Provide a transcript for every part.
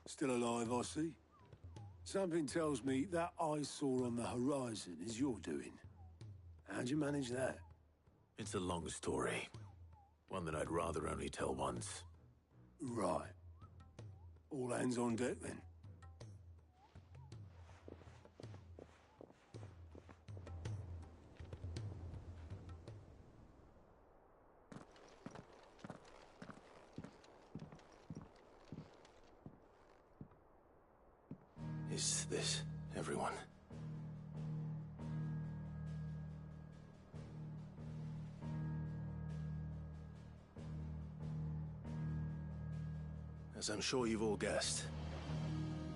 Still alive, I see. Something tells me that eyesore on the horizon is your doing. How'd you manage that? It's a long story. One that I'd rather only tell once. Right. All hands on deck, then. Is this everyone? As I'm sure you've all guessed,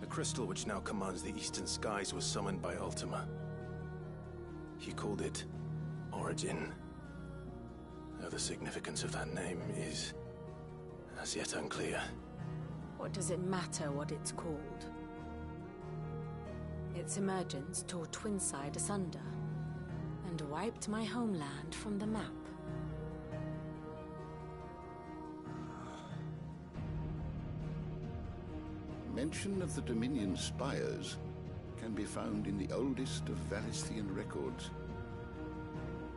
the crystal which now commands the eastern skies was summoned by Ultima. He called it Origin. Though the significance of that name is as yet unclear. What does it matter what it's called? Its emergence tore Twinside asunder, and wiped my homeland from the map. Mention of the Dominion spires can be found in the oldest of Valisthian records.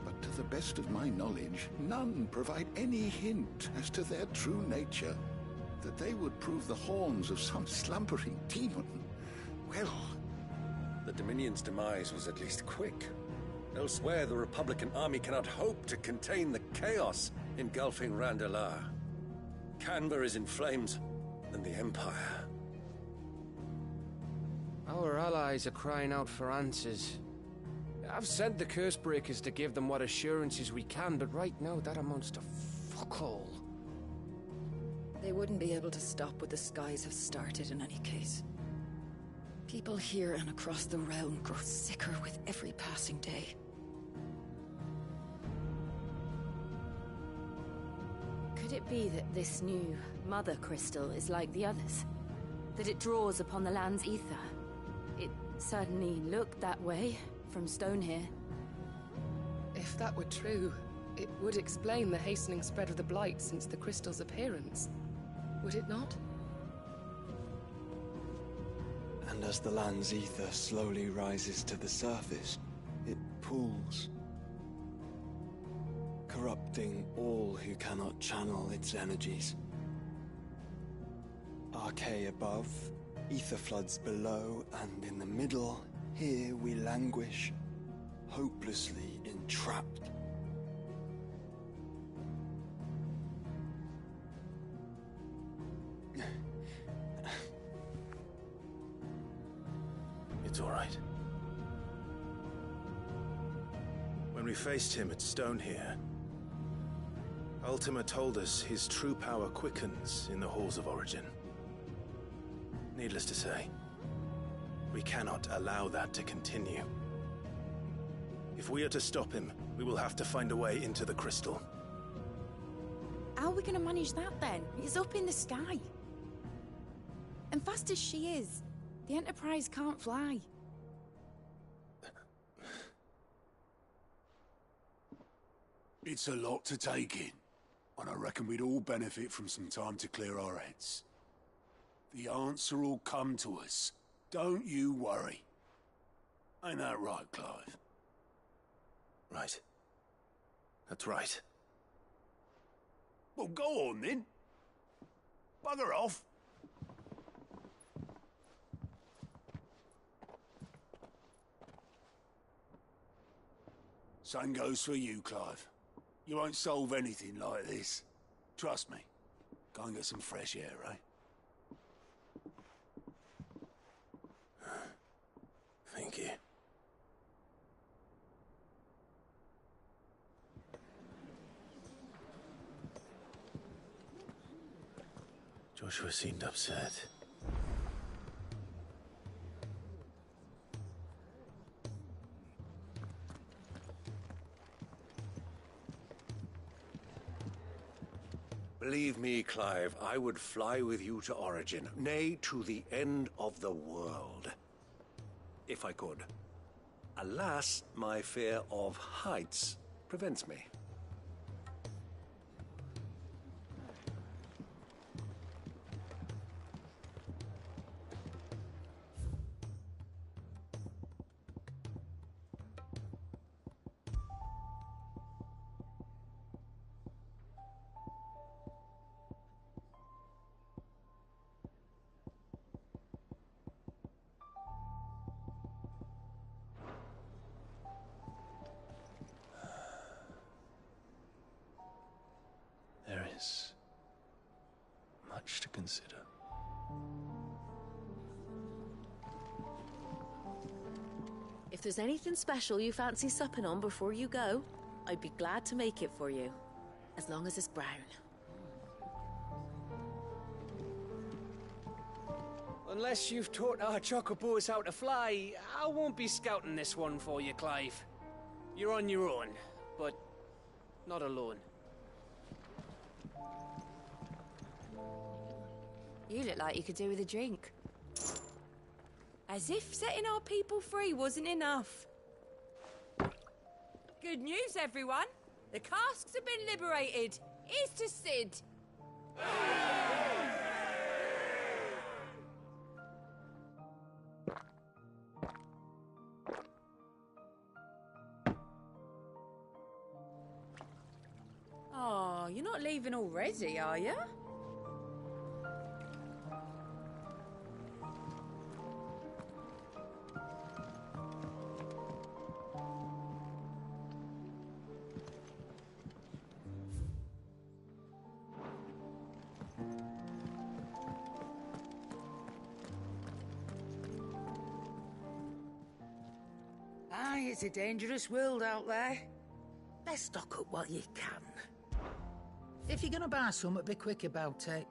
But to the best of my knowledge, none provide any hint as to their true nature. That they would prove the horns of some slumbering demon. Well... The Dominion's demise was at least quick. Elsewhere, the Republican army cannot hope to contain the chaos engulfing Randalar. Canberra is in flames, and the Empire. Our allies are crying out for answers. I've sent the curse breakers to give them what assurances we can, but right now that amounts to fuck all. They wouldn't be able to stop what the skies have started in any case. People here and across the realm grow sicker with every passing day. Could it be that this new Mother Crystal is like the others? That it draws upon the land's ether? It certainly looked that way from stone here. If that were true, it would explain the hastening spread of the Blight since the crystal's appearance. Would it not? And as the land's ether slowly rises to the surface, it pools, corrupting all who cannot channel its energies. Archay above, ether floods below, and in the middle, here we languish, hopelessly entrapped. It's all right. When we faced him at Stone here, Ultima told us his true power quickens in the halls of Origin. Needless to say, we cannot allow that to continue. If we are to stop him, we will have to find a way into the crystal. How are we gonna manage that then? It's up in the sky. And fast as she is, the Enterprise can't fly. It's a lot to take in, and I reckon we'd all benefit from some time to clear our heads. The answer will come to us. Don't you worry. Ain't that right, Clive? Right. That's right. Well, go on then. Bugger off. Same goes for you, Clive. You won't solve anything like this. Trust me. Go and get some fresh air, eh? Thank you. Joshua seemed upset. Believe me, Clive, I would fly with you to Origin, nay, to the end of the world. If I could. Alas, my fear of heights prevents me. much to consider. If there's anything special you fancy supping on before you go, I'd be glad to make it for you. As long as it's brown. Unless you've taught our chocobos how to fly, I won't be scouting this one for you, Clive. You're on your own, but not alone. You look like you could do with a drink. As if setting our people free wasn't enough. Good news, everyone. The casks have been liberated. Here's to Sid. Oh, you're not leaving already, are you? Aye, it's a dangerous world out there. Let's stock up while you can. If you're gonna buy some, be quick about it.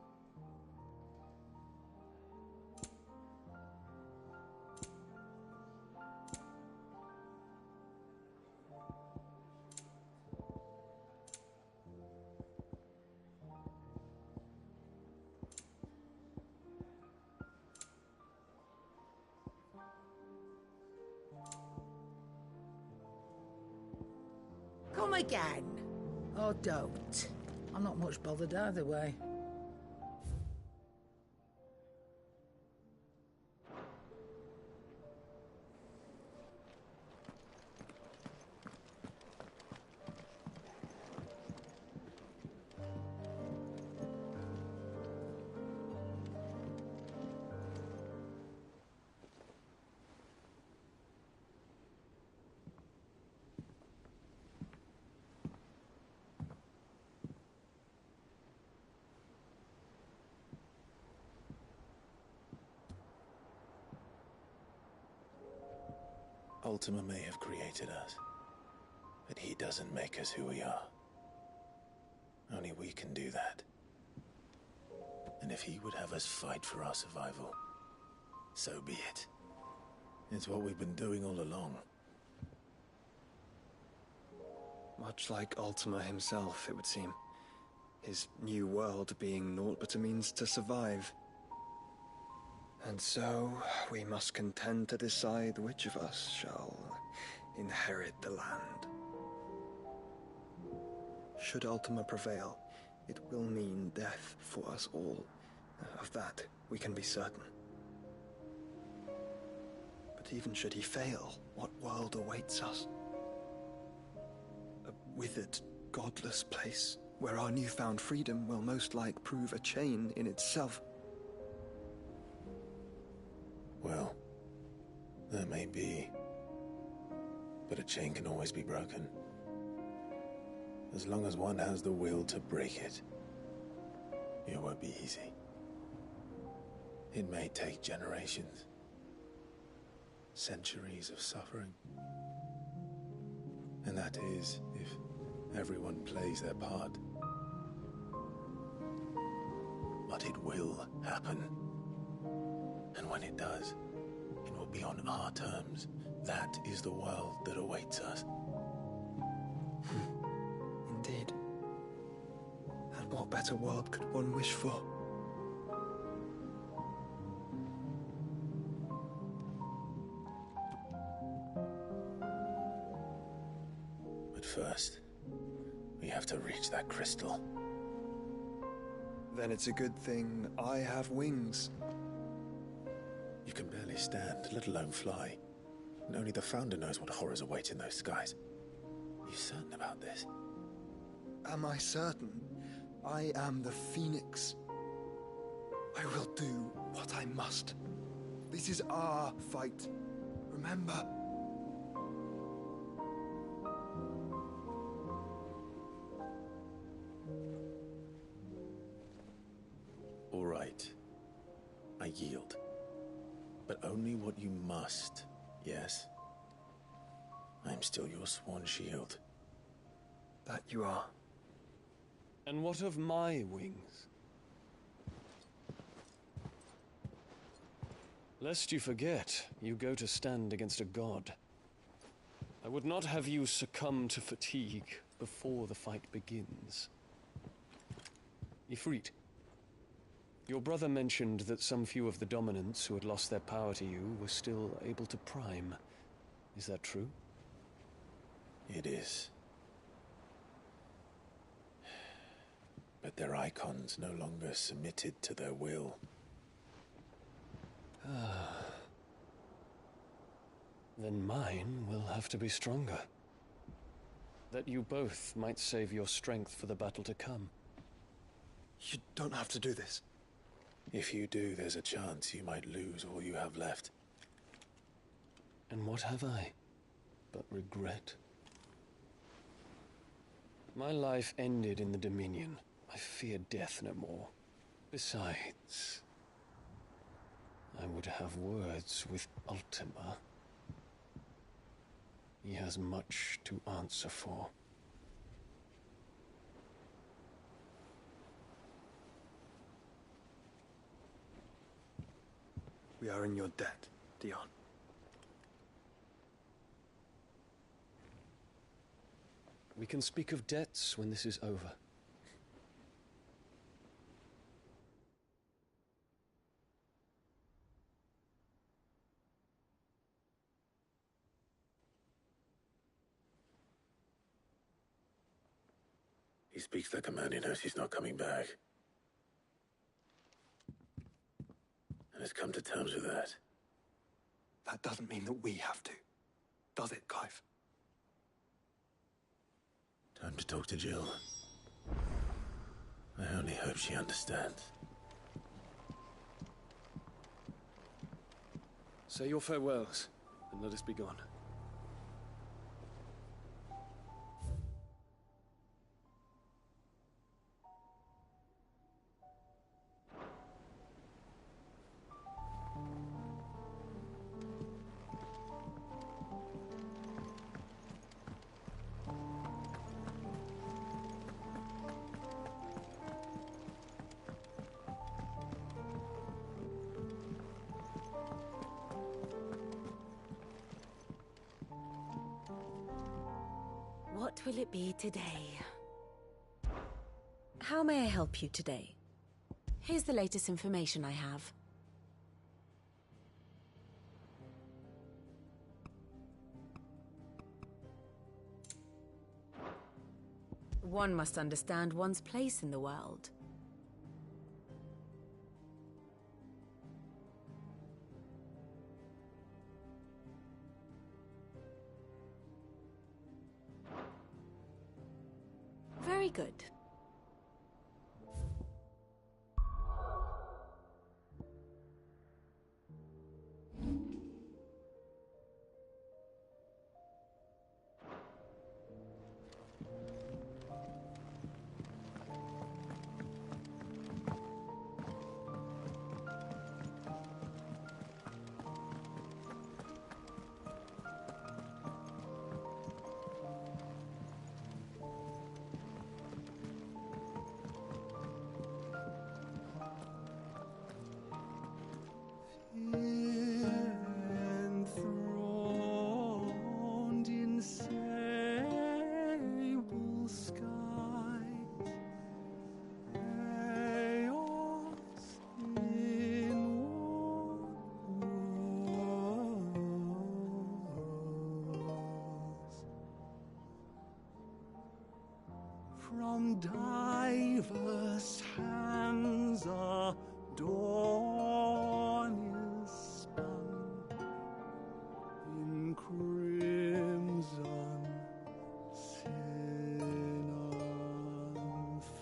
Come again. Or don't. I'm not much bothered either way. Ultima may have created us, but he doesn't make us who we are. Only we can do that. And if he would have us fight for our survival, so be it. It's what we've been doing all along. Much like Ultima himself, it would seem. His new world being naught but a means to survive. And so, we must contend to decide which of us shall inherit the land. Should Ultima prevail, it will mean death for us all. Of that, we can be certain. But even should he fail, what world awaits us? A withered, godless place, where our newfound freedom will most like prove a chain in itself. Well, that may be, but a chain can always be broken. As long as one has the will to break it, it won't be easy. It may take generations, centuries of suffering. And that is, if everyone plays their part. But it will happen. And when it does, it will be on our terms. That is the world that awaits us. Indeed. And what better world could one wish for? But first, we have to reach that crystal. Then it's a good thing I have wings. You can barely stand, let alone fly. And only the Founder knows what horrors await in those skies. Are you certain about this? Am I certain? I am the Phoenix. I will do what I must. This is our fight. Remember? All right. yield. But only what you must, yes? I'm still your sworn shield. That you are. And what of my wings? Lest you forget, you go to stand against a god. I would not have you succumb to fatigue before the fight begins. Ifrit, your brother mentioned that some few of the dominants who had lost their power to you were still able to prime. Is that true? It is. But their icons no longer submitted to their will. Then mine will have to be stronger. That you both might save your strength for the battle to come. You don't have to do this. If you do, there's a chance you might lose all you have left. And what have I but regret? My life ended in the Dominion. I fear death no more. Besides, I would have words with Ultima. He has much to answer for. We are in your debt, Dion. We can speak of debts when this is over. He speaks like a man who knows he's not coming back. And has come to terms with that. That doesn't mean that we have to. Does it, Clive? Time to talk to Jill. I only hope she understands. Say your farewells, and let us be gone. What will it be today? How may I help you today? Here's the latest information I have. One must understand one's place in the world. Very good. Enthroned in sable skies, chaos in walls. From diverse hands a dawn is spun in crimson sin unfurls.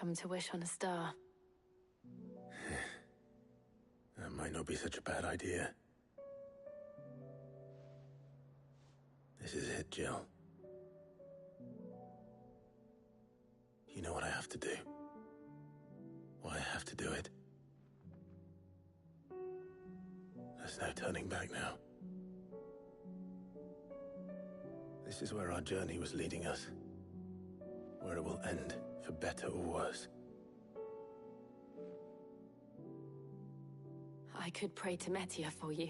come to wish on a star. That might not be such a bad idea. This is it, Jill. You know what I have to do. Why I have to do it. There's no turning back now. This is where our journey was leading us. Where it will end, for better or worse. I could pray to Metia for you.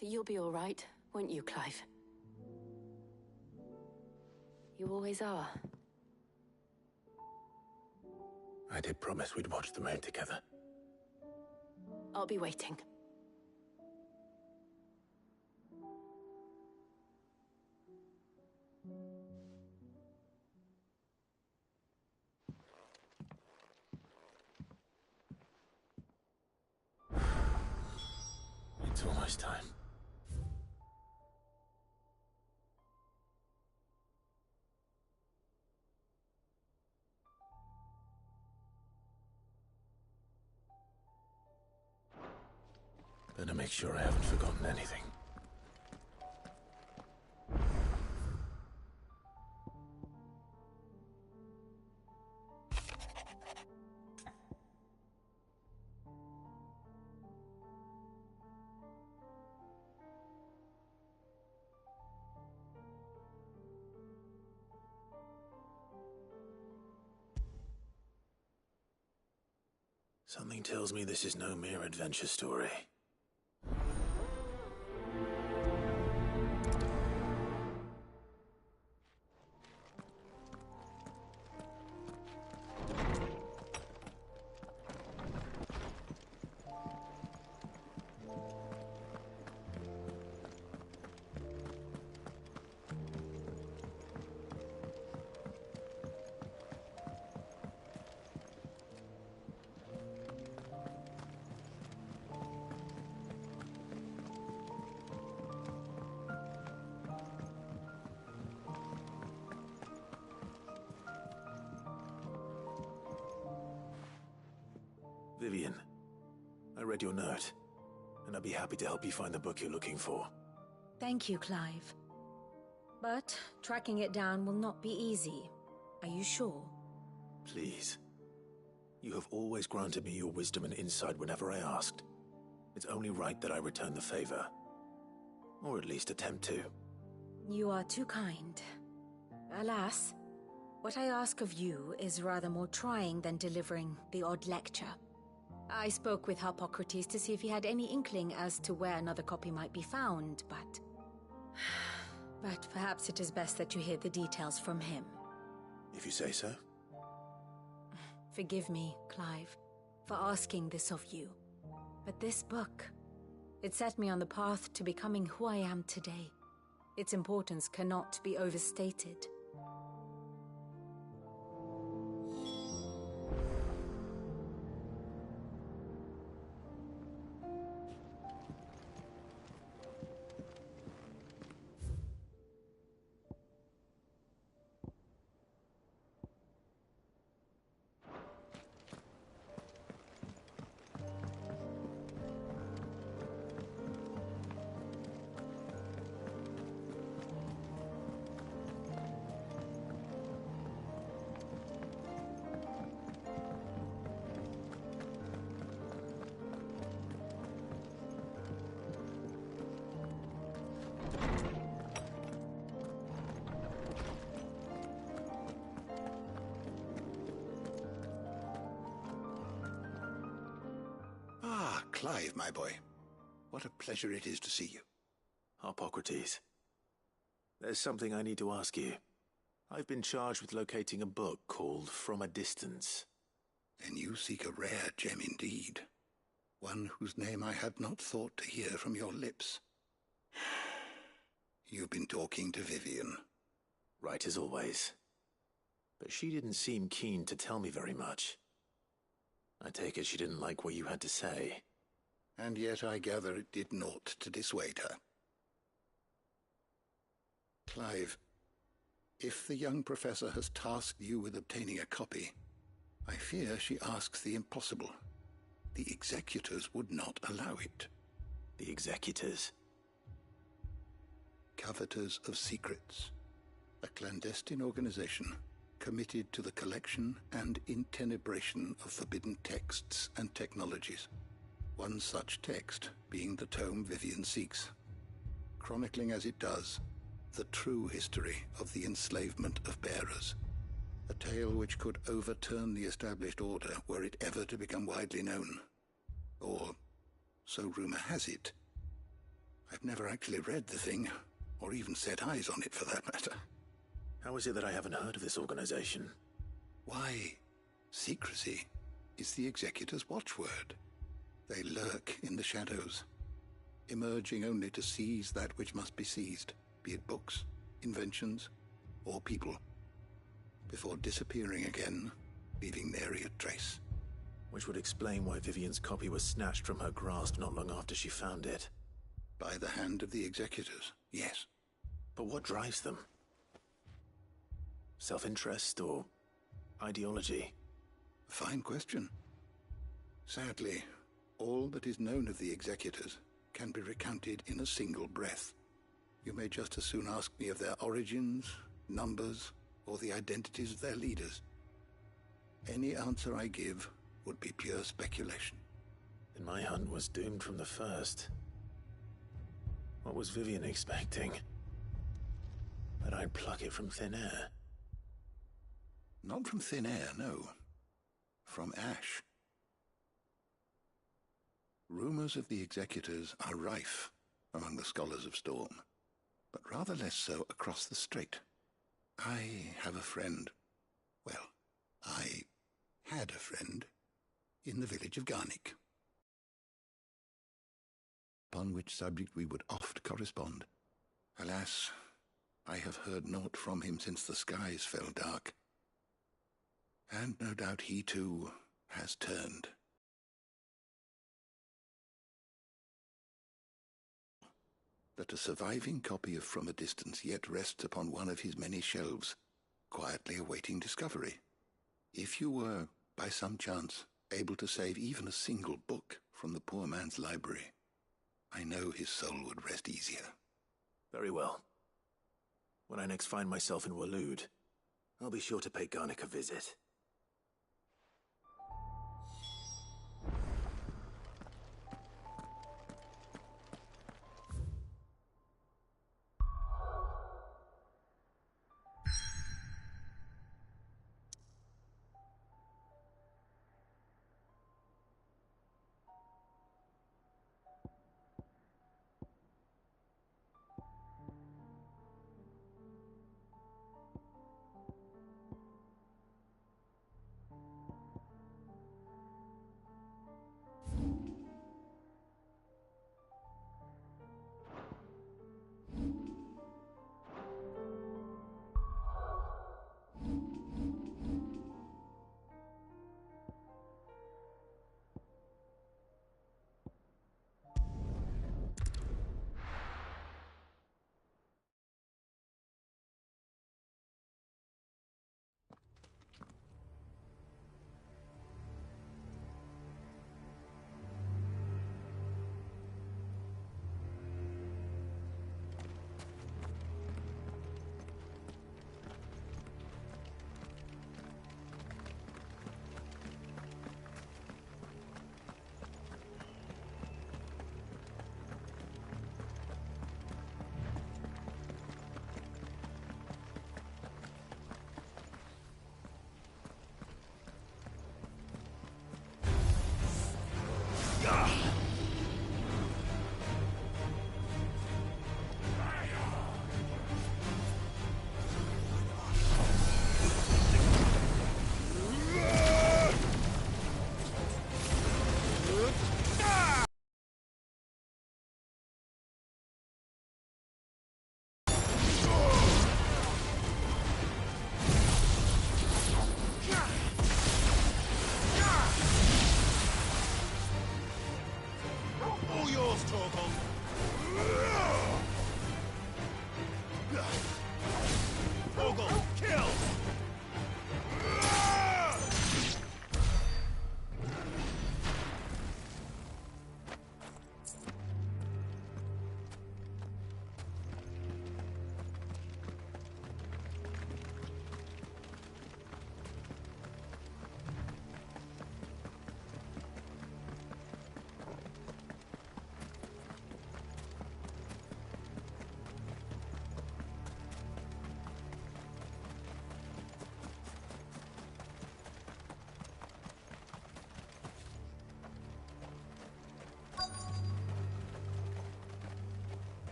But you'll be all right, won't you, Clive? You always are. I did promise we'd watch the moon together. I'll be waiting. It's almost time. Better make sure I haven't forgotten anything. Something tells me this is no mere adventure story. Vivian, I read your note, and I'd be happy to help you find the book you're looking for. Thank you, Clive. But tracking it down will not be easy. Are you sure? Please. You have always granted me your wisdom and insight whenever I asked. It's only right that I return the favor. Or at least attempt to. You are too kind. Alas, what I ask of you is rather more trying than delivering the odd lecture. I spoke with Harpocrates to see if he had any inkling as to where another copy might be found, but... But perhaps it is best that you hear the details from him. If you say so. Forgive me, Clive, for asking this of you. But this book, it set me on the path to becoming who I am today. Its importance cannot be overstated. Clive, my boy. What a pleasure it is to see you. Harpocrates. There's something I need to ask you. I've been charged with locating a book called From a Distance. Then you seek a rare gem indeed. One whose name I had not thought to hear from your lips. You've been talking to Vivian. Right as always. But she didn't seem keen to tell me very much. I take it she didn't like what you had to say. And yet I gather it did naught to dissuade her. Clive, If the young professor has tasked you with obtaining a copy, I fear she asks the impossible. The executors would not allow it. The executors? Coveters of secrets. A clandestine organization committed to the collection and intenebration of forbidden texts and technologies. One such text being the tome Vivian seeks, chronicling as it does the true history of the enslavement of bearers. A tale which could overturn the established order were it ever to become widely known. Or, so rumor has it. I've never actually read the thing, or even set eyes on it for that matter. How is it that I haven't heard of this organization? Why, secrecy is the executor's watchword. They lurk in the shadows, emerging only to seize that which must be seized, be it books, inventions, or people, before disappearing again, leaving nary a trace. Which would explain why Vivian's copy was snatched from her grasp not long after she found it. By the hand of the executors, yes. But what drives them? Self-interest or ideology? A fine question. Sadly, all that is known of the executors can be recounted in a single breath. You may just as soon ask me of their origins, numbers, or the identities of their leaders. Any answer I give would be pure speculation. Then my hunt was doomed from the first. What was Vivian expecting? That I'd pluck it from thin air? Not from thin air, no. From ash. Rumors of the executors are rife among the scholars of Storm, but rather less so across the strait. I have a friend. Well, I had a friend in the village of Garnick, upon which subject we would oft correspond. Alas, I have heard naught from him since the skies fell dark, and no doubt he too has turned. That a surviving copy of From a Distance yet rests upon one of his many shelves, quietly awaiting discovery. If you were, by some chance, able to save even a single book from the poor man's library, I know his soul would rest easier. Very well. When I next find myself in Waloed, I'll be sure to pay Garnick a visit.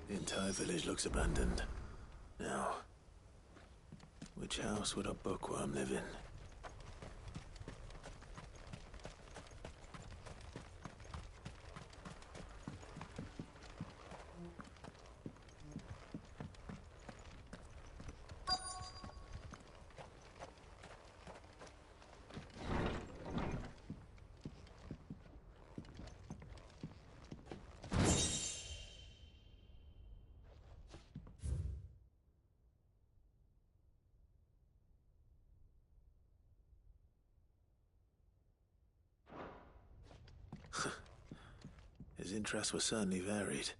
The entire village looks abandoned. Now, which house would a bookworm live in? His interests were certainly varied.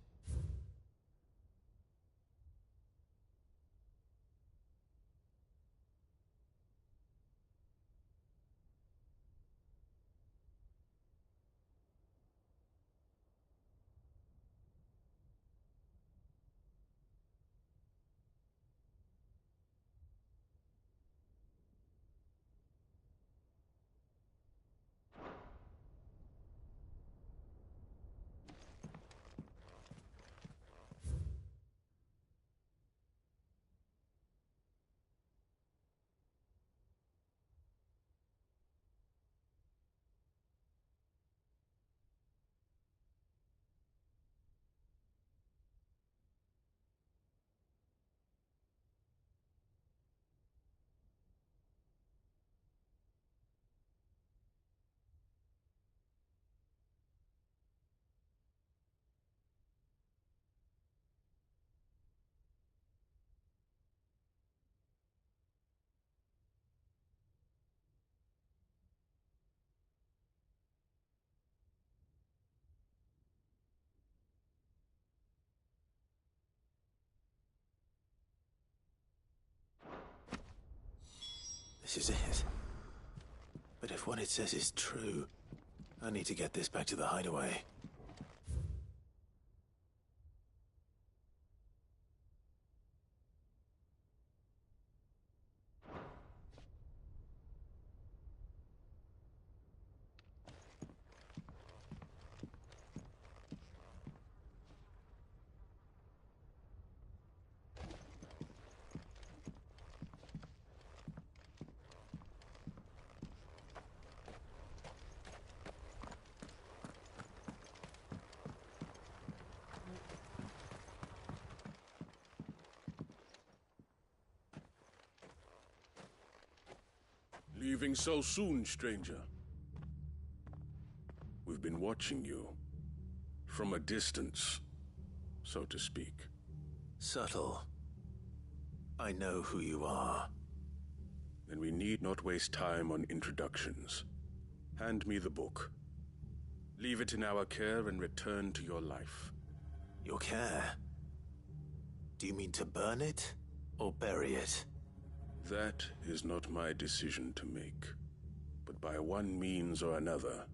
This is it. But if what it says is true, I need to get this back to the hideaway. Leaving so soon, stranger? We've been watching you. From a distance, so to speak. Subtle. I know who you are. Then we need not waste time on introductions. Hand me the book. Leave it in our care and return to your life. Your care? Do you mean to burn it or bury it? That is not my decision to make. But by one means or another,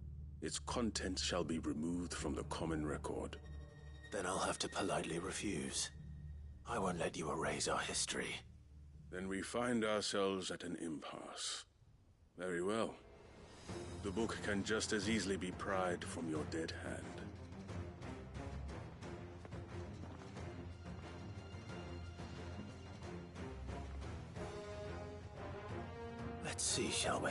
its contents shall be removed from the common record. Then I'll have to politely refuse. I won't let you erase our history. Then we find ourselves at an impasse. Very well. The book can just as easily be pried from your dead hand. Let's see, shall we?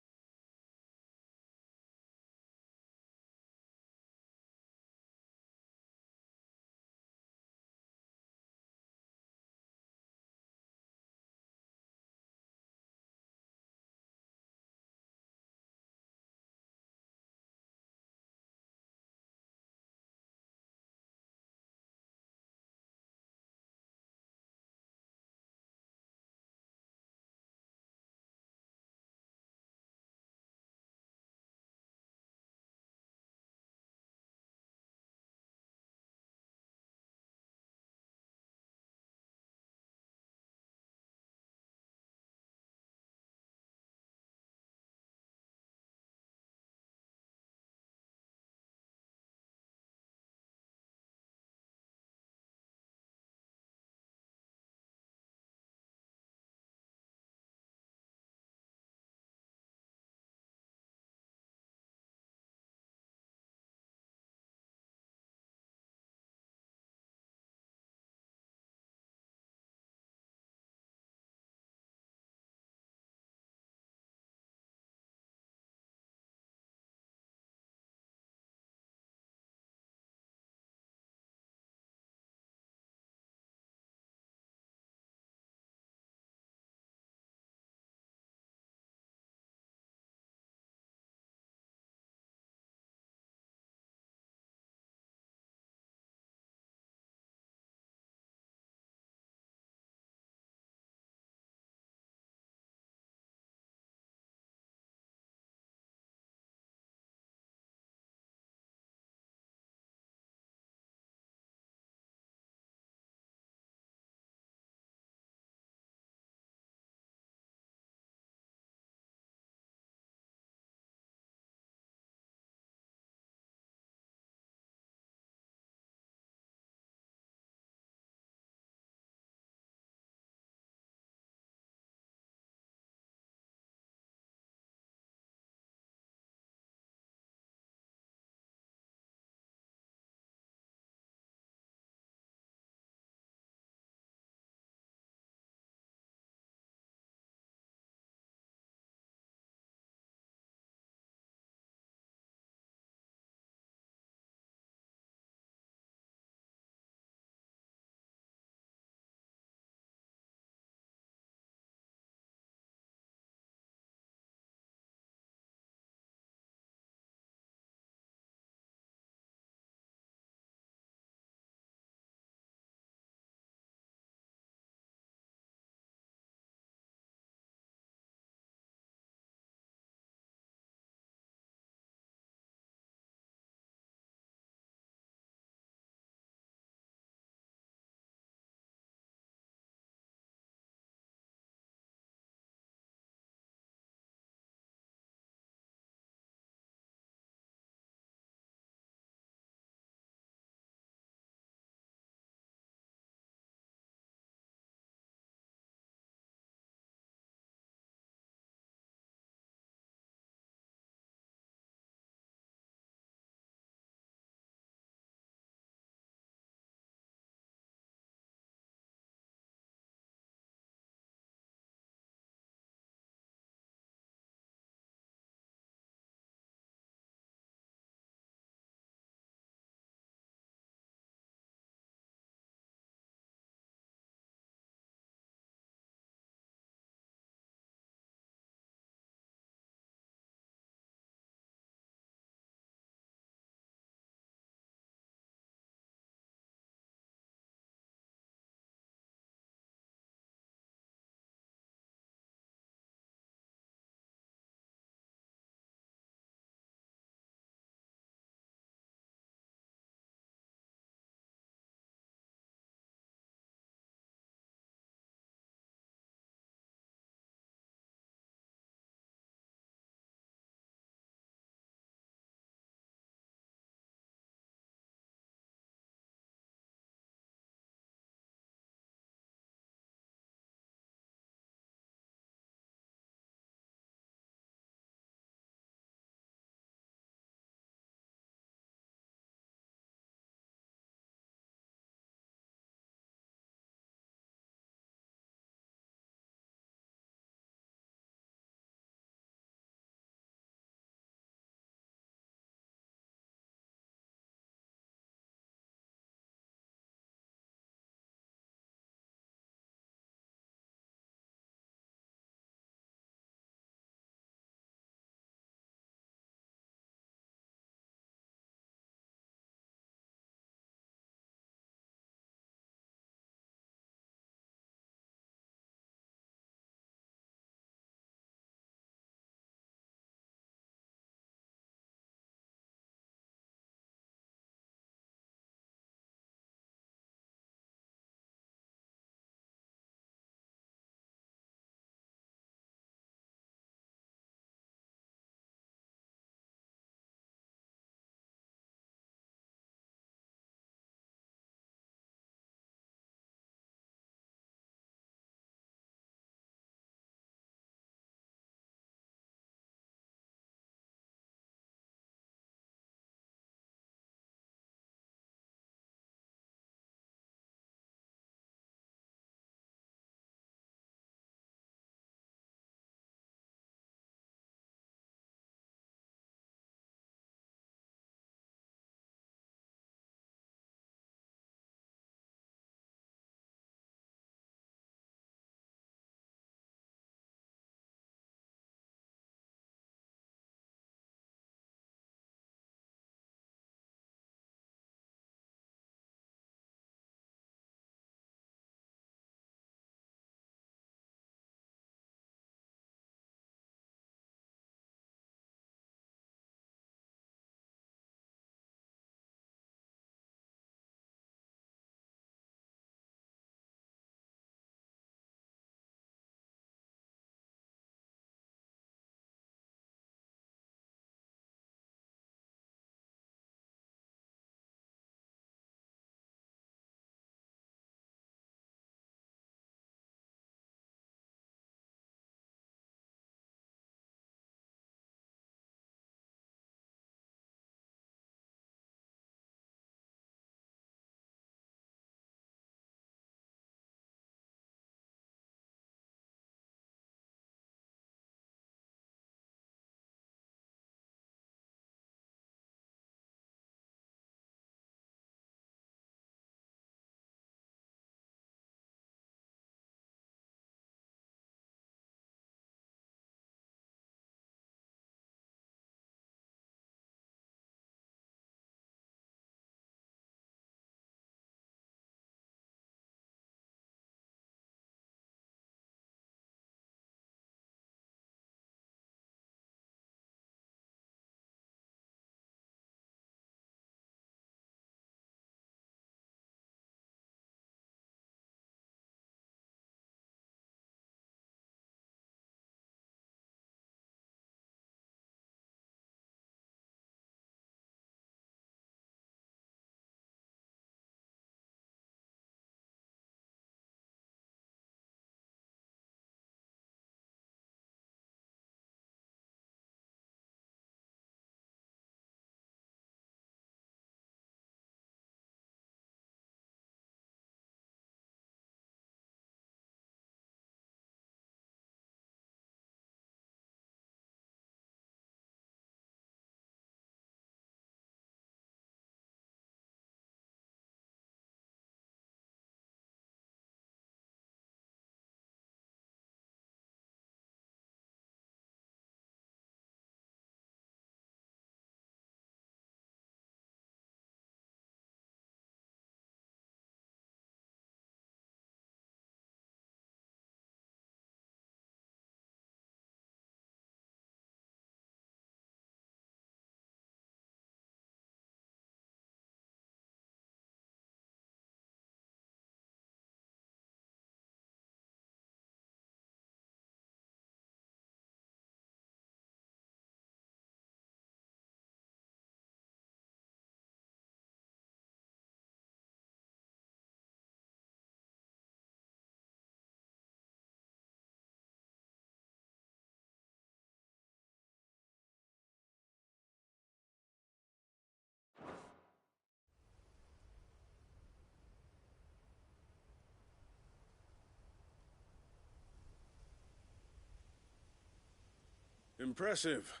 Impressive.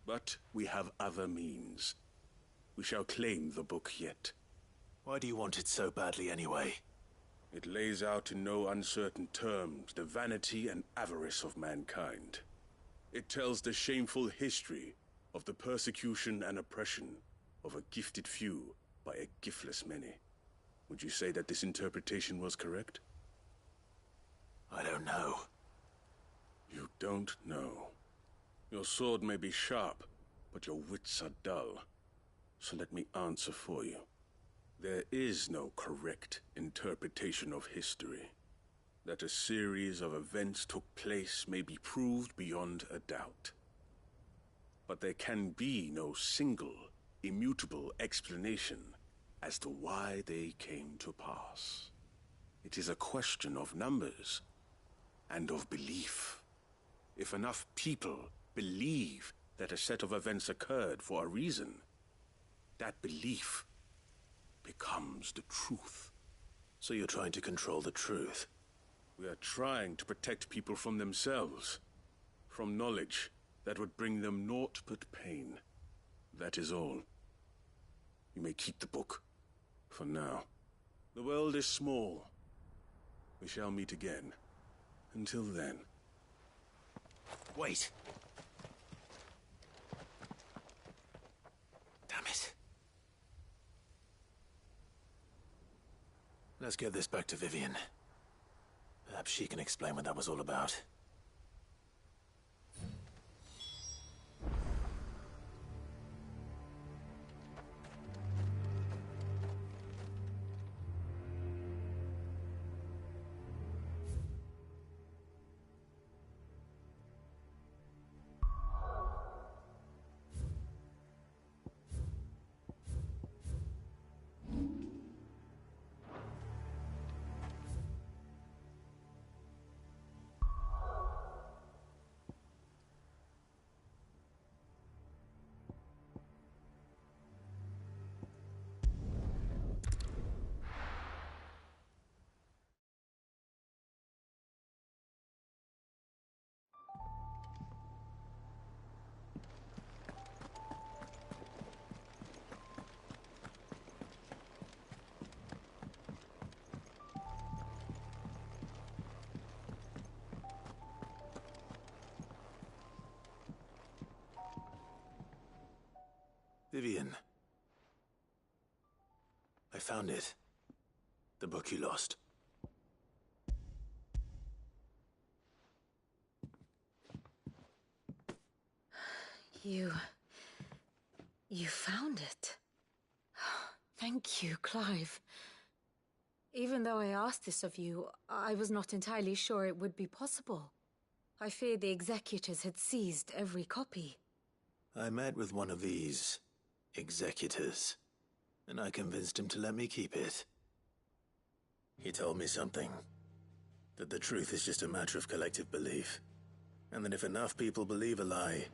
But we have other means. We shall claim the book yet. Why do you want it so badly anyway? It lays out in no uncertain terms the vanity and avarice of mankind. It tells the shameful history of the persecution and oppression of a gifted few by a giftless many. Would you say that this interpretation was correct? I don't know. You don't know. Your sword may be sharp, but your wits are dull. So let me answer for you. There is no correct interpretation of history. That a series of events took place may be proved beyond a doubt. But there can be no single, immutable explanation as to why they came to pass. It is a question of numbers and of belief. If enough people believe that a set of events occurred for a reason, that belief becomes the truth. So you're trying to control the truth? We are trying to protect people from themselves, from knowledge that would bring them naught but pain. That is all. You may keep the book, for now. The world is small. We shall meet again. Until then. Wait! Damn it. Let's get this back to Vivian. Perhaps she can explain what that was all about. Vivian. I found it. The book you lost. You found it. Thank you, Clive. Even though I asked this of you, I was not entirely sure it would be possible. I feared the executors had seized every copy. I met with one of these executors, and I convinced him to let me keep it. He told me something. That the truth is just a matter of collective belief. And that if enough people believe a lie,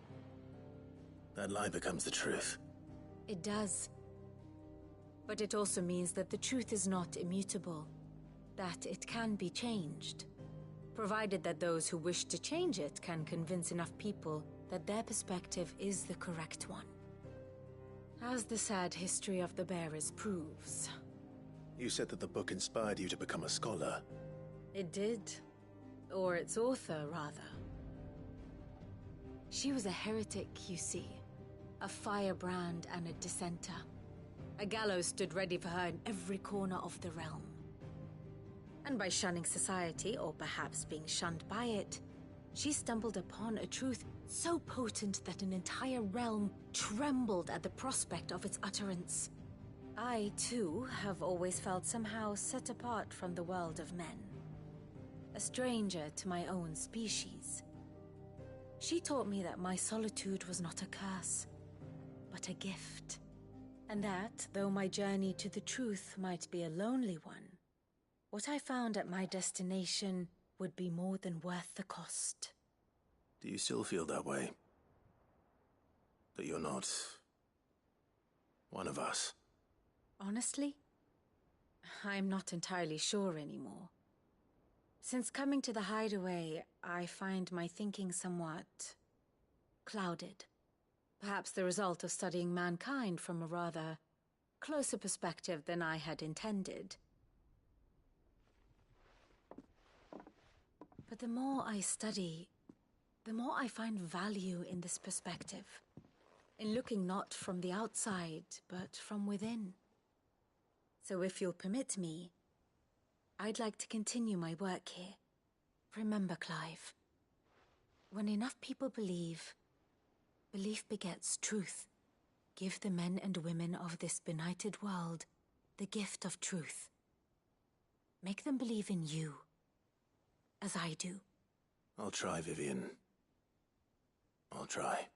that lie becomes the truth. It does. But it also means that the truth is not immutable. That it can be changed. Provided that those who wish to change it can convince enough people that their perspective is the correct one. As the sad history of the bearers proves. You said that the book inspired you to become a scholar. It did. Or its author, rather. She was a heretic, you see. A firebrand and a dissenter. A gallows stood ready for her in every corner of the realm. And by shunning society, or perhaps being shunned by it, she stumbled upon a truth so potent that an entire realm trembled at the prospect of its utterance. I, too, have always felt somehow set apart from the world of men. A stranger to my own species. She taught me that my solitude was not a curse, but a gift. And that, though my journey to the truth might be a lonely one, what I found at my destination would be more than worth the cost. Do you still feel that way? That you're not one of us? Honestly, I'm not entirely sure anymore. Since coming to the hideaway, I find my thinking somewhat clouded. Perhaps the result of studying mankind from a rather closer perspective than I had intended. But the more I study, the more I find value in this perspective. In looking not from the outside, but from within. So if you'll permit me, I'd like to continue my work here. Remember, Clive, when enough people believe, belief begets truth. Give the men and women of this benighted world the gift of truth. Make them believe in you, as I do. I'll try, Vivian. I'll try.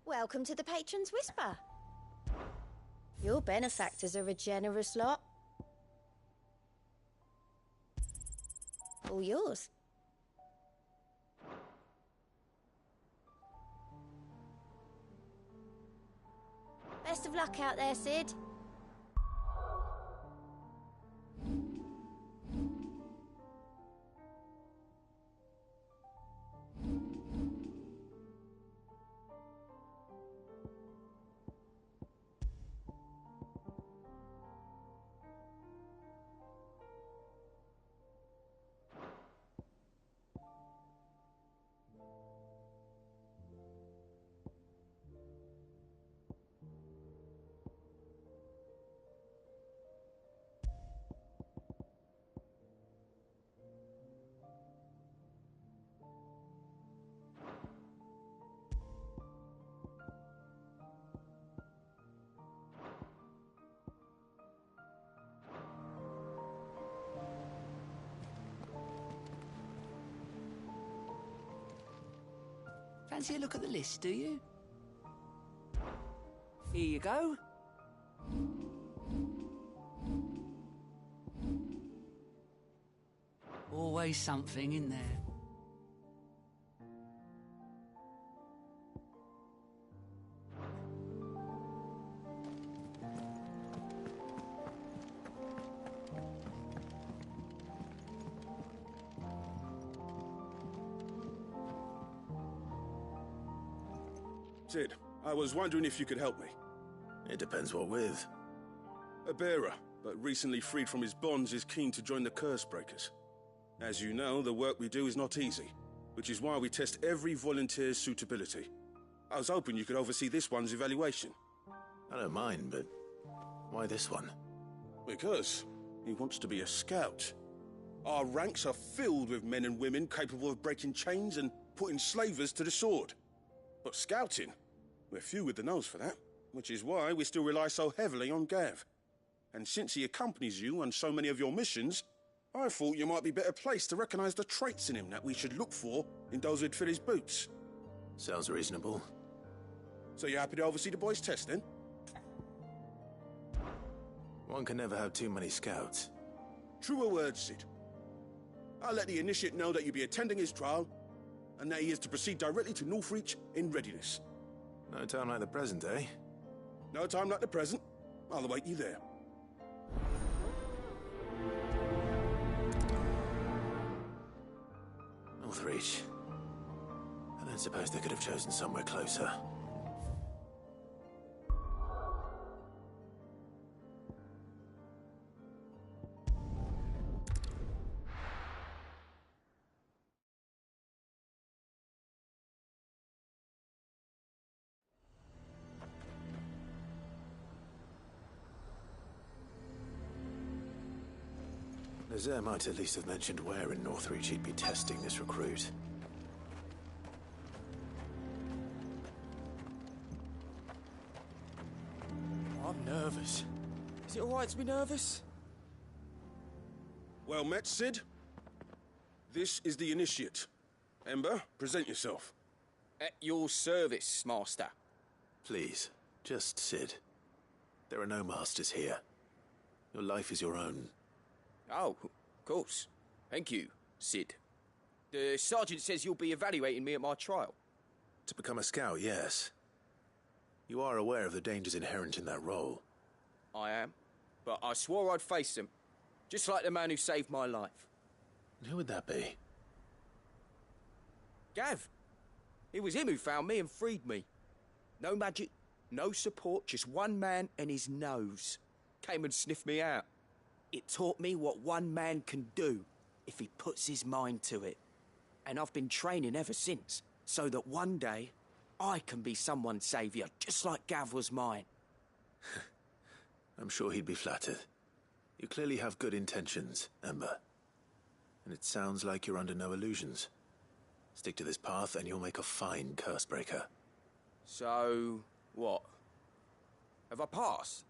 Welcome to the Patron's Whisper. Your benefactors are a generous lot. All yours. Best of luck out there, Sid. Fancy a look at the list, do you? Here you go. Always something in there. Sid, I was wondering if you could help me. It depends what with. A bearer, but recently freed from his bonds, is keen to join the Cursebreakers. As you know, the work we do is not easy, which is why we test every volunteer's suitability. I was hoping you could oversee this one's evaluation. I don't mind, but why this one? Because he wants to be a scout. Our ranks are filled with men and women capable of breaking chains and putting slavers to the sword. But scouting? We're few with the nose for that, which is why we still rely so heavily on Gav. And since he accompanies you on so many of your missions, I thought you might be better placed to recognize the traits in him that we should look for in those who'd fill his boots. Sounds reasonable. So you're happy to oversee the boys' test, then? One can never have too many scouts. Truer words, Sid. I'll let the initiate know that you'll be attending his trial, and that he is to proceed directly to Northreach in readiness. No time like the present, eh? No time like the present. I'll await you there. Northreach. I don't suppose they could have chosen somewhere closer. Nazir might at least have mentioned where in Northreach he'd be testing this recruit. I'm nervous. Is it alright to be nervous? Well met, Sid. This is the initiate. Ember, present yourself. At your service, Master. Please, just Sid. There are no masters here. Your life is your own. Oh, of course. Thank you, Sid. The sergeant says you'll be evaluating me at my trial. To become a scout, yes. You are aware of the dangers inherent in that role. I am. But I swore I'd face them. Just like the man who saved my life. Who would that be? Gav. It was him who found me and freed me. No magic, no support, just one man and his nose. Came and sniffed me out. It taught me what one man can do if he puts his mind to it. And I've been training ever since, so that one day I can be someone's saviour, just like Gav was mine. I'm sure he'd be flattered. You clearly have good intentions, Ember. And it sounds like you're under no illusions. Stick to this path and you'll make a fine cursebreaker. So, what? Have I passed?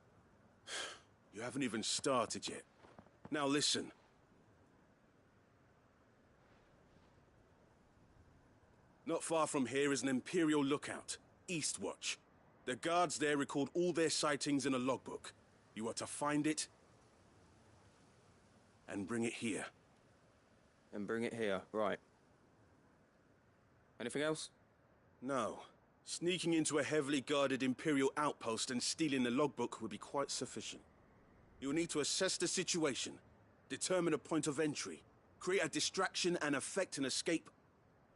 You haven't even started yet. Now listen. Not far from here is an Imperial lookout, Eastwatch. The guards there record all their sightings in a logbook. You are to find it and bring it here. And bring it here, right. Anything else? No. Sneaking into a heavily guarded Imperial outpost and stealing the logbook would be quite sufficient. You'll need to assess the situation, determine a point of entry, create a distraction and effect an escape,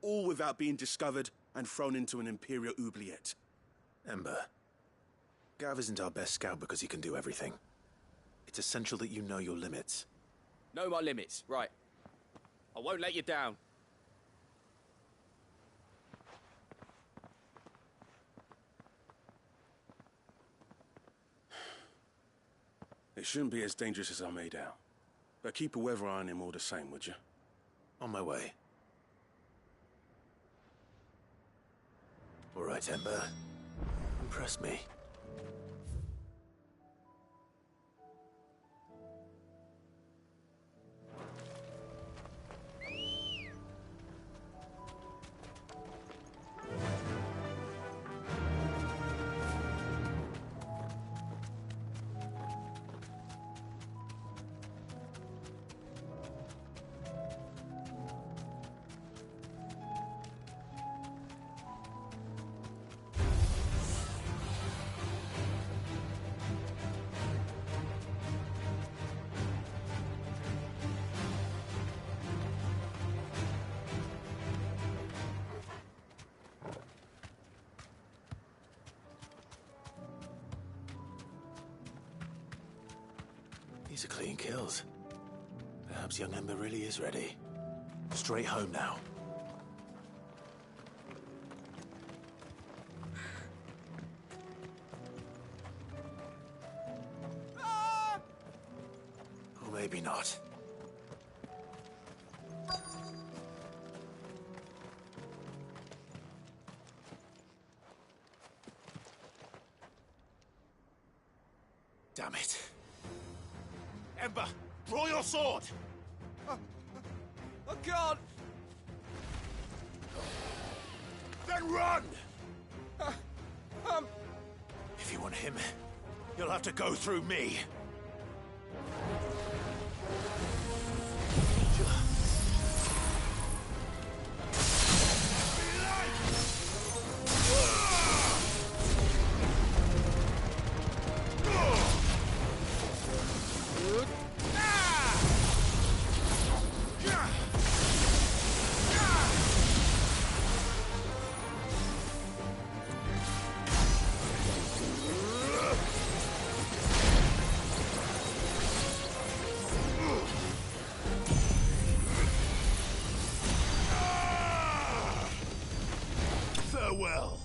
all without being discovered and thrown into an Imperial oubliette. Ember, Gav isn't our best scout because he can do everything. It's essential that you know your limits. Know my limits, right. I won't let you down. It shouldn't be as dangerous as I made out. But keep a weather eye on him all the same, would you? On my way. All right, Ember. Impress me. These are clean kills. Perhaps young Ember really is ready. Straight home now. Or maybe not. Damn it. Ember, draw your sword! I can't! Then run! If you want him, you'll have to go through me. Farewell.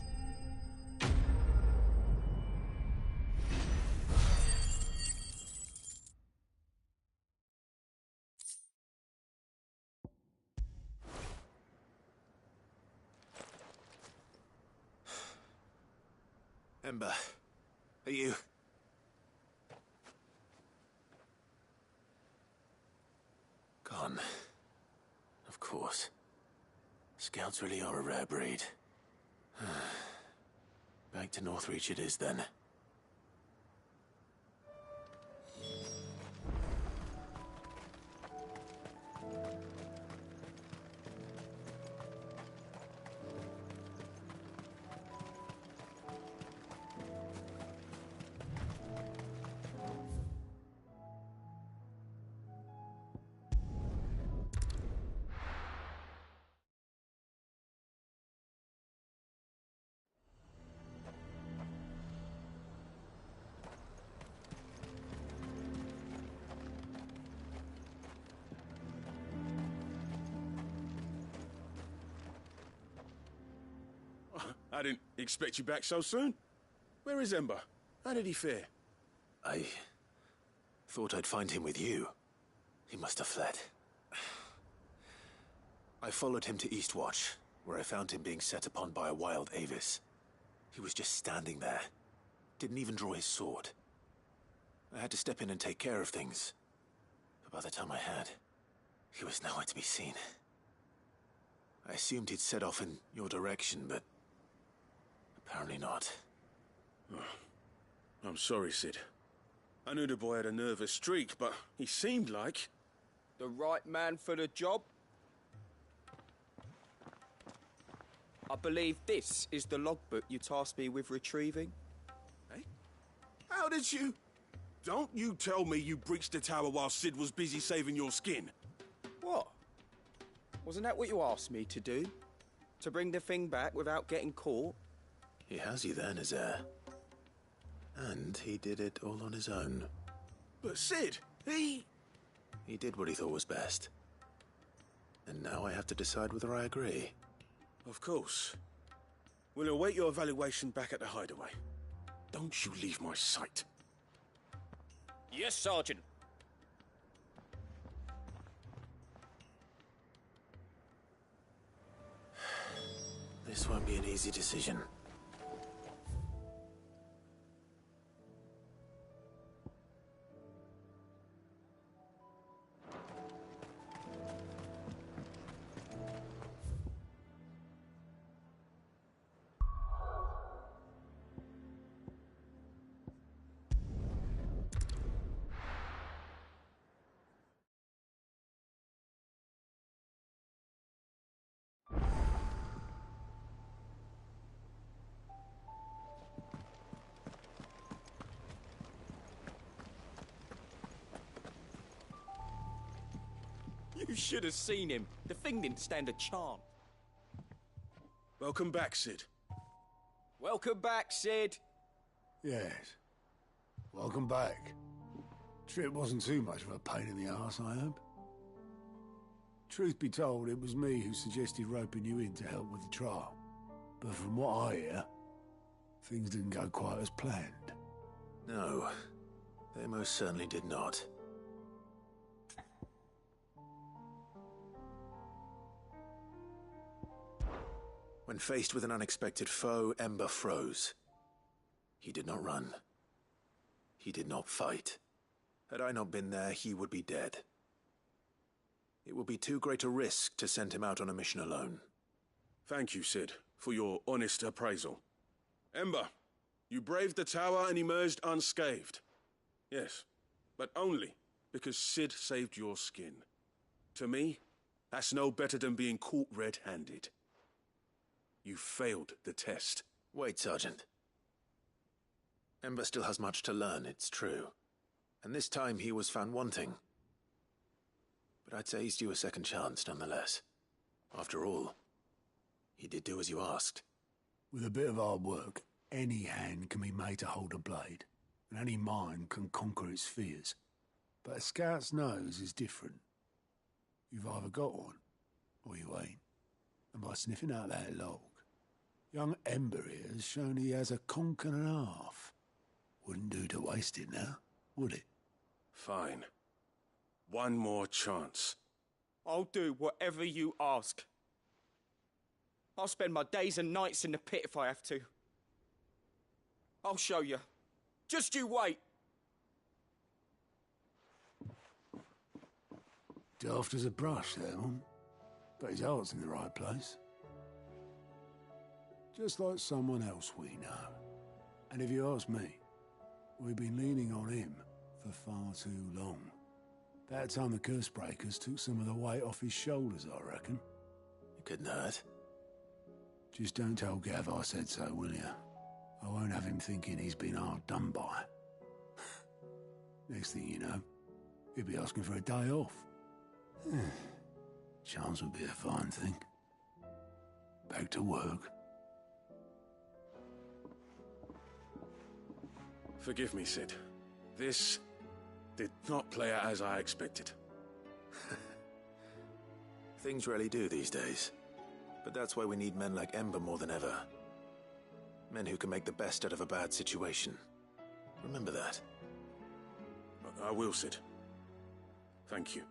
Ember, are you... Gone. Of course. Scouts really are a rare breed. Back to Northreach it is then. I didn't expect you back so soon. Where is Ember? How did he fare? I thought I'd find him with you. He must have fled. I followed him to Eastwatch, where I found him being set upon by a wild Avis. He was just standing there. Didn't even draw his sword. I had to step in and take care of things. But by the time I had, he was nowhere to be seen. I assumed he'd set off in your direction, but apparently not. Oh, I'm sorry, Sid. I knew the boy had a nervous streak, but he seemed like... The right man for the job? I believe this is the logbook you tasked me with retrieving. Hey? How did you... Don't you tell me you breached the tower while Sid was busy saving your skin. What? Wasn't that what you asked me to do? To bring the thing back without getting caught? He has you then, his heir. And he did it all on his own. But Sid, he did what he thought was best. And now I have to decide whether I agree. Of course. We'll await your evaluation back at the hideaway. Don't you leave my sight. Yes, Sergeant. This won't be an easy decision. You should have seen him. The thing didn't stand a chance. Welcome back, Sid. Welcome back, Sid. Yes. Welcome back. Trip wasn't too much of a pain in the arse, I hope. Truth be told, it was me who suggested roping you in to help with the trial. But from what I hear, things didn't go quite as planned. No, they most certainly did not. When faced with an unexpected foe, Ember froze. He did not run. He did not fight. Had I not been there, he would be dead. It would be too great a risk to send him out on a mission alone. Thank you, Sid, for your honest appraisal. Ember, you braved the tower and emerged unscathed. Yes, but only because Sid saved your skin. To me, that's no better than being caught red-handed. You failed the test. Wait, Sergeant. Ember still has much to learn, it's true. And this time he was found wanting. But I'd say he's due a second chance, nonetheless. After all, he did do as you asked. With a bit of hard work, any hand can be made to hold a blade, and any mind can conquer its fears. But a scout's nose is different. You've either got one, or you ain't. And by sniffing out that log, young Ember here has shown he has a conk and a half. Wouldn't do to waste it now, would it? Fine. One more chance. I'll do whatever you ask. I'll spend my days and nights in the pit if I have to. I'll show you. Just you wait. Daft as a brush, that one. But his heart's in the right place. Just like someone else we know. And if you ask me, we've been leaning on him for far too long. About time the Cursebreakers took some of the weight off his shoulders, I reckon. It couldn't hurt. Just don't tell Gav I said so, will you? I won't have him thinking he's been hard done by. Next thing you know, he'll be asking for a day off. Chance would be a fine thing. Back to work. Forgive me, Sid. This did not play out as I expected. Things rarely do these days. But that's why we need men like Ember more than ever. Men who can make the best out of a bad situation. Remember that. I will, Sid. Thank you.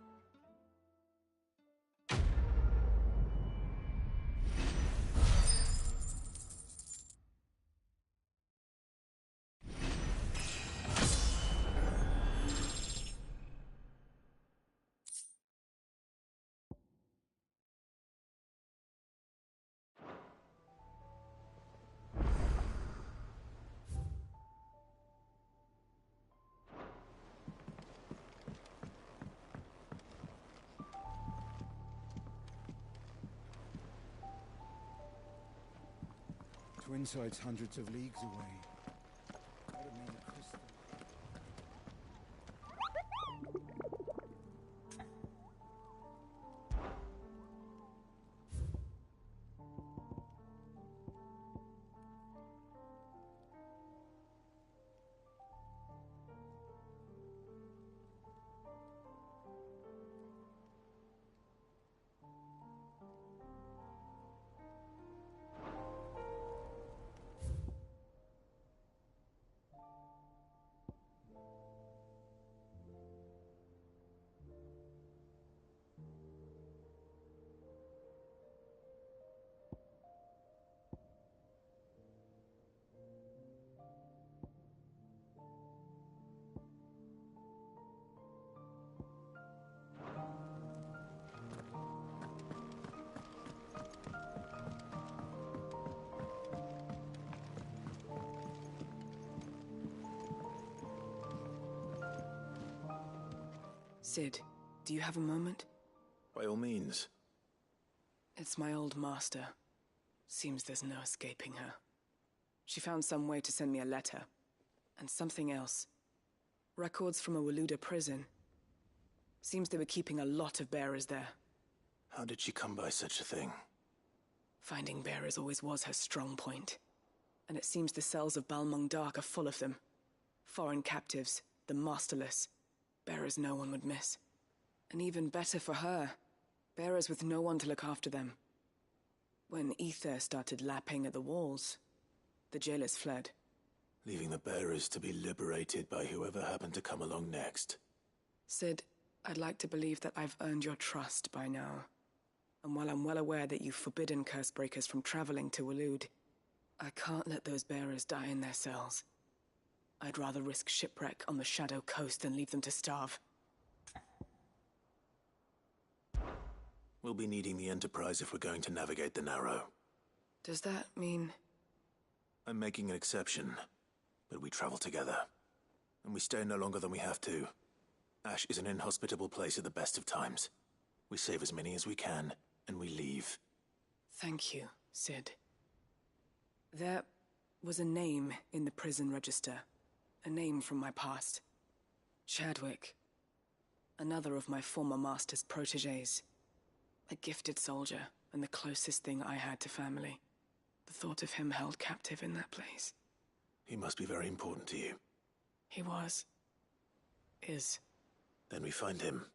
Twinside's hundreds of leagues away. Gotta mean Crystal. Sid, do you have a moment? By all means. It's my old master. Seems there's no escaping her. She found some way to send me a letter. And something else. Records from a Waluda prison. Seems they were keeping a lot of bearers there. How did she come by such a thing? Finding bearers always was her strong point. And it seems the cells of Balmung Dark are full of them. Foreign captives, the masterless. Bearers no one would miss. And even better for her, bearers with no one to look after them. When ether started lapping at the walls, the jailers fled. Leaving the bearers to be liberated by whoever happened to come along next. Sid, I'd like to believe that I've earned your trust by now. And while I'm well aware that you've forbidden Cursebreakers from traveling to Waloed, I can't let those bearers die in their cells. I'd rather risk shipwreck on the Shadow Coast than leave them to starve. We'll be needing the Enterprise if we're going to navigate the Narrow. Does that mean... I'm making an exception, but we travel together. And we stay no longer than we have to. Ash is an inhospitable place at the best of times. We save as many as we can, and we leave. Thank you, Sid. There was a name in the prison register. A name from my past. Chadwick. Another of my former master's protégés. A gifted soldier, and the closest thing I had to family. The thought of him held captive in that place. He must be very important to you. He was. Is. Then we find him.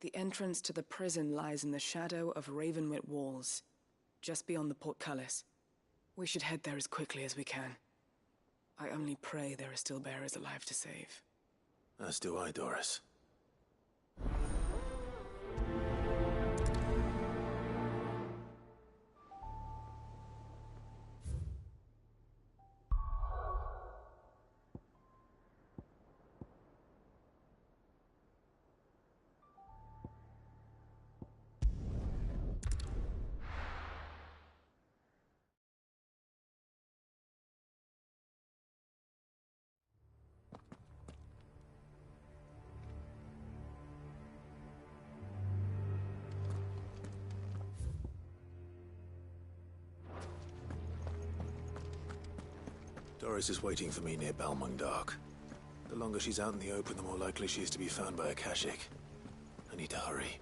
The entrance to the prison lies in the shadow of Ravenwit Walls, just beyond the portcullis. We should head there as quickly as we can. I only pray there are still bearers alive to save. As do I, Doris. Doris is waiting for me near Balmung Dark. The longer she's out in the open, the more likely she is to be found by Akashic. I need to hurry.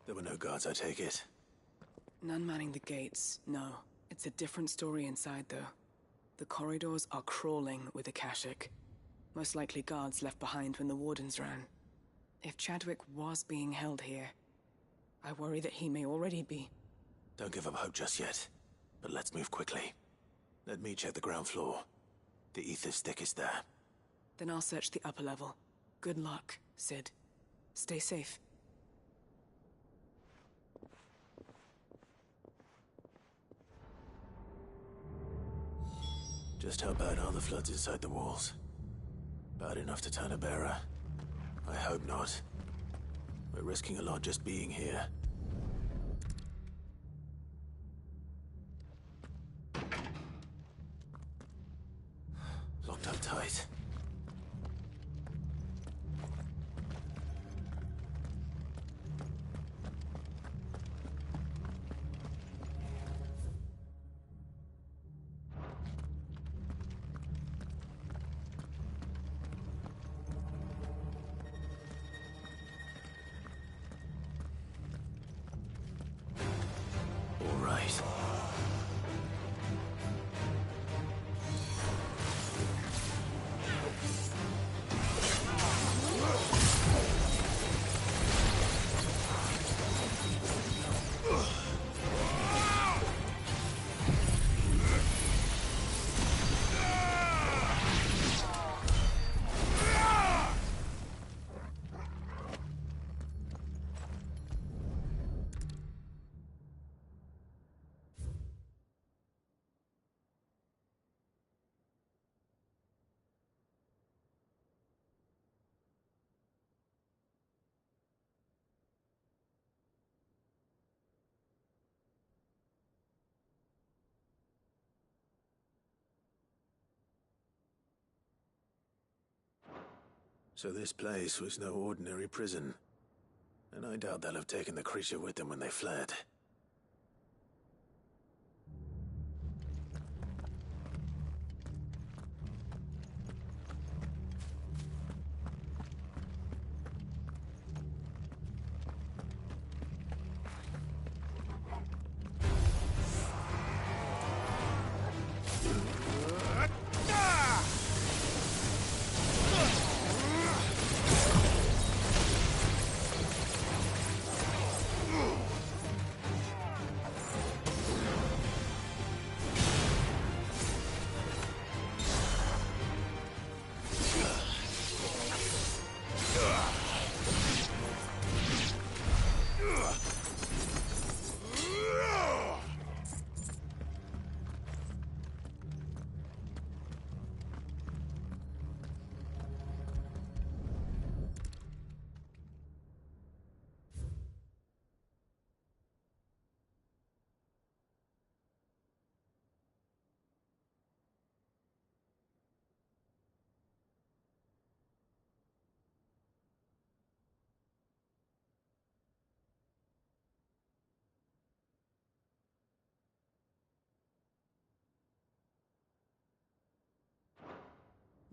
There were no guards, I take it? None manning the gates, no. It's a different story inside, though. The corridors are crawling with Akashic. Most likely guards left behind when the Wardens ran. If Chadwick was being held here, I worry that he may already be. Don't give up hope just yet. But let's move quickly. Let me check the ground floor. The ether stick is there. Then I'll search the upper level. Good luck, Sid. Stay safe. Just how bad are the floods inside the walls? Bad enough to turn a bearer? I hope not. We're risking a lot just being here. Locked up tight. So this place was no ordinary prison. And I doubt they'll have taken the creature with them when they fled.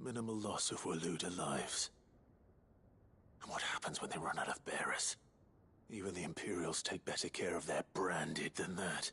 Minimal loss if we're looted lives. And what happens when they run out of bearers? Even the Imperials take better care of their branded than that.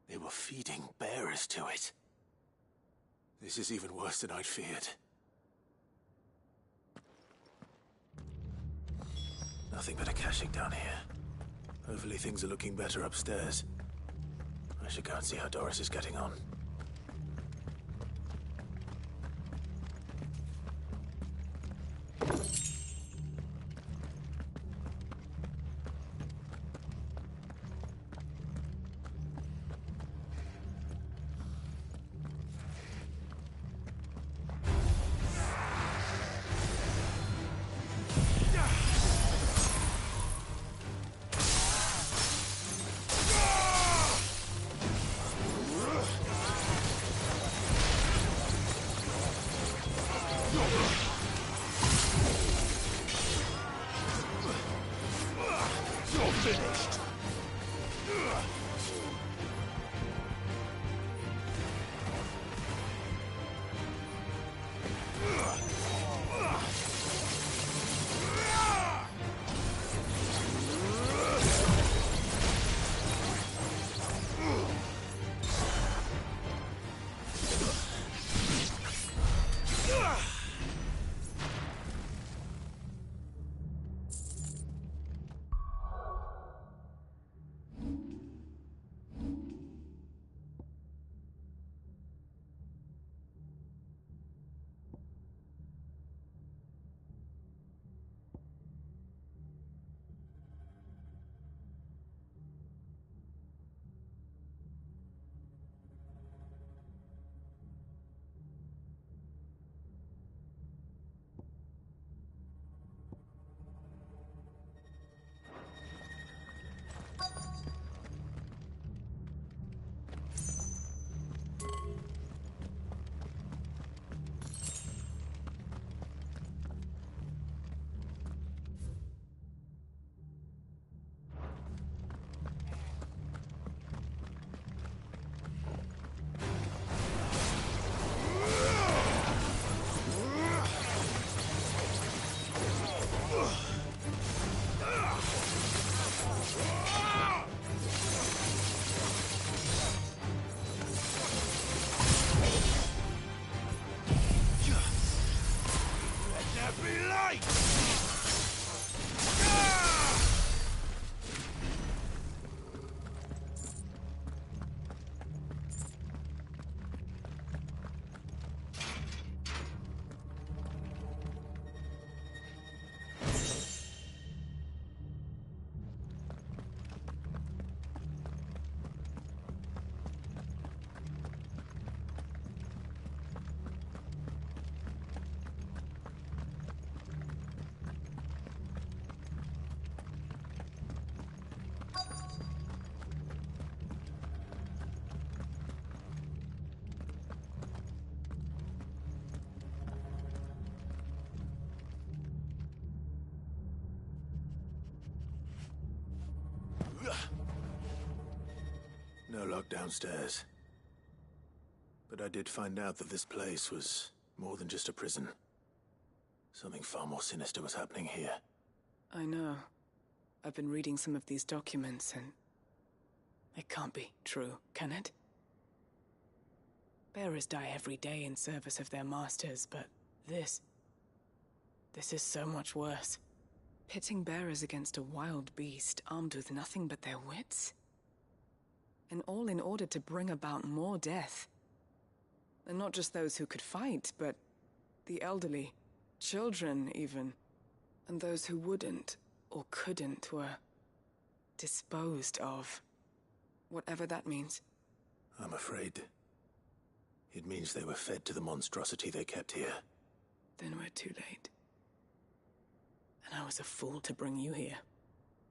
They were feeding bearers to it. This is even worse than I'd feared. Nothing but a caching down here. Hopefully things are looking better upstairs. I should go and see how Doris is getting on. No lock downstairs. But I did find out that this place was more than just a prison. Something far more sinister was happening here. I know. I've been reading some of these documents, and it can't be true, can it? Bearers die every day in service of their masters, but this is so much worse. Pitting bearers against a wild beast armed with nothing but their wits? And all in order to bring about more death. And not just those who could fight, but the elderly, children even, and those who wouldn't or couldn't were disposed of. Whatever that means. I'm afraid it means they were fed to the monstrosity they kept here. Then we're too late. And I was a fool to bring you here.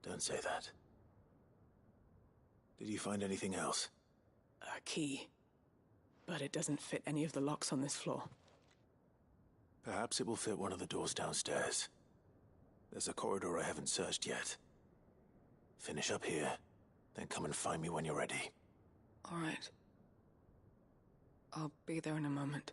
Don't say that. Did you find anything else? A key. But it doesn't fit any of the locks on this floor. Perhaps it will fit one of the doors downstairs. There's a corridor I haven't searched yet. Finish up here, then come and find me when you're ready. All right. I'll be there in a moment.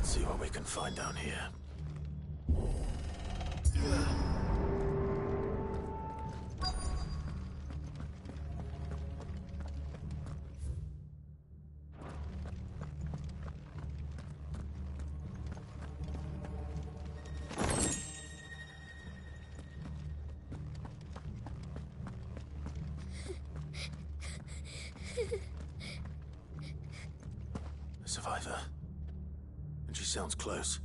Let's see what we can find down here. A survivor. And she sounds close.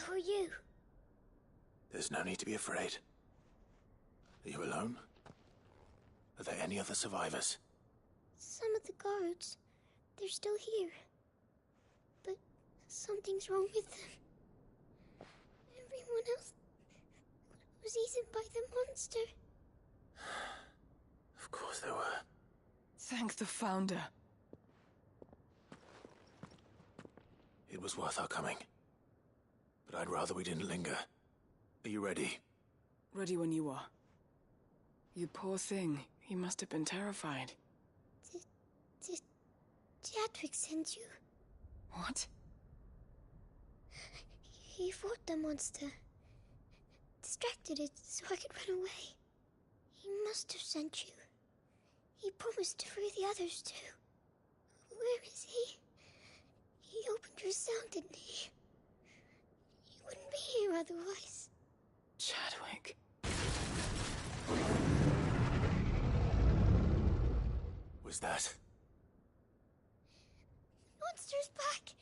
Who are you? There's no need to be afraid. Are you alone? Are there any other survivors? Some of the guards. They're still here. But something's wrong with them. Everyone else was eaten by the monster. Of course suppose there were. Thank the Founder. It was worth our coming. But I'd rather we didn't linger. Are you ready? Ready when you are. You poor thing. He must have been terrified. Did Chadwick send you? What? He fought the monster. Distracted it so I could run away. He must have sent you. He promised to free the others too. Where is he? He opened your cell, didn't he? He wouldn't be here otherwise. Chadwick. Was that? Monster's back!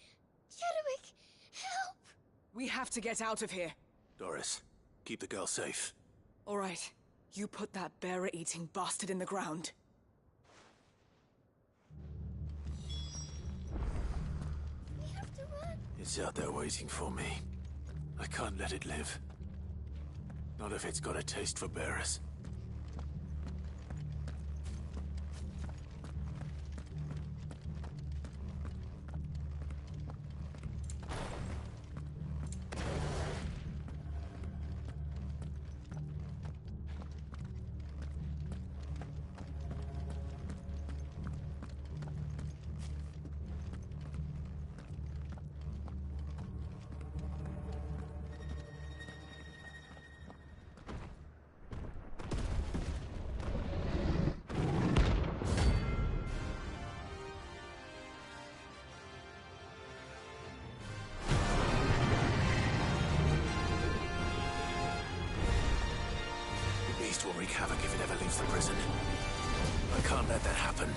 Chadwick, help! We have to get out of here. Doris, keep the girl safe. All right. You put that bearer-eating bastard in the ground. We have to run. It's out there waiting for me. I can't let it live. Not if it's got a taste for bearers. Will wreak havoc if it ever leaves the prison. I can't let that happen.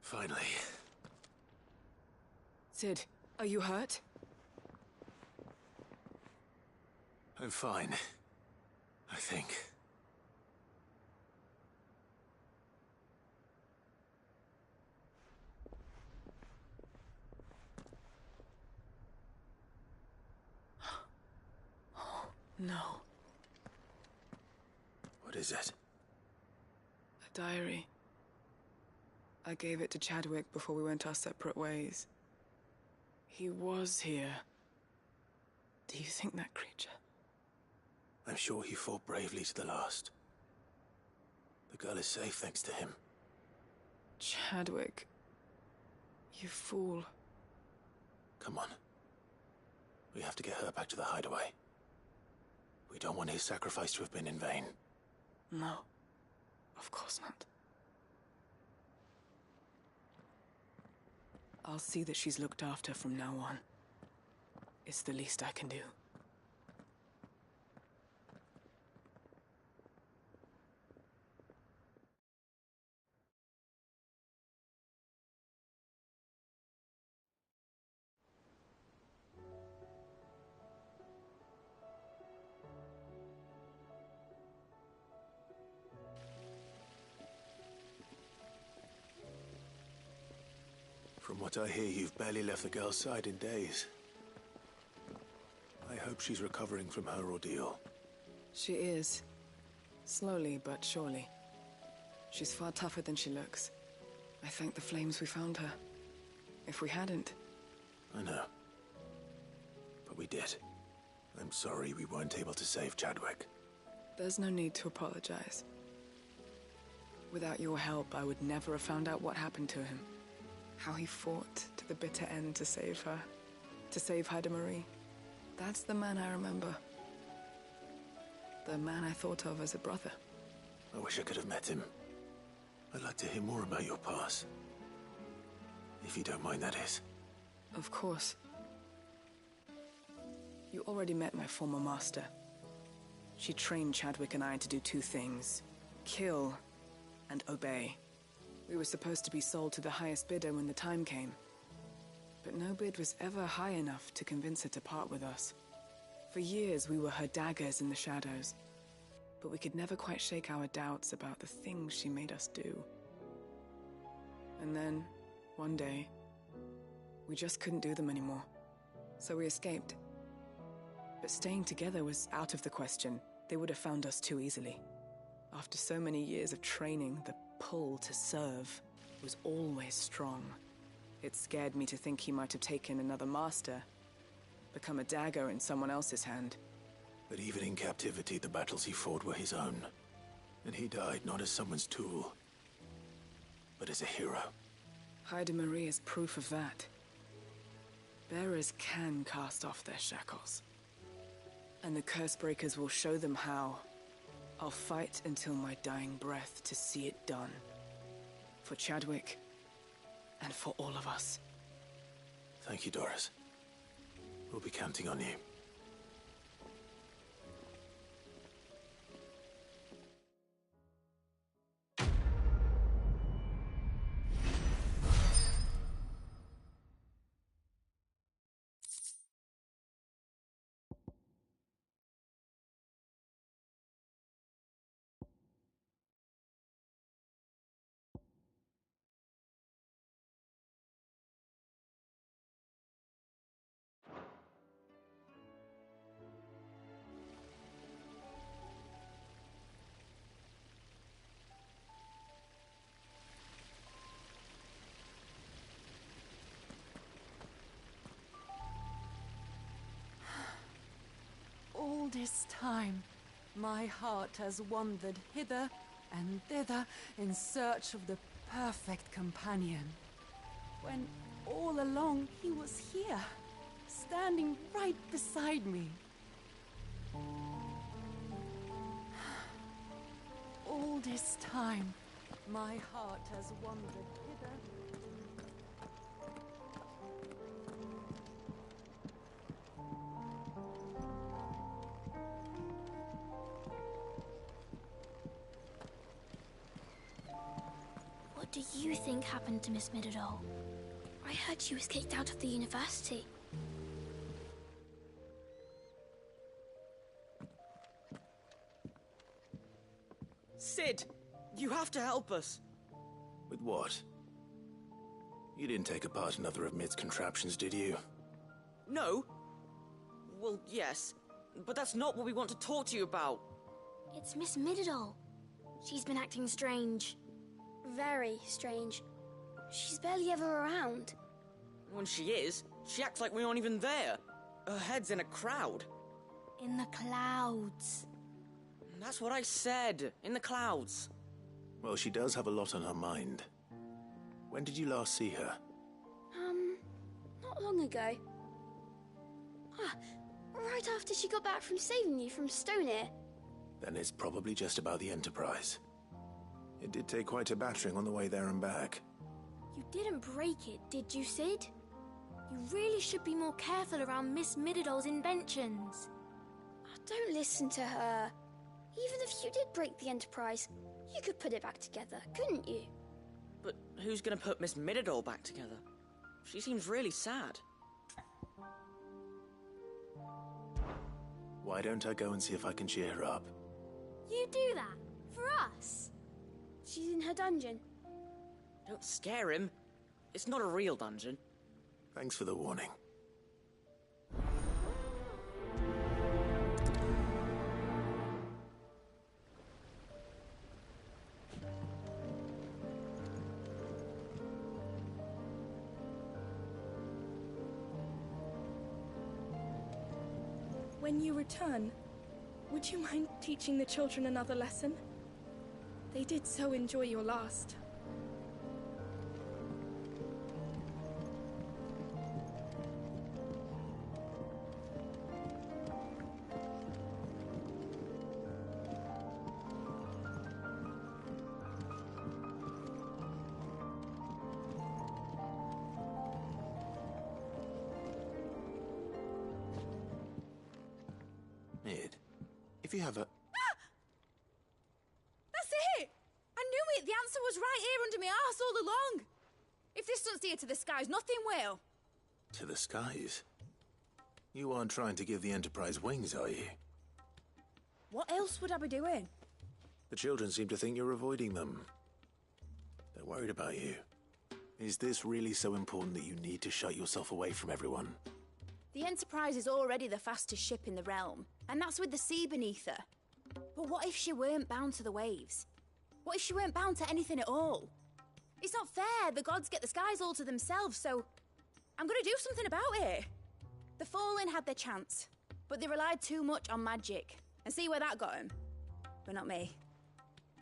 Finally. Sid, are you hurt? I'm fine. I think. Oh, no. What is it? A diary. I gave it to Chadwick before we went our separate ways. He was here. Do you think that creature? I'm sure he fought bravely to the last. The girl is safe thanks to him. Chadwick. You fool. Come on. We have to get her back to the hideaway. We don't want his sacrifice to have been in vain. No. Of course not. I'll see that she's looked after from now on. It's the least I can do. From what I hear, you've barely left the girl's side in days. I hope she's recovering from her ordeal. She is. Slowly but surely. She's far tougher than she looks. I thank the flames we found her. If we hadn't... I know. But we did. I'm sorry we weren't able to save Chadwick. There's no need to apologize. Without your help, I would never have found out what happened to him. How he fought to the bitter end to save her. To save Haida Marie. That's the man I remember. The man I thought of as a brother. I wish I could have met him. I'd like to hear more about your past. If you don't mind, that is. Of course. You already met my former master. She trained Chadwick and I to do two things. Kill and obey. We were supposed to be sold to the highest bidder when the time came. But no bid was ever high enough to convince her to part with us. For years we were her daggers in the shadows. But we could never quite shake our doubts about the things she made us do. And then, one day, we just couldn't do them anymore. So we escaped. But staying together was out of the question. They would have found us too easily. After so many years of training, the pull to serve was always strong. It scared me to think he might have taken another master, become a dagger in someone else's hand. But even in captivity, the battles he fought were his own. And he died not as someone's tool, but as a hero. Haida Marie is proof of that. Bearers can cast off their shackles. And the Cursebreakers will show them how. I'll fight until my dying breath to see it done. For Chadwick, and for all of us. Thank you, Doris. We'll be counting on you. All this time, my heart has wandered hither and thither in search of the perfect companion. When all along he was here, standing right beside me. All this time, my heart has wandered hither. What do you think happened to Miss Middledole? I heard she was kicked out of the university. Sid! You have to help us! With what? You didn't take apart another of Mid's contraptions, did you? No. Well, yes. But that's not what we want to talk to you about. It's Miss Middledole. She's been acting strange. Very strange. She's barely ever around. When she is, she acts like we aren't even there. Her head's in a crowd. In the clouds. That's what I said. In the clouds. Well, she does have a lot on her mind. When did you last see her? Not long ago. Right after she got back from saving you from Stonear. Then it's probably just about the Enterprise. It did take quite a battering on the way there and back. You didn't break it, did you, Sid? You really should be more careful around Miss Middledole's inventions. Don't listen to her. Even if you did break the Enterprise, you could put it back together, couldn't you? But who's gonna put Miss Middledole back together? She seems really sad. Why don't I go and see if I can cheer her up? You do that? For us? She's in her dungeon. Don't scare him. It's not a real dungeon. Thanks for the warning. When you return, would you mind teaching the children another lesson? They did so enjoy your last. Mid, if you have a... That's it! I knew it! The answer was right here under my arse all along! If this doesn't steer to the skies, nothing will! To the skies? You aren't trying to give the Enterprise wings, are you? What else would I be doing? The children seem to think you're avoiding them. They're worried about you. Is this really so important that you need to shut yourself away from everyone? The Enterprise is already the fastest ship in the realm, and that's with the sea beneath her. But what if she weren't bound to the waves? What if she weren't bound to anything at all? It's not fair. The gods get the skies all to themselves, so I'm gonna do something about it. The Fallen had their chance, but they relied too much on magic. And see where that got them? But not me.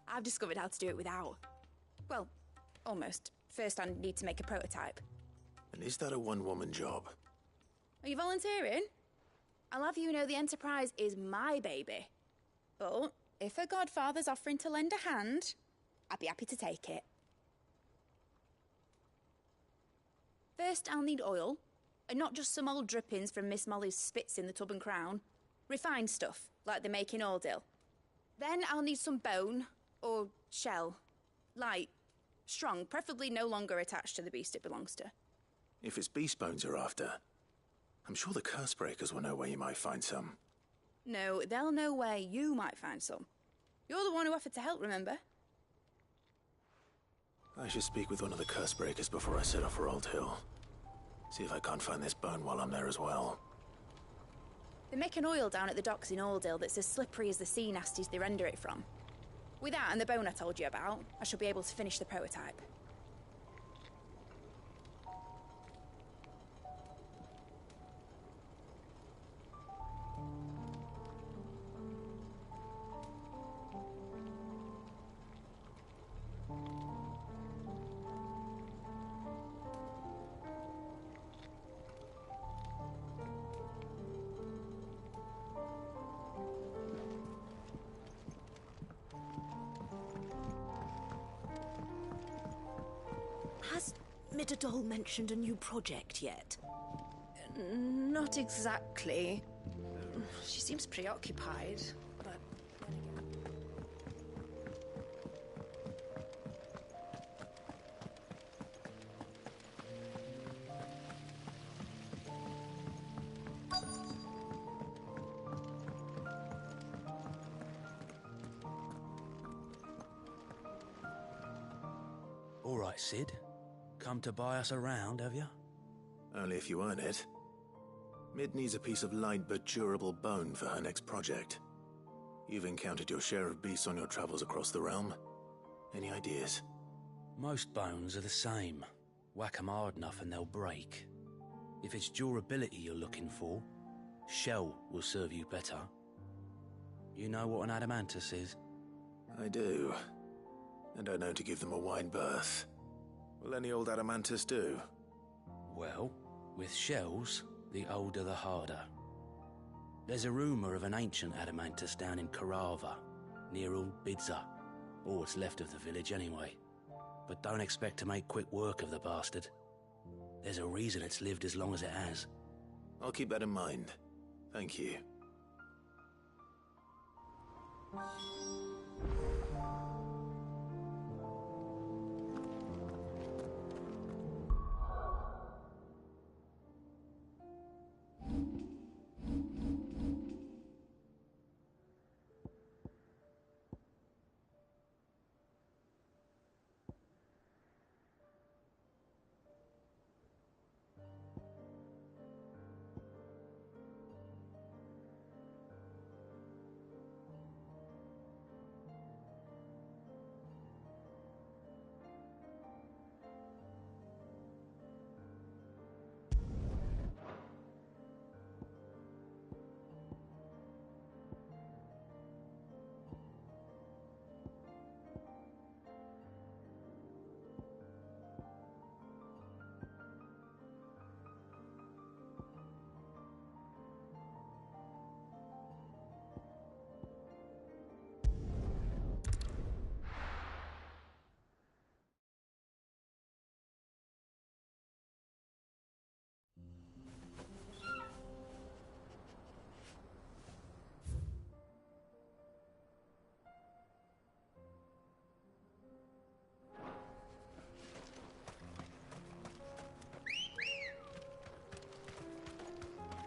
I've discovered how to do it without. Well, almost. First, I need to make a prototype. And is that a one-woman job? Are you volunteering? I'll have you know the Enterprise is my baby. But if her godfather's offering to lend a hand, I'd be happy to take it. First, I'll need oil, and not just some old drippings from Miss Molly's spits in the Tub and Crown. Refined stuff, like they make in Ordil. Then I'll need some bone, or shell. Light, strong, preferably no longer attached to the beast it belongs to. If it's beast bones you're after, I'm sure the curse breakers will know where you might find some. No, they'll know where you might find some. You're the one who offered to help, remember? I should speak with one of the curse breakers before I set off for Old Hill. See if I can't find this bone while I'm there as well. They make an oil down at the docks in Aldale that's as slippery as the sea nasties they render it from. With that and the bone I told you about, I shall be able to finish the prototype. Has Midadol mentioned a new project yet? Not exactly. She seems preoccupied, but... All right, Sid. Come to buy us around, have you? Only if you earn it. Mid needs a piece of light but durable bone for her next project. You've encountered your share of beasts on your travels across the realm. Any ideas? Most bones are the same. Whack 'em hard enough and they'll break. If it's durability you're looking for, shell will serve you better. You know what an adamantus is? I do. And I know to give them a wide berth. Will any old adamantus do? Well, with shells, the older the harder. There's a rumour of an ancient adamantus down in Karava, near Old Bidza, or what's left of the village anyway. But don't expect to make quick work of the bastard. There's a reason it's lived as long as it has. I'll keep that in mind. Thank you.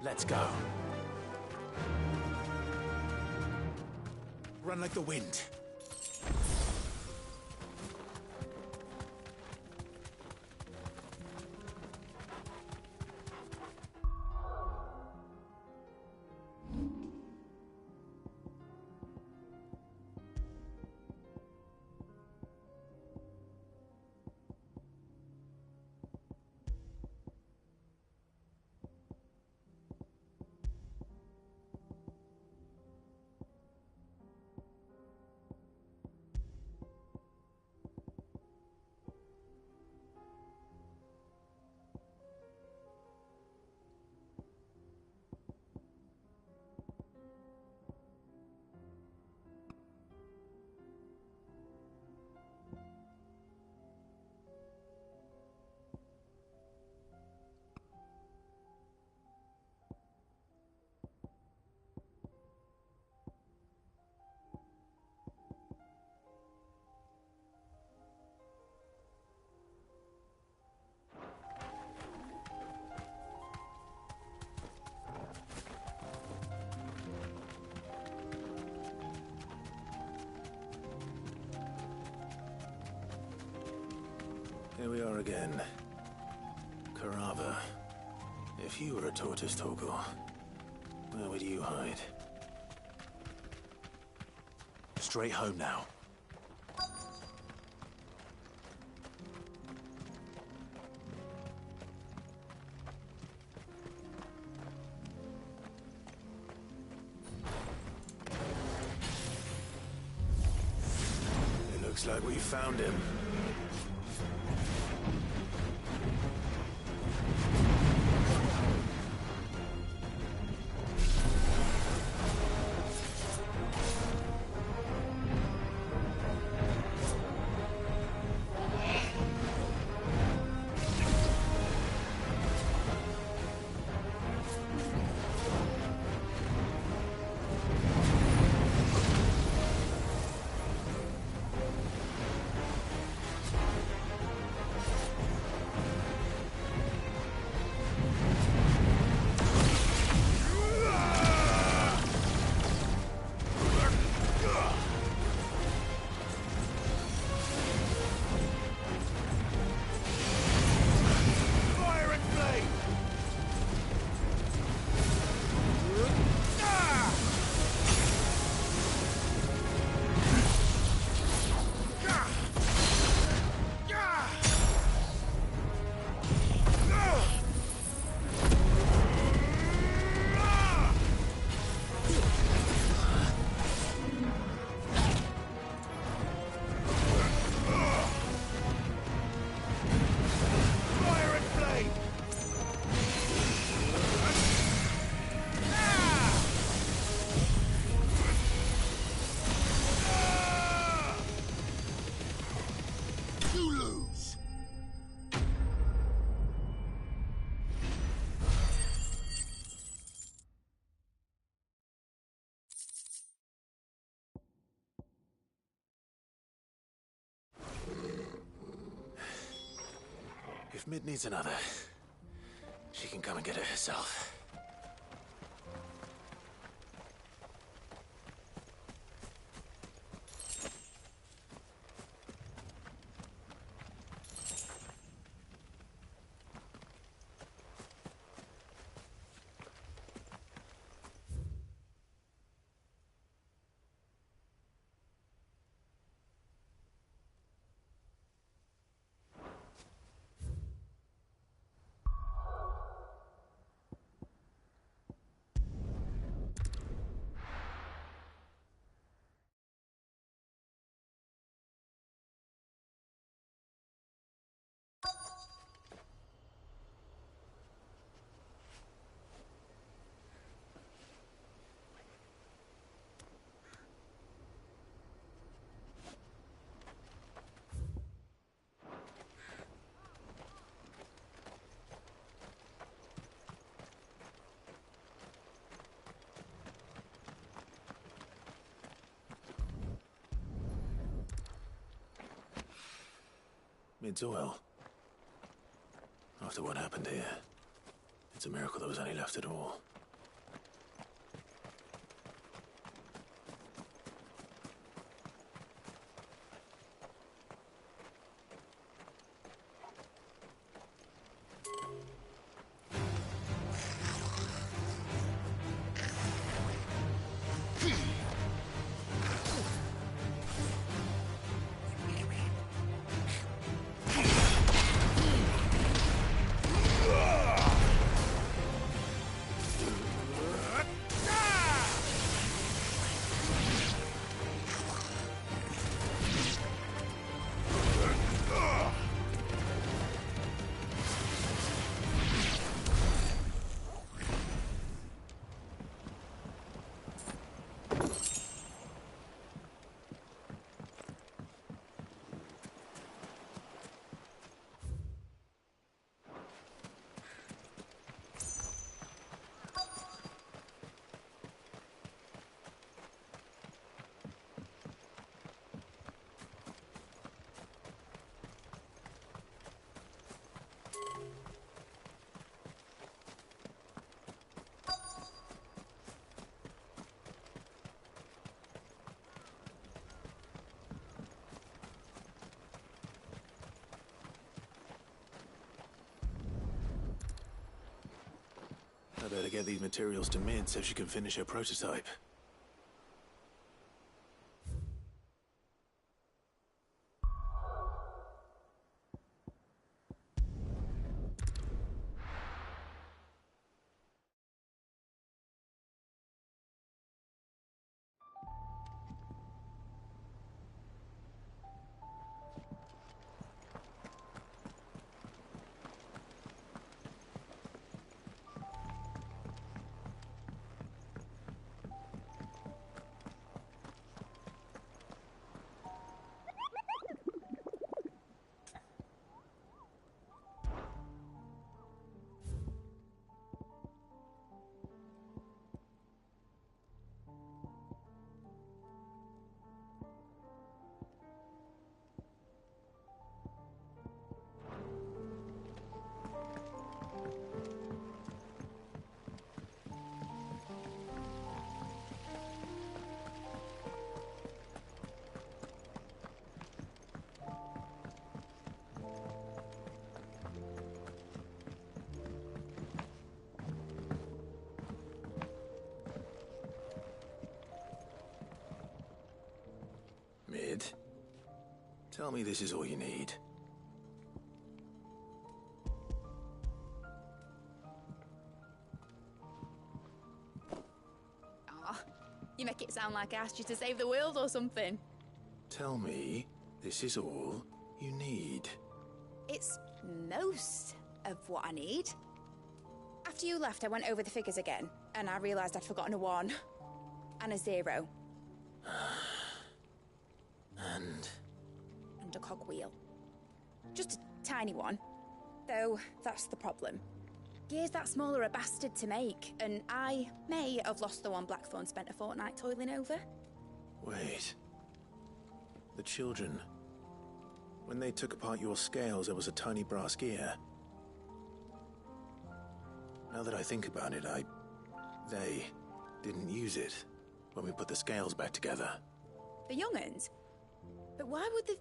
Let's go. Run like the wind. Here we are again. Carava. If you were a tortoise, Torgal, where would you hide? Straight home now. It looks like we found him. If Mid needs another, she can come and get it herself. Mid's oil. After what happened here, It's a miracle there was any left at all. I better get these materials to Mid so she can finish her prototype. Mid, tell me this is all you need. Aw, you make it sound like I asked you to save the world or something. Tell me this is all you need. It's most of what I need. After you left, I went over the figures again, and I realised I'd forgotten a 1 and a 0. And a cogwheel. Just a tiny one. Though, that's the problem. Gears that small are a bastard to make, and I may have lost the one Blackthorn spent a fortnight toiling over. Wait. The children. When they took apart your scales, there was a tiny brass gear. Now that I think about it, they didn't use it when we put the scales back together. The young'uns? But why would the...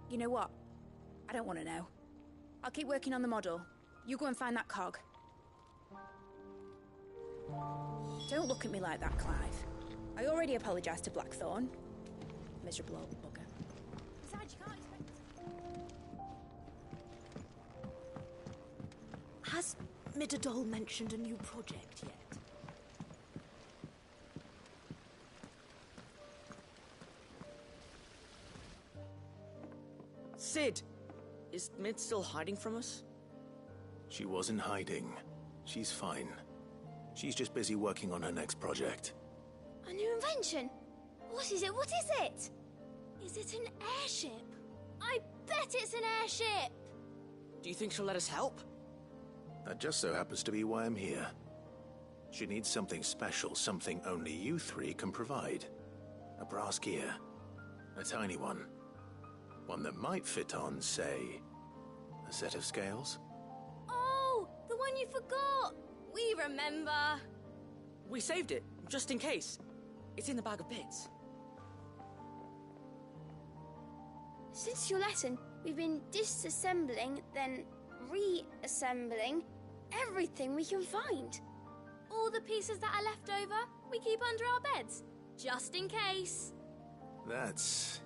You know what? I don't want to know. I'll keep working on the model. You go and find that cog. Don't look at me like that, Clive. I already apologised to Blackthorn. Miserable old bugger. Besides, you can't expect... Has Midadol mentioned a new project yet? Sid! Is Mid still hiding from us? She wasn't hiding. She's fine. She's just busy working on her next project. A new invention? What is it? What is it? Is it an airship? I bet it's an airship! Do you think she'll let us help? That just so happens to be why I'm here. She needs something special, something only you three can provide. A brass gear. A tiny one. One that might fit on, say, a set of scales? Oh, the one you forgot! We remember! We saved it, just in case. It's in the bag of bits. Since your lesson, we've been disassembling, then reassembling everything we can find. All the pieces that are left over, we keep under our beds, just in case. That's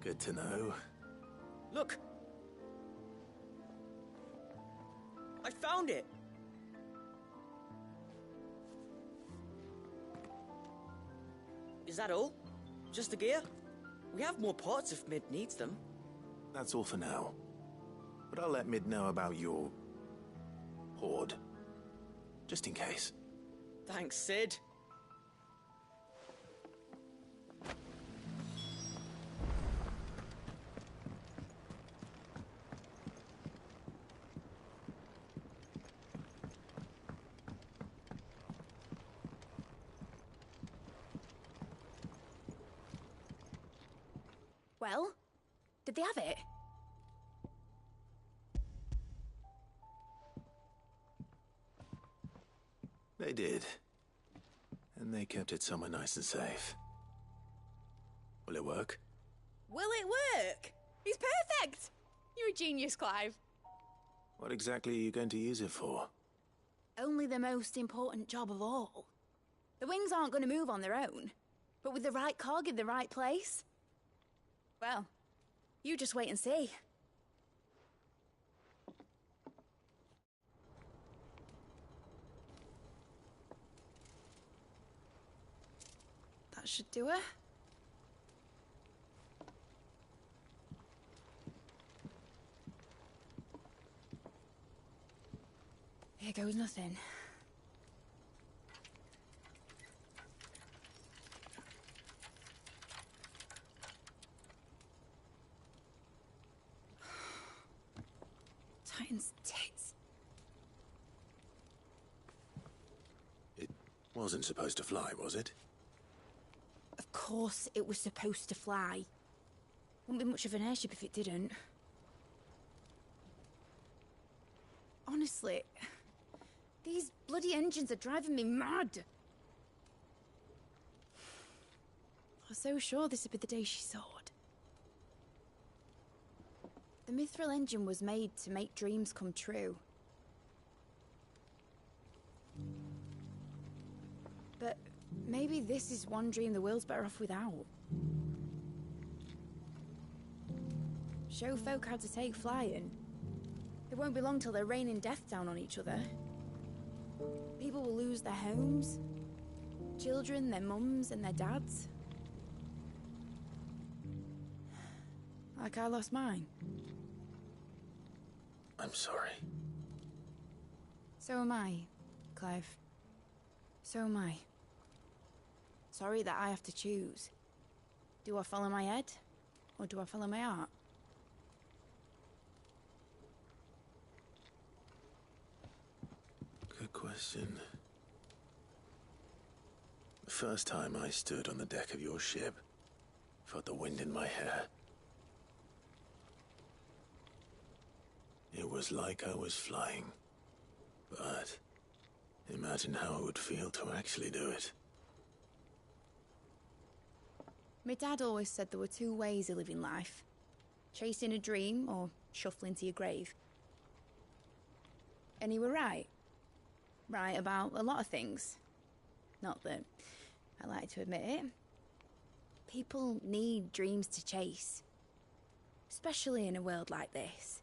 good to know. Look! I found it! Is that all? Just the gear? We have more parts if Mid needs them. That's all for now. But I'll let Mid know about your hoard. Just in case. Thanks, Sid. Well, did they have it? They did. And they kept it somewhere nice and safe. Will it work? Will it work? He's perfect! You're a genius, Clive. What exactly are you going to use it for? Only the most important job of all. The wings aren't going to move on their own. But with the right cog in the right place... well, you just wait and see. That should do it. Here goes nothing. Titan's tits. It wasn't supposed to fly, was it? Of course it was supposed to fly. Wouldn't be much of an airship if it didn't. Honestly, these bloody engines are driving me mad. I was so sure this would be the day she soared. The Mithril engine was made to make dreams come true. But maybe this is one dream the world's better off without. Show folk how to take flying. It won't be long till they're raining death down on each other. People will lose their homes. Children, their mums and their dads. Like I lost mine. I'm sorry. So am I, Clive. So am I. Sorry that I have to choose. Do I follow my head, or do I follow my heart? Good question. The first time I stood on the deck of your ship, felt the wind in my hair. It was like I was flying. But imagine how it would feel to actually do it. My dad always said there were two ways of living life. Chasing a dream or shuffling to your grave. And he were right. Right about a lot of things. Not that I like to admit it. People need dreams to chase. Especially in a world like this.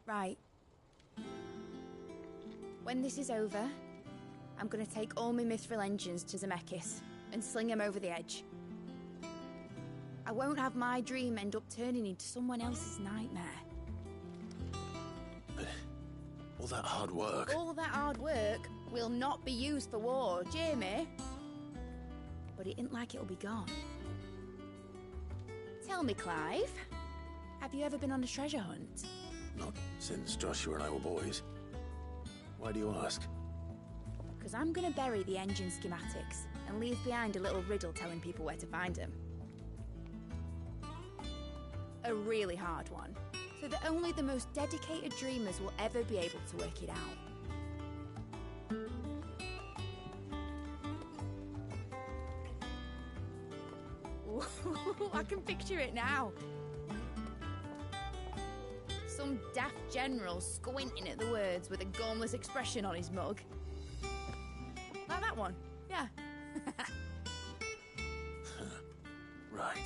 Right. When this is over, I'm gonna take all my Mithril engines to Zemeckis and sling them over the edge. I won't have my dream end up turning into someone else's nightmare. But all that hard work... All that hard work will not be used for war, Jamie. But it ain't like it'll be gone. Tell me, Clive, have you ever been on a treasure hunt? Not since Joshua and I were boys. Why do you ask? Because I'm gonna bury the engine schematics and leave behind a little riddle telling people where to find them. a really hard one, so that only the most dedicated dreamers will ever be able to work it out. Ooh, I can picture it now. Some daft general squinting at the words with a gormless expression on his mug. Like that one, yeah. Right.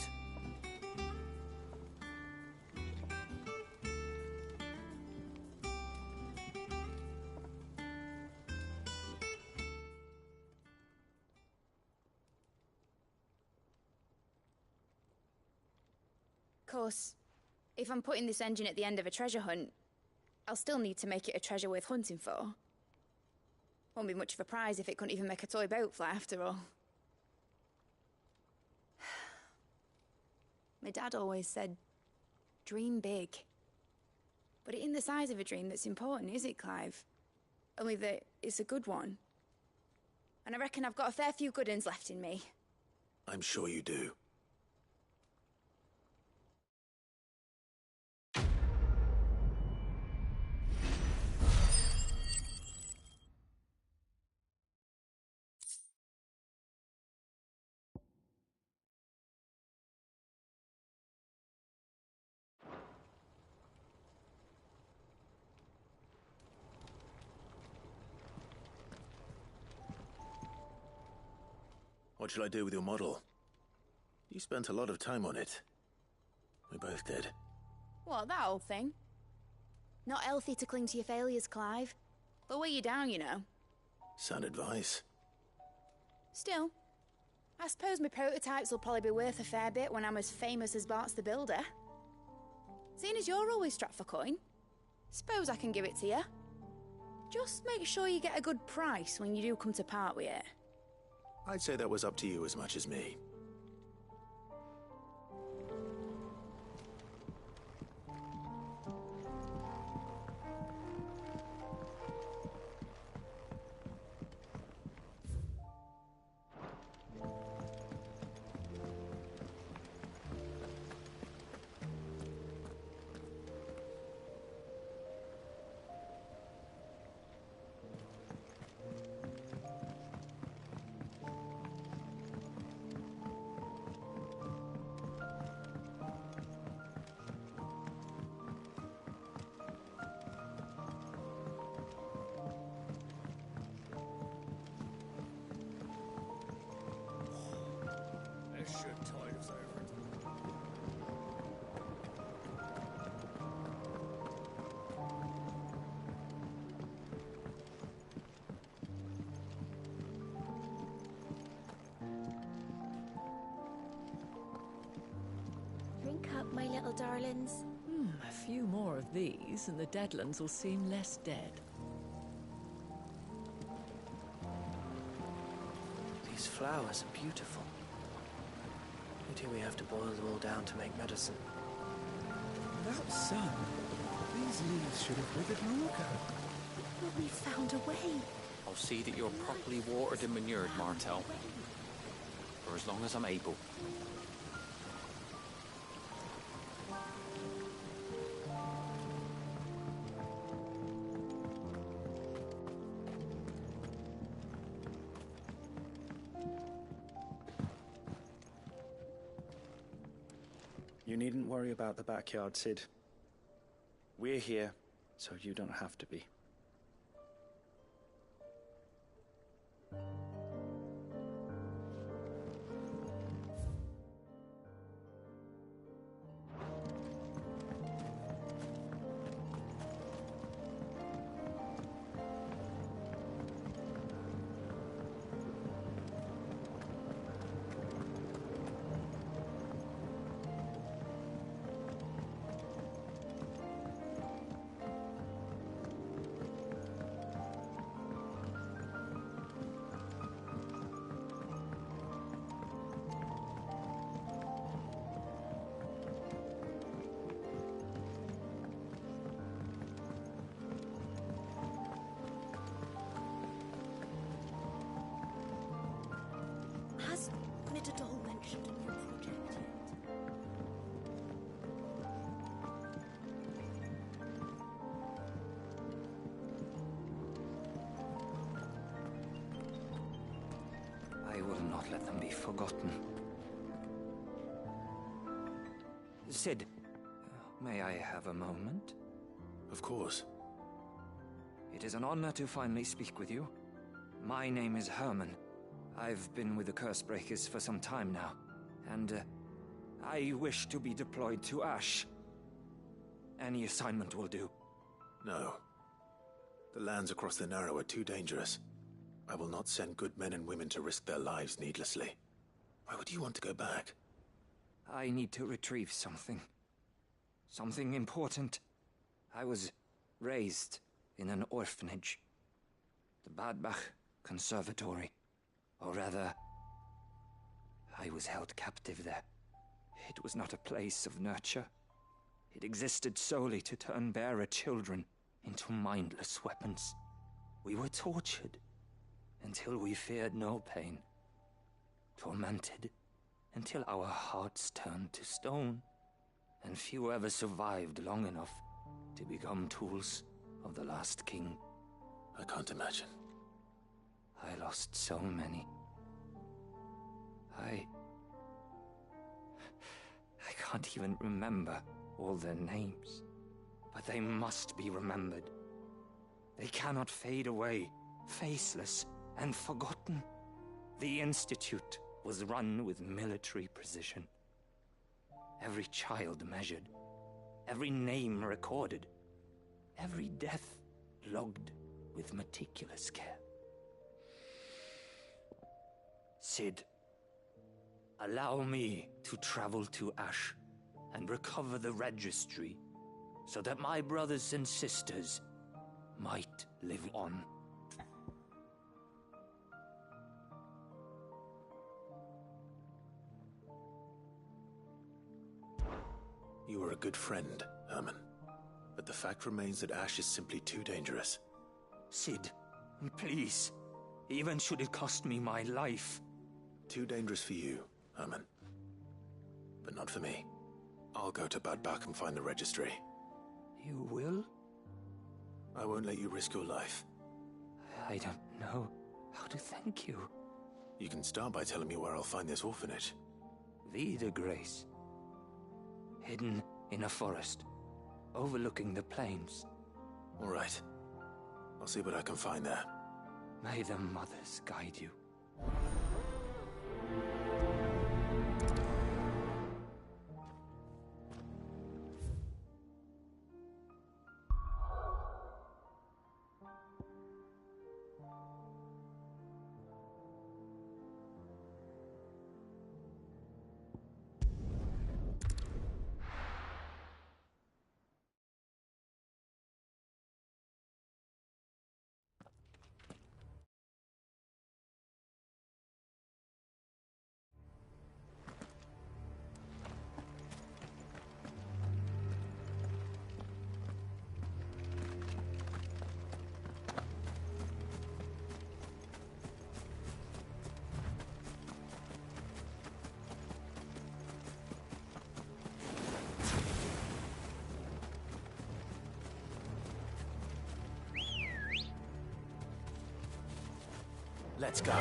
Of course, if I'm putting this engine at the end of a treasure hunt, I'll still need to make it a treasure worth hunting for. Won't be much of a prize if it couldn't even make a toy boat fly after all. My dad always said, dream big. But it ain't the size of a dream that's important, is it, Clive? Only that it's a good one. And I reckon I've got a fair few good uns left in me. I'm sure you do. What shall I do with your model? You spent a lot of time on it. We both did. What, that old thing? Not healthy to cling to your failures, Clive. They'll weigh you down, you know. Sound advice. Still, I suppose my prototypes will probably be worth a fair bit when I'm as famous as Bart's the Builder. Seeing as you're always strapped for coin, suppose I can give it to you. Just make sure you get a good price when you do come to part with it. I'd say that was up to you as much as me. Drink up, my little darlings. A few more of these, and the Deadlands will seem less dead. These flowers are beautiful. Pity we have to boil them all down to make medicine. Without sun, these leaves should have withered long ago. But we found a way. I'll see that you're properly watered and manured, Martel. For as long as I'm able. You needn't worry about the backyard, Sid. We're here, so you don't have to be. Has Midadol mentioned a new project yet? not let them be forgotten. Sid, may I have a moment? Of course. It is an honor to finally speak with you. My name is Herman. I've been with the Cursebreakers for some time now, and I wish to be deployed to Ash. Any assignment will do. No. The lands across the Narrow are too dangerous. I will not send good men and women to risk their lives needlessly. Why would you want to go back? I need to retrieve something. Something important. I was raised in an orphanage. The Badbach Conservatory. Or rather, I was held captive there. It was not a place of nurture. It existed solely to turn bearer children into mindless weapons. We were tortured until we feared no pain. Tormented until our hearts turned to stone. And few ever survived long enough to become tools of the last king. I can't imagine. I lost so many. I can't even remember all their names. But they must be remembered. They cannot fade away, faceless and forgotten. The Institute was run with military precision. Every child measured, every name recorded, every death logged with meticulous care. Sid, allow me to travel to Ash and recover the registry so that my brothers and sisters might live on. You were a good friend, Herman. But the fact remains that Ash is simply too dangerous. Sid, please. Even should it cost me my life. Too dangerous for you, Herman. But not for me. I'll go to Badbach and find the registry. You will? I won't let you risk your life. I don't know how to thank you. You can start by telling me where I'll find this orphanage. Vida Grace. Hidden in a forest, overlooking the plains. All right. I'll see what I can find there. May the mothers guide you. Let's go.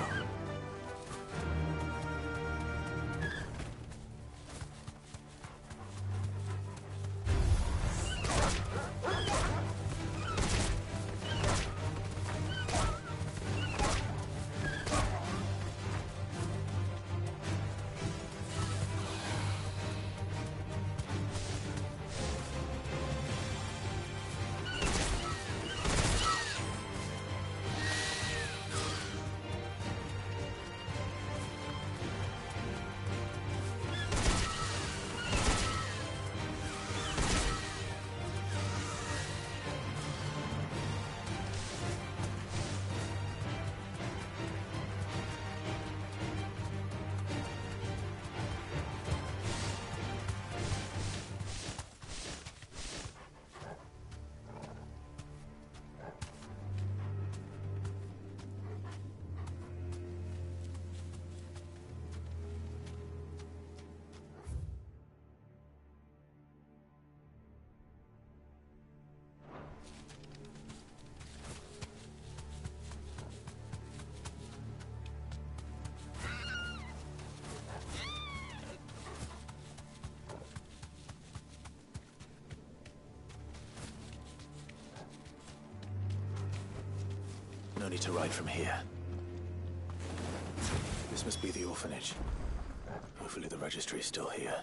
No need to ride from here. This must be the orphanage. Hopefully the registry is still here.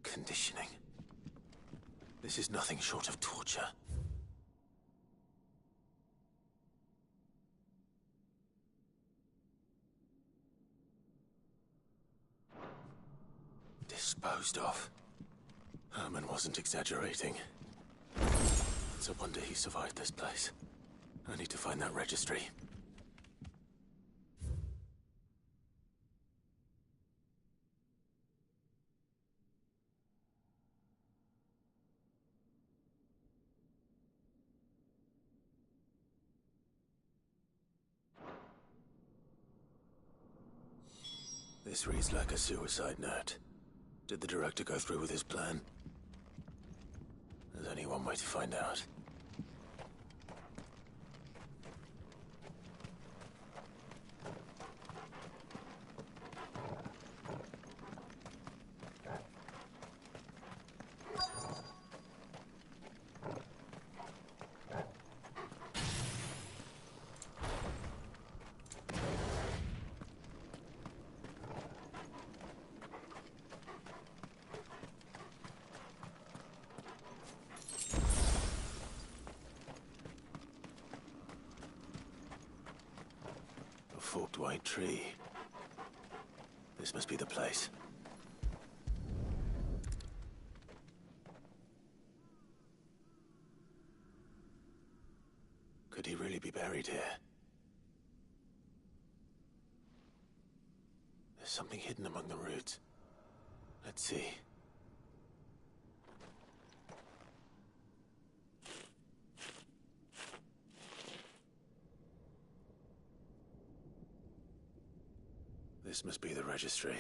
Conditioning. This is nothing short of torture. Disposed of. Herman wasn't exaggerating. It's a wonder he survived this place. I need to find that registry. This reads like a suicide note. Did the director go through with his plan? There's only one way to find out. Forked white tree. This must be the place. Could he really be buried here? There's something hidden among the roots. Let's see. This must be the registry.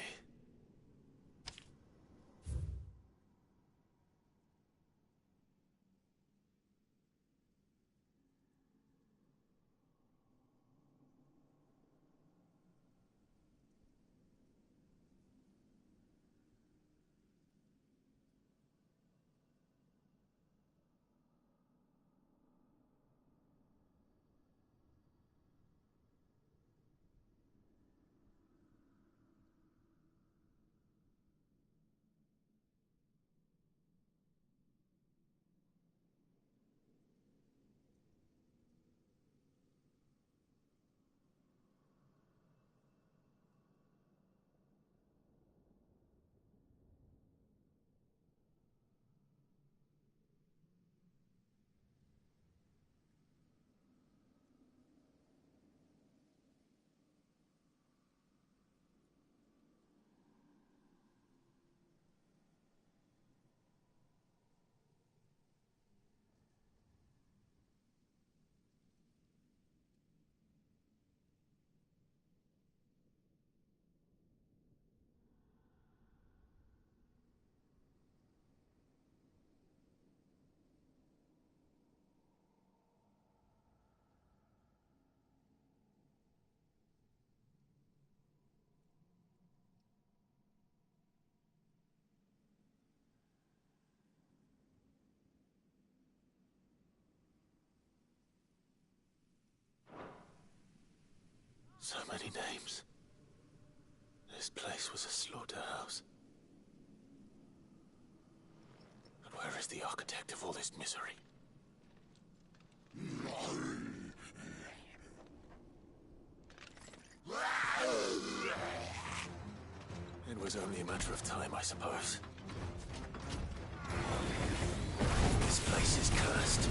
So many names. This place was a slaughterhouse. But where is the architect of all this misery? It was only a matter of time, I suppose. This place is cursed.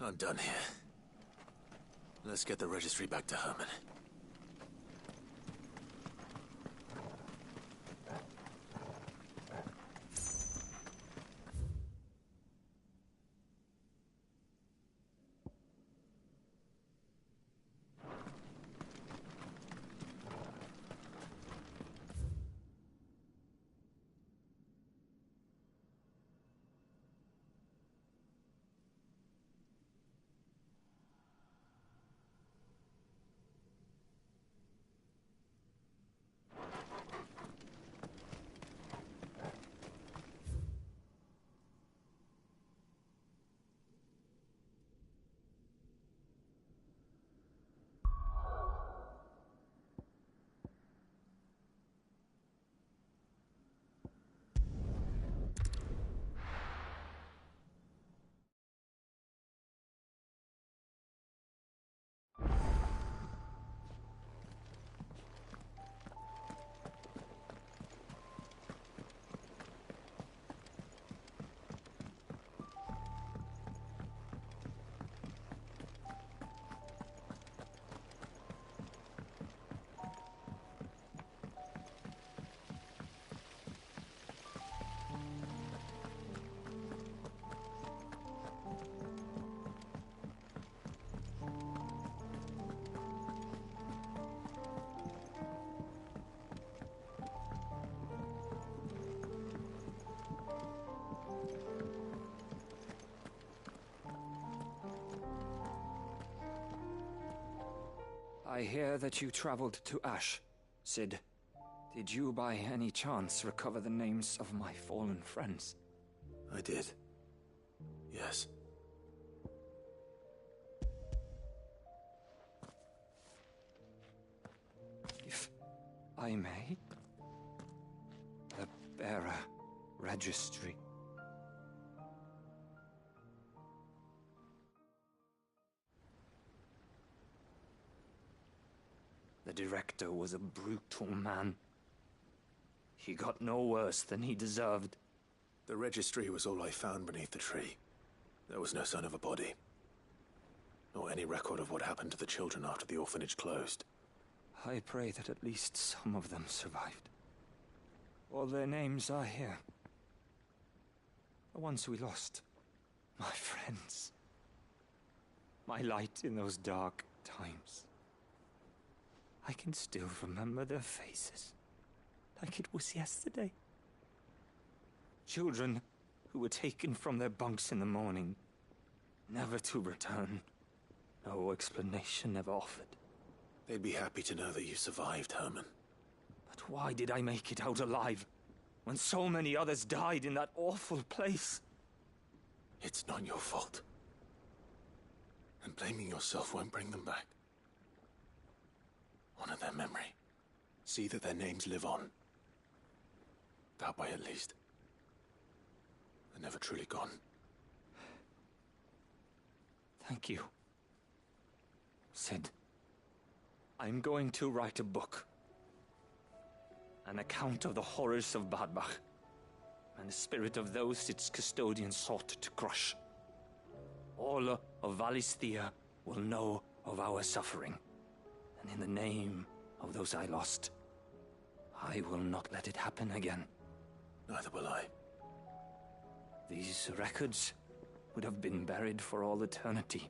I'm done here. Let's get the registry back to Herman. I hear that you traveled to Ash, Cid. Did you by any chance recover the names of my fallen friends? I did. Yes. If I may? The bearer registry. The director was a brutal man. He got no worse than he deserved. The registry was all I found beneath the tree. There was no sign of a body. Nor any record of what happened to the children after the orphanage closed. I pray that at least some of them survived. All their names are here. The ones we lost. My friends. My light in those dark times. I can still remember their faces, like it was yesterday. Children who were taken from their bunks in the morning, never to return. No explanation ever offered. They'd be happy to know that you survived, Herman. But why did I make it out alive, when so many others died in that awful place? It's not your fault. And blaming yourself won't bring them back. Honor their memory. See that their names live on. That way, at least. They're never truly gone. Thank you, Cid. I'm going to write a book. An account of the horrors of Badbach, and the spirit of those its custodians sought to crush. All of Valisthea will know of our suffering. And in the name of those I lost, I will not let it happen again. Neither will I. These records would have been buried for all eternity,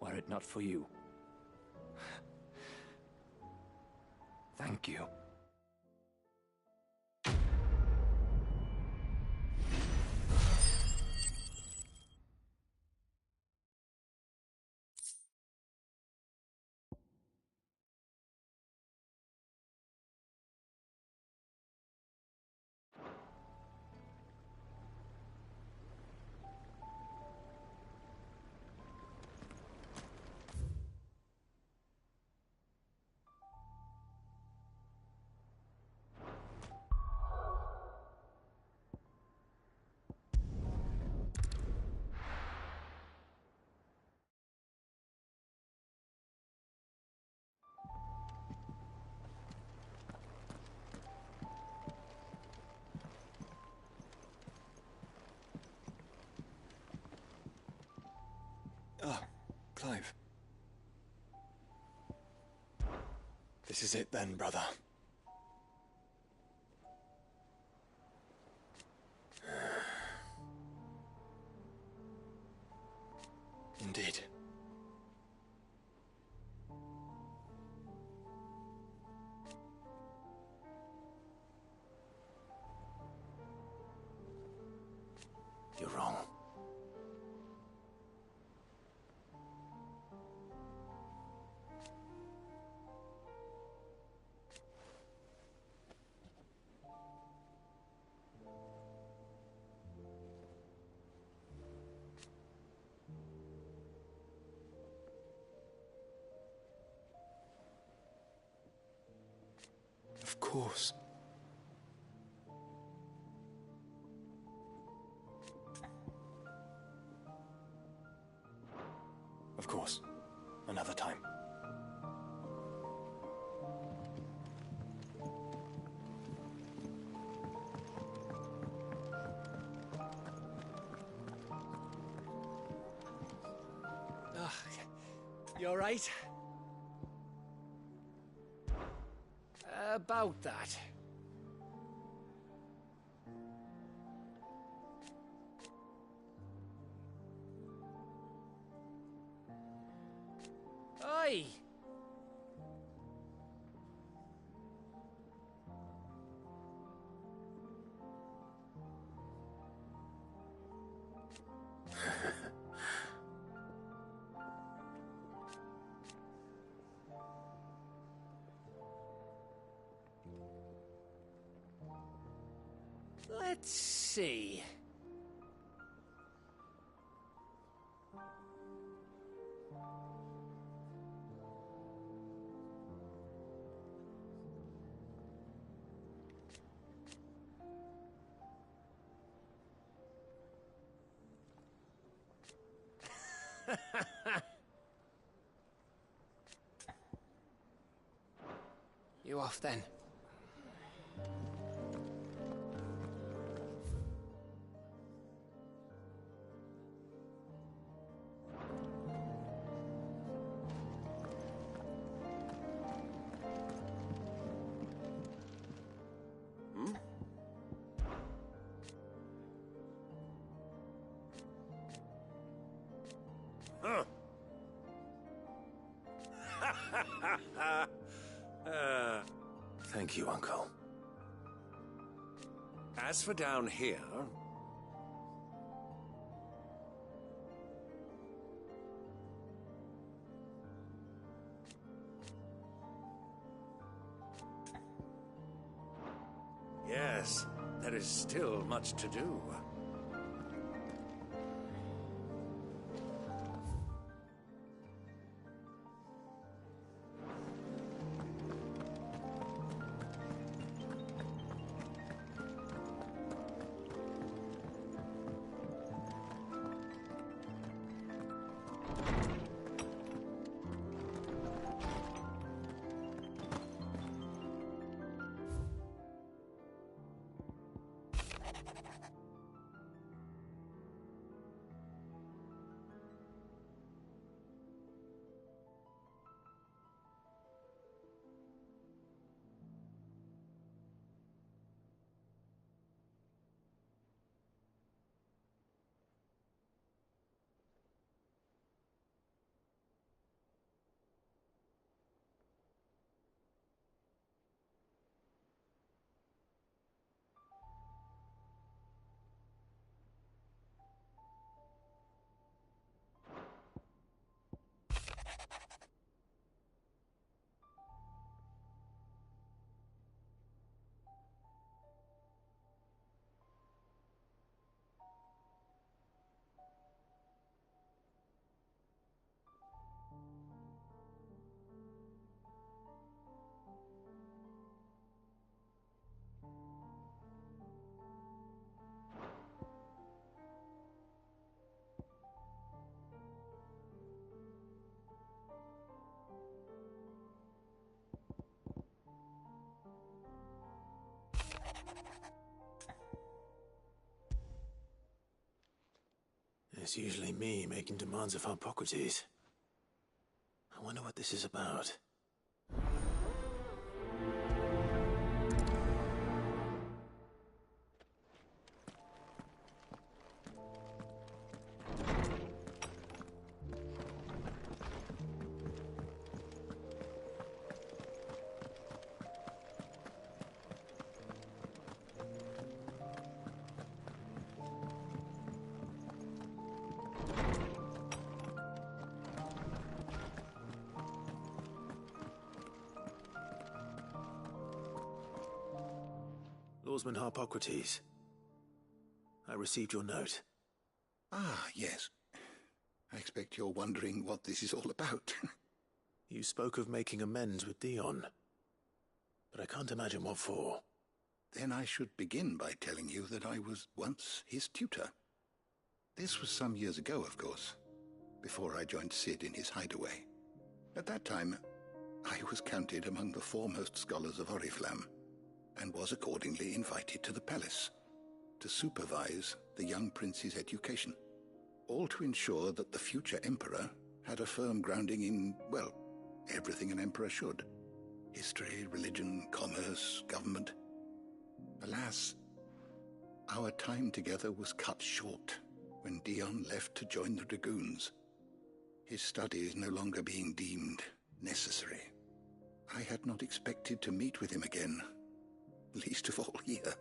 were it not for you. Thank you. Clive. This is it then, brother. Indeed. You're wrong. Of course. Of course. Another time. You alright? About that. Oi! Let's see. You off then? Huh. Thank you, Uncle. As for down here... Yes, there is still much to do. It's usually me making demands of Hippocrates. what this is about. Lawsman Harpocrates, I received your note. Ah, yes. I expect you're wondering what this is all about. You spoke of making amends with Dion, but I can't imagine what for. Then I should begin by telling you that I was once his tutor. This was some years ago, of course, before I joined Sid in his hideaway. At that time, I was counted among the foremost scholars of Oriflamme, and was accordingly invited to the palace to supervise the young prince's education, all to ensure that the future emperor had a firm grounding in, well, everything an emperor should. History, religion, commerce, government. Alas, our time together was cut short when Dion left to join the Dragoons, his studies no longer being deemed necessary. I had not expected to meet with him again, least of all here.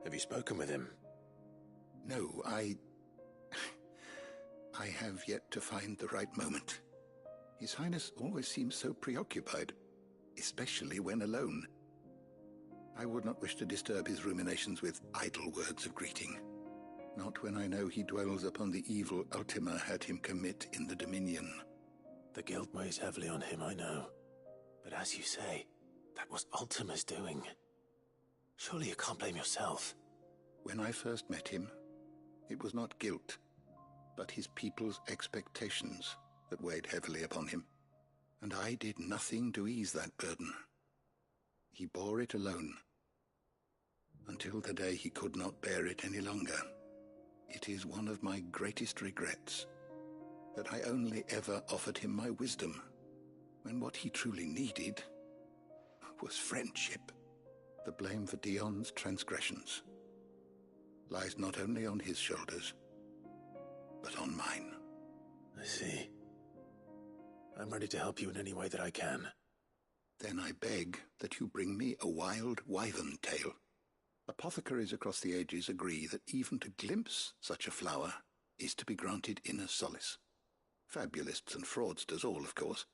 Have you spoken with him? No, I have yet to find the right moment. His Highness always seems so preoccupied, especially when alone. I would not wish to disturb his ruminations with idle words of greeting, not when I know he dwells upon the evil Ultima had him commit in the Dominion. The guilt weighs heavily on him, I know. But as you say, that was Ultima's doing. Surely you can't blame yourself. When I first met him, it was not guilt, but his people's expectations that weighed heavily upon him, and I did nothing to ease that burden. He bore it alone, until the day he could not bear it any longer. It is one of my greatest regrets that I only ever offered him my wisdom, when what he truly needed was friendship. The blame for Dion's transgressions lies not only on his shoulders, but on mine. I see. I'm ready to help you in any way that I can. Then I beg that you bring me a wild wyvern tail. Apothecaries across the ages agree that even to glimpse such a flower is to be granted inner solace. Fabulists and fraudsters all, of course.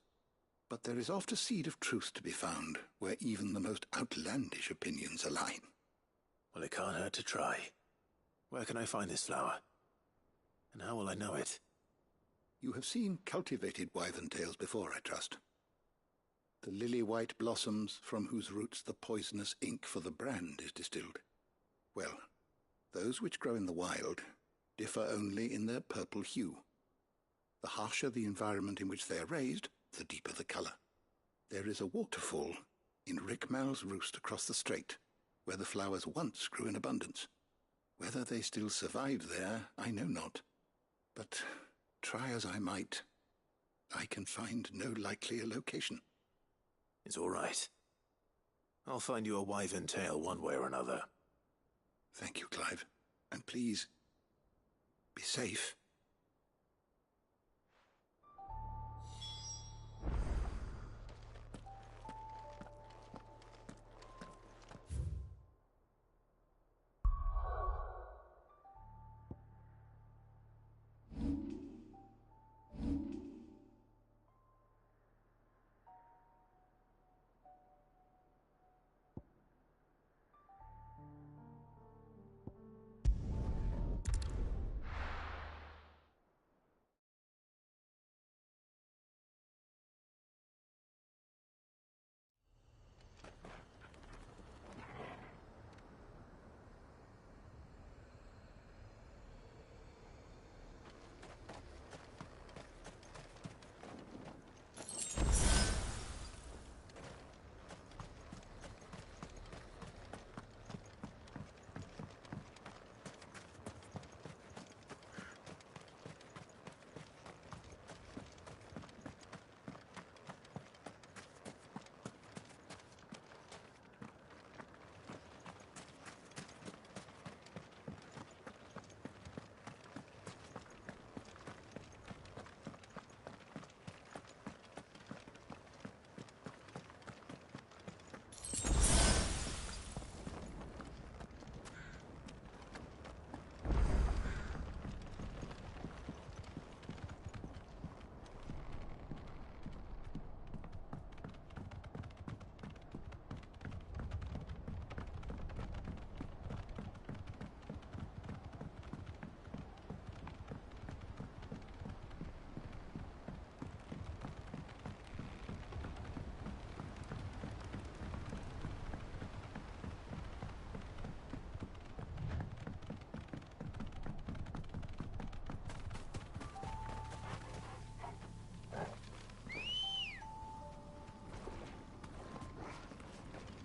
But there is oft a seed of truth to be found where even the most outlandish opinions align. Well, it can't hurt to try. Where can I find this flower? And how will I know it? You have seen cultivated wyvern tails before, I trust. The lily-white blossoms from whose roots the poisonous ink for the brand is distilled. Well, those which grow in the wild differ only in their purple hue. The harsher the environment in which they are raised, the deeper the color. There is a waterfall in Rickmal's roost across the strait, where the flowers once grew in abundance. Whether they still survive there, I know not. But try as I might, I can find no likelier location. It's all right. I'll find you a wyvern tail one way or another. Thank you, Clive. And please, be safe.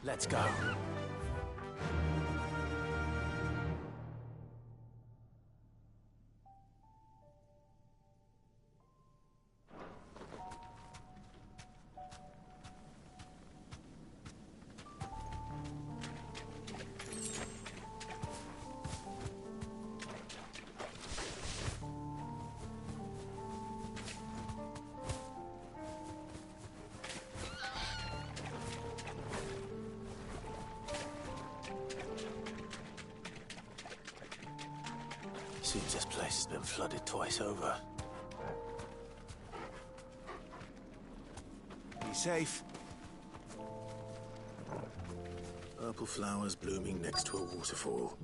Let's go. Seems this place has been flooded twice over. Be safe. Purple flowers blooming next to a waterfall.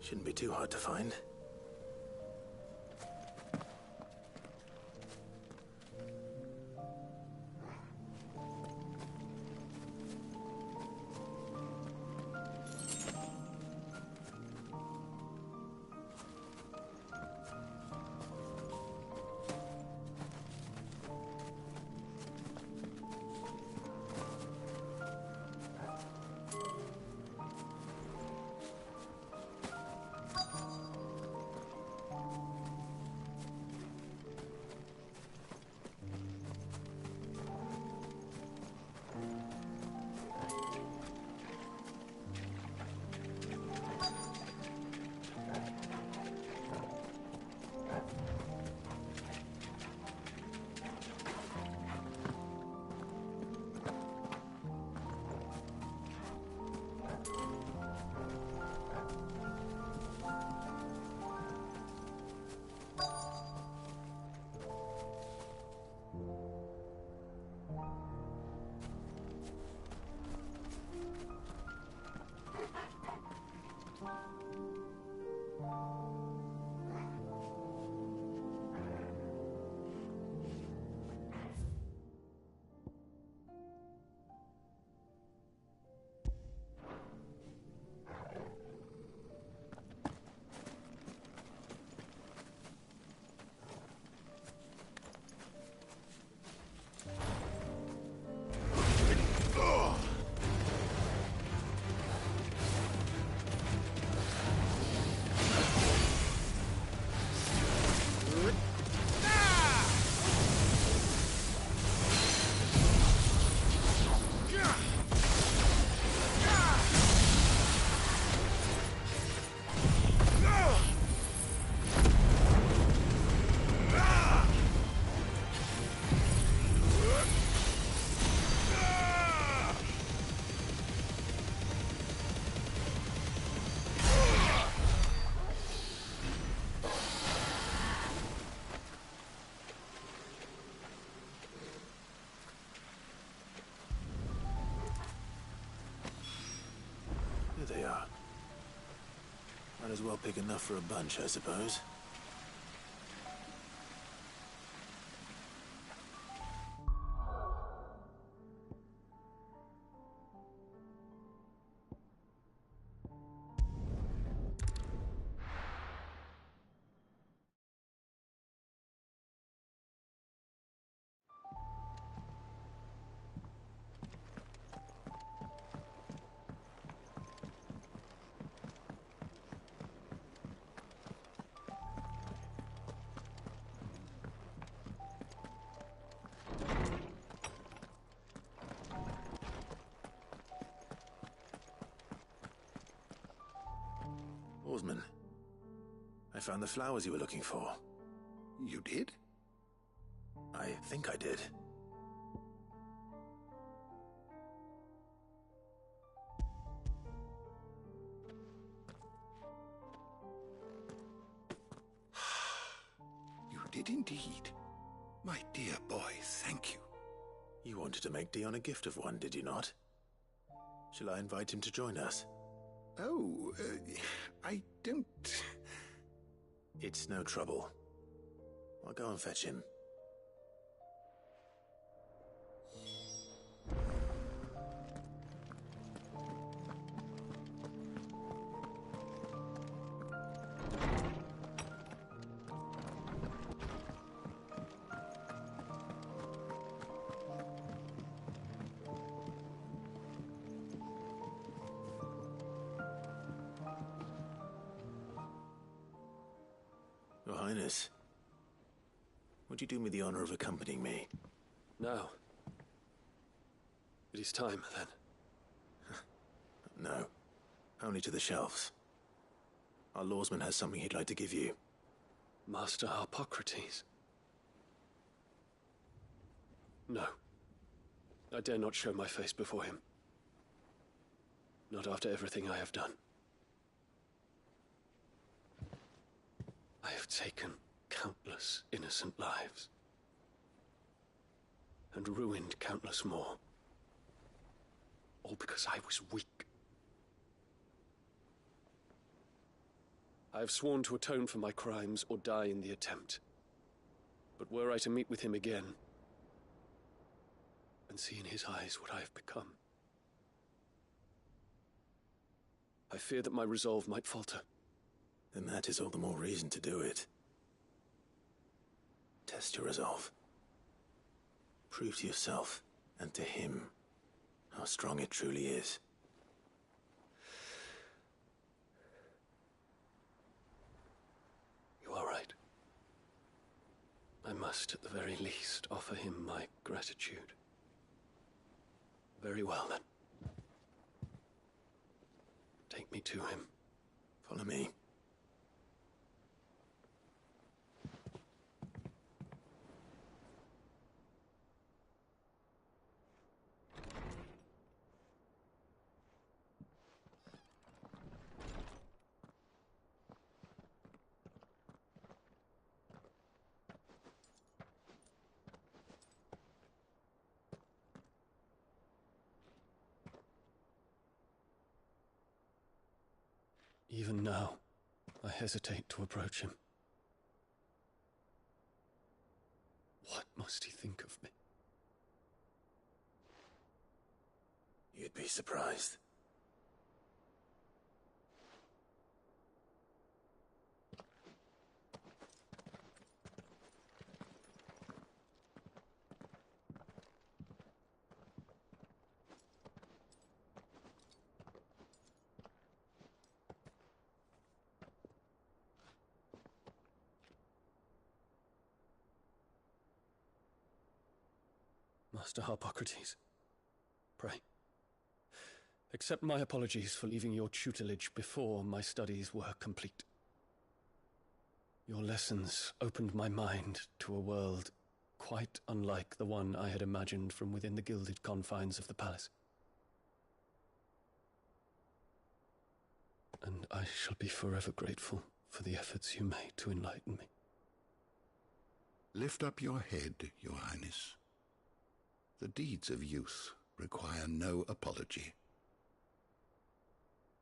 Shouldn't be too hard to find. Here they are. Might as well pick enough for a bunch, I suppose. Oarsman, I found the flowers you were looking for. You did? I think I did. You did indeed. My dear boy, thank you. You wanted to make Dion a gift of one, did you not? Shall I invite him to join us? Oh, I don't... It's no trouble. I'll go and fetch him. Highness, would you do me the honor of accompanying me? Now. It is time, then. No. Only to the shelves. Our lawsman has something he'd like to give you. Master Harpocrates. No. I dare not show my face before him. Not after everything I have done. I have taken countless innocent lives. And ruined countless more. All because I was weak. I have sworn to atone for my crimes or die in the attempt. But were I to meet with him again, and see in his eyes what I have become, I fear that my resolve might falter. Then that is all the more reason to do it. Test your resolve. Prove to yourself, and to him, how strong it truly is. You are right. I must, at the very least, offer him my gratitude. Very well, then. Take me to him. Follow me. Even now, I hesitate to approach him. What must he think of me? You'd be surprised. Master Harpocrates, pray, accept my apologies for leaving your tutelage before my studies were complete. Your lessons opened my mind to a world quite unlike the one I had imagined from within the gilded confines of the palace. And I shall be forever grateful for the efforts you made to enlighten me. Lift up your head, Your Highness. The deeds of youth require no apology.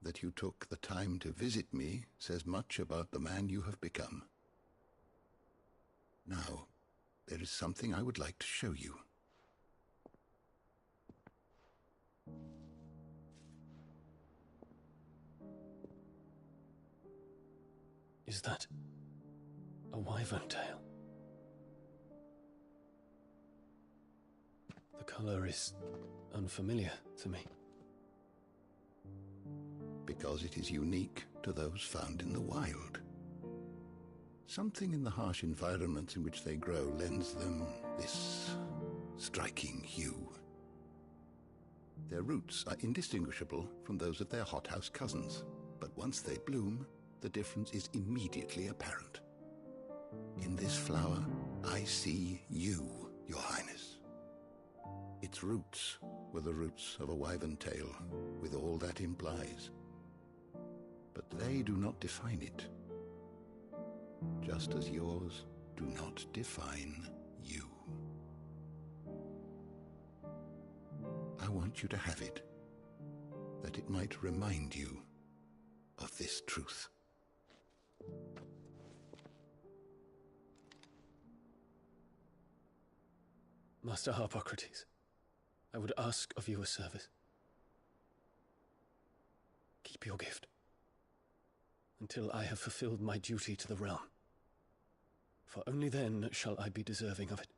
That you took the time to visit me says much about the man you have become. Now, there is something I would like to show you. Is that a wyvern tail? The color is unfamiliar to me. Because it is unique to those found in the wild. Something in the harsh environments in which they grow lends them this striking hue. Their roots are indistinguishable from those of their hothouse cousins, but once they bloom, the difference is immediately apparent. In this flower, I see you, Your Highness. Its roots were the roots of a wyvern tail, with all that implies. But they do not define it, just as yours do not define you. I want you to have it, that it might remind you of this truth. Master Harpocrates, I would ask of you a service. Keep your gift until I have fulfilled my duty to the realm, for only then shall I be deserving of it.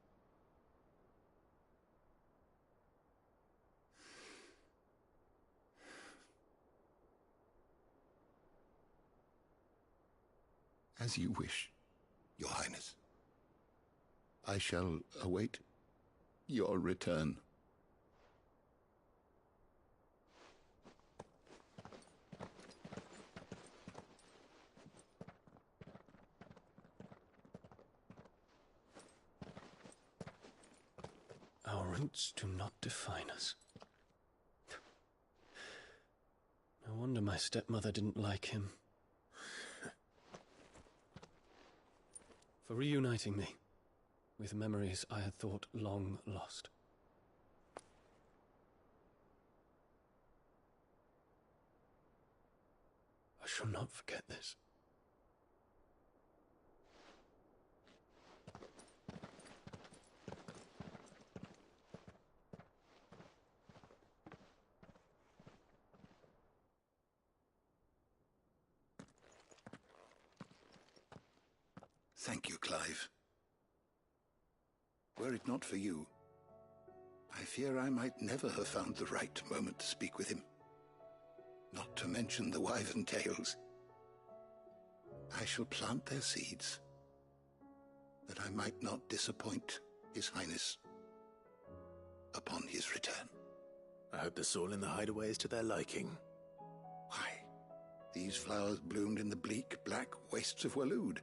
As you wish, Your Highness. I shall await your return. Our roots do not define us. No wonder my stepmother didn't like him. For reuniting me with memories I had thought long lost. I shall not forget this. Thank you, Clive. Were it not for you, I fear I might never have found the right moment to speak with him. Not to mention the wyvern tales. I shall plant their seeds, that I might not disappoint His Highness upon his return. I hope the soil in the hideaway is to their liking. Why, these flowers bloomed in the bleak, black wastes of Waloed.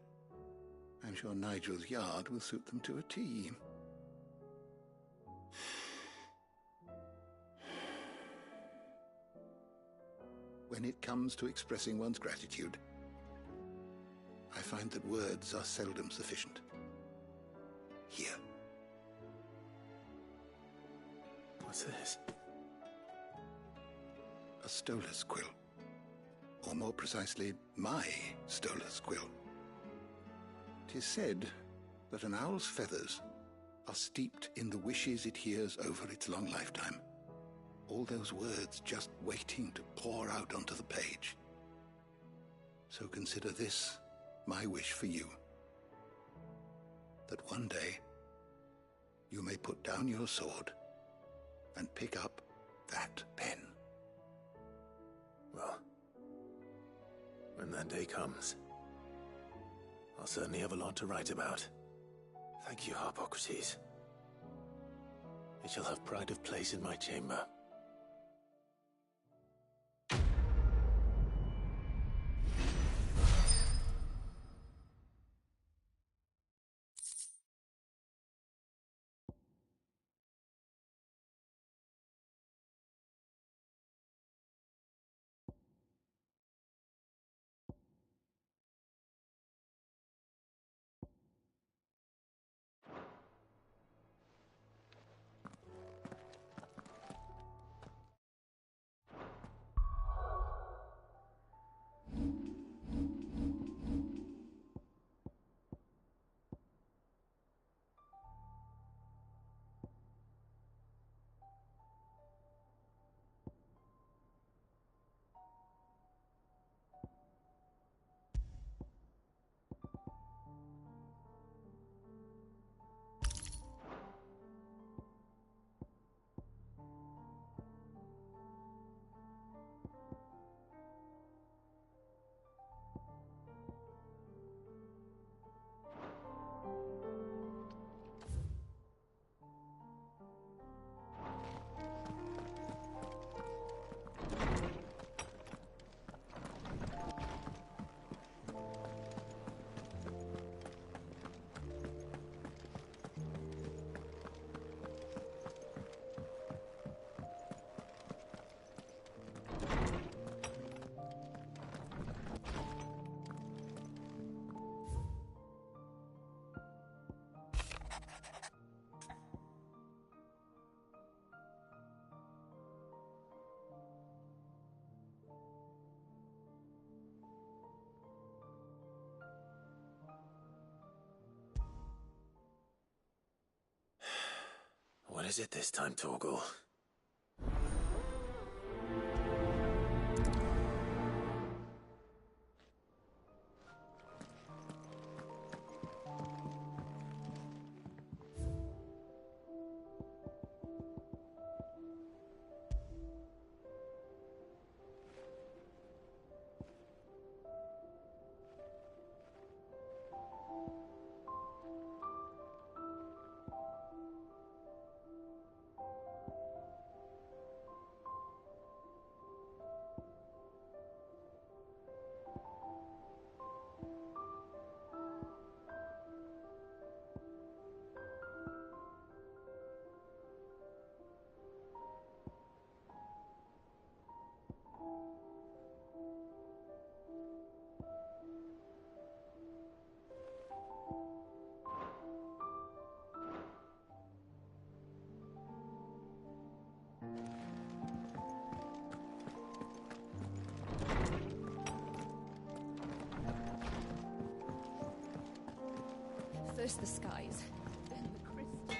I'm sure Nigel's yard will suit them to a T. When it comes to expressing one's gratitude, I find that words are seldom sufficient. Here. What's this? A stolas quill. Or more precisely, my stolas quill. 'Tis said that an owl's feathers are steeped in the wishes it hears over its long lifetime. All those words just waiting to pour out onto the page. So consider this my wish for you. That one day you may put down your sword and pick up that pen. Well, when that day comes, I'll certainly have a lot to write about. Thank you, Harpocrates. It shall have pride of place in my chamber. What is it this time, Torgal? First the skies, then the crystal.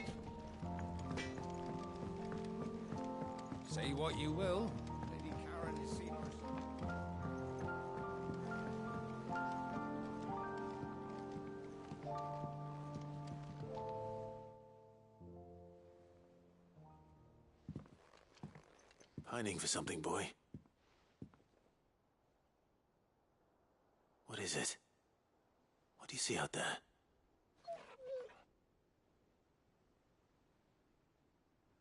Say what you will. Lady Karen has seen us. Pining for something, boy. What is it? What do you see out there?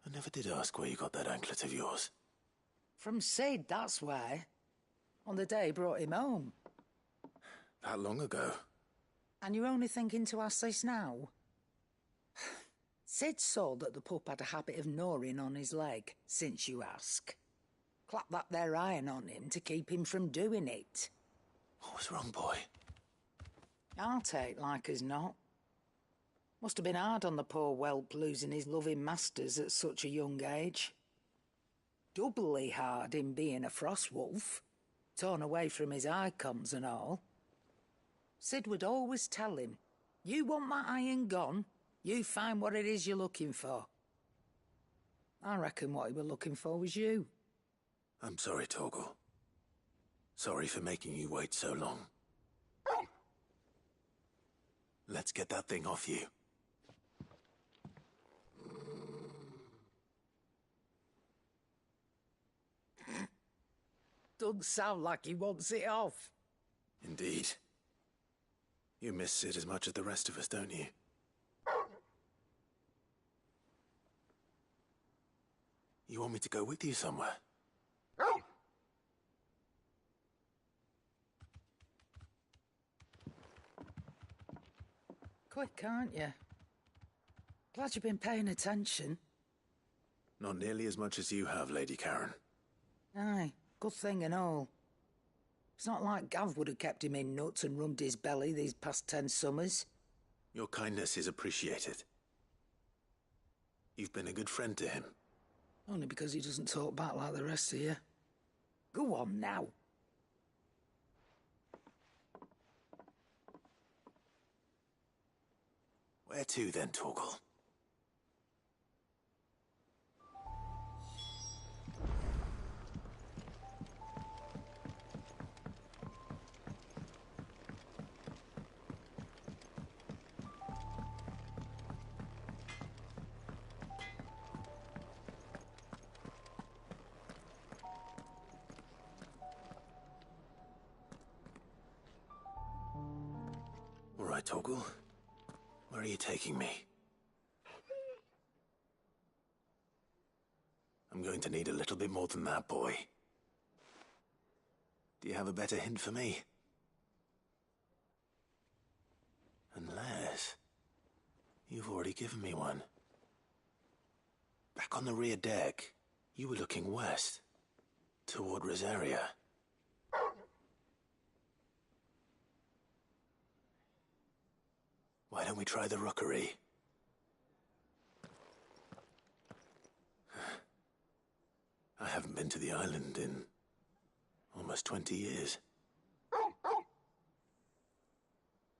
I never did ask where you got that anklet of yours. From Sid, that's why. On the day he brought him home. That long ago? And you're only thinking to ask this now? Sid saw that the pup had a habit of gnawing on his leg, since you ask. Clap that there iron on him to keep him from doing it. What was wrong, boy? I'll take like as not. Must have been hard on the poor whelp losing his loving masters at such a young age. Doubly hard in being a frost wolf, torn away from his icons and all. Sid would always tell him, you want that iron gone, you find what it is you're looking for. I reckon what he were looking for was you. I'm sorry, Torgal. Sorry for making you wait so long. Let's get that thing off you. Doesn't sound like he wants it off. Indeed. You miss Sid as much as the rest of us, don't you? You want me to go with you somewhere? Quick, aren't you? Glad you've been paying attention. Not nearly as much as you have, Lady Karen. Aye, good thing and all. It's not like Gav would have kept him in nuts and rubbed his belly these past 10 summers. Your kindness is appreciated. You've been a good friend to him. Only because he doesn't talk back like the rest of you. Go on now. Where to then, Torgal? All right, Torgal. Where are you taking me? I'm going to need a little bit more than that, boy. Do you have a better hint for me? Unless... you've already given me one. Back on the rear deck, you were looking west, toward Rosaria. Why don't we try the rookery? I haven't been to the island in almost 20 years.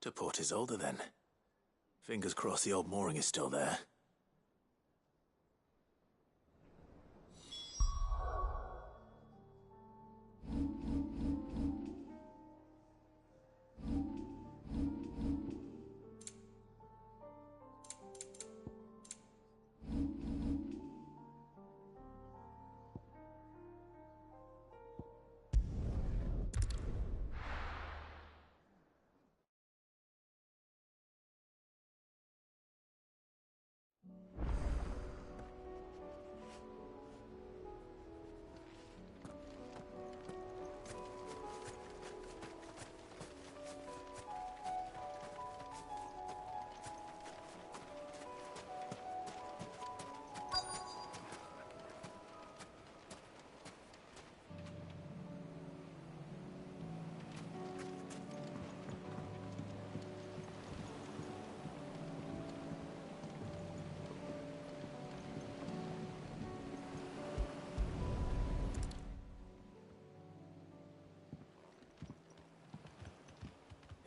To Port Isolde, then. Fingers crossed the old mooring is still there.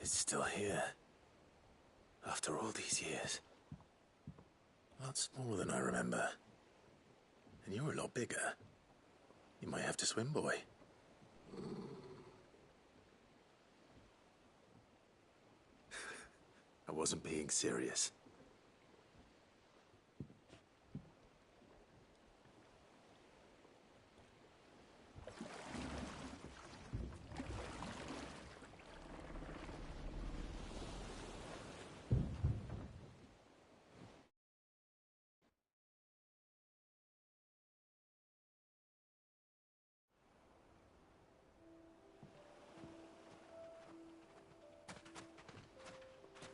It's still here. After all these years. A lot smaller than I remember. And you're a lot bigger. You might have to swim, boy. I wasn't being serious.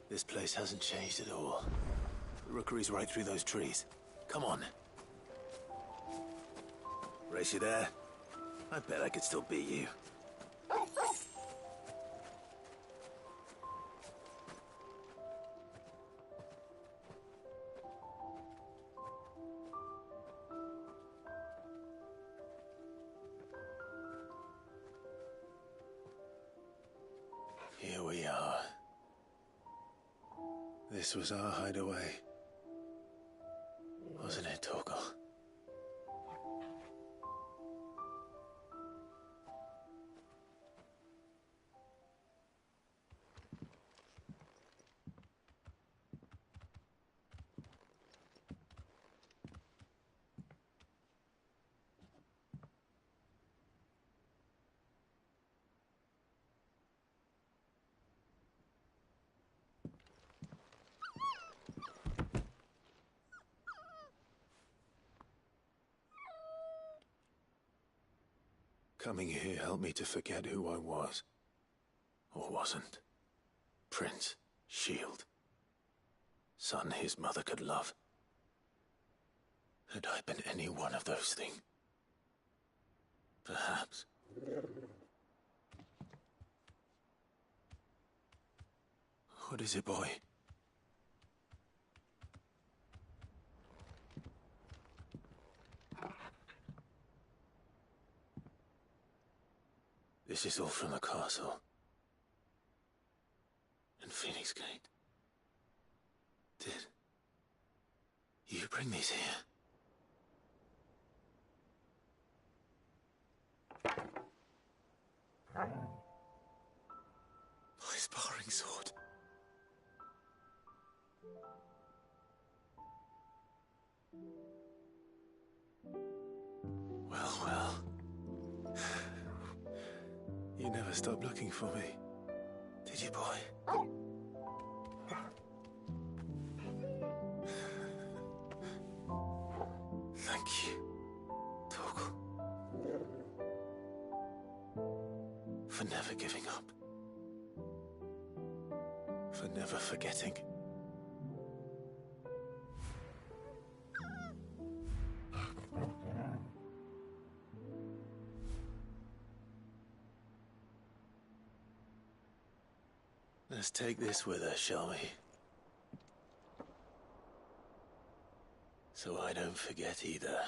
This place hasn't changed at all. The rookery's right through those trees. Come on. Race you there? I bet I could still beat you. Here we are. This was our hideaway. Wasn't it, Torgal? Coming here helped me to forget who I was. Or wasn't. Prince, shield. Son his mother could love. Had I been any one of those things? Perhaps. What is it, boy? This is all from the castle. And Phoenix Gate. Did you bring these here? My sparring sword. Well, well. You never stopped looking for me, did you, boy? Thank you, Torgal. For never giving up. For never forgetting. Let's take this with us, shall we? So I don't forget either.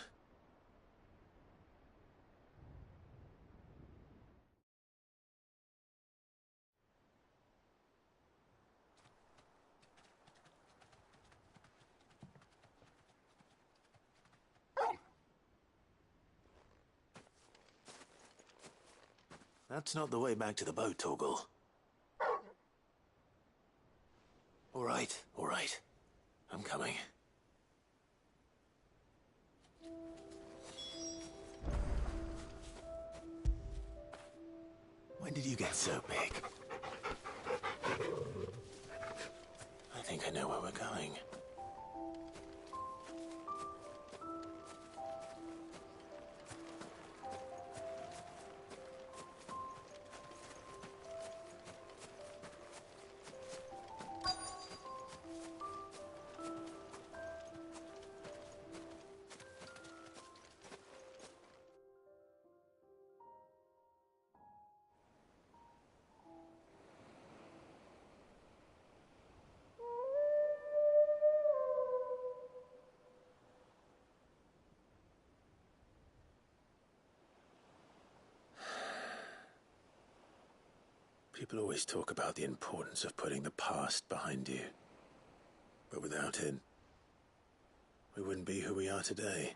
That's not the way back to the boat, Torgal. All right. I'm coming. When did you get so big? I think I know where we're going. People always talk about the importance of putting the past behind you. But without it, we wouldn't be who we are today.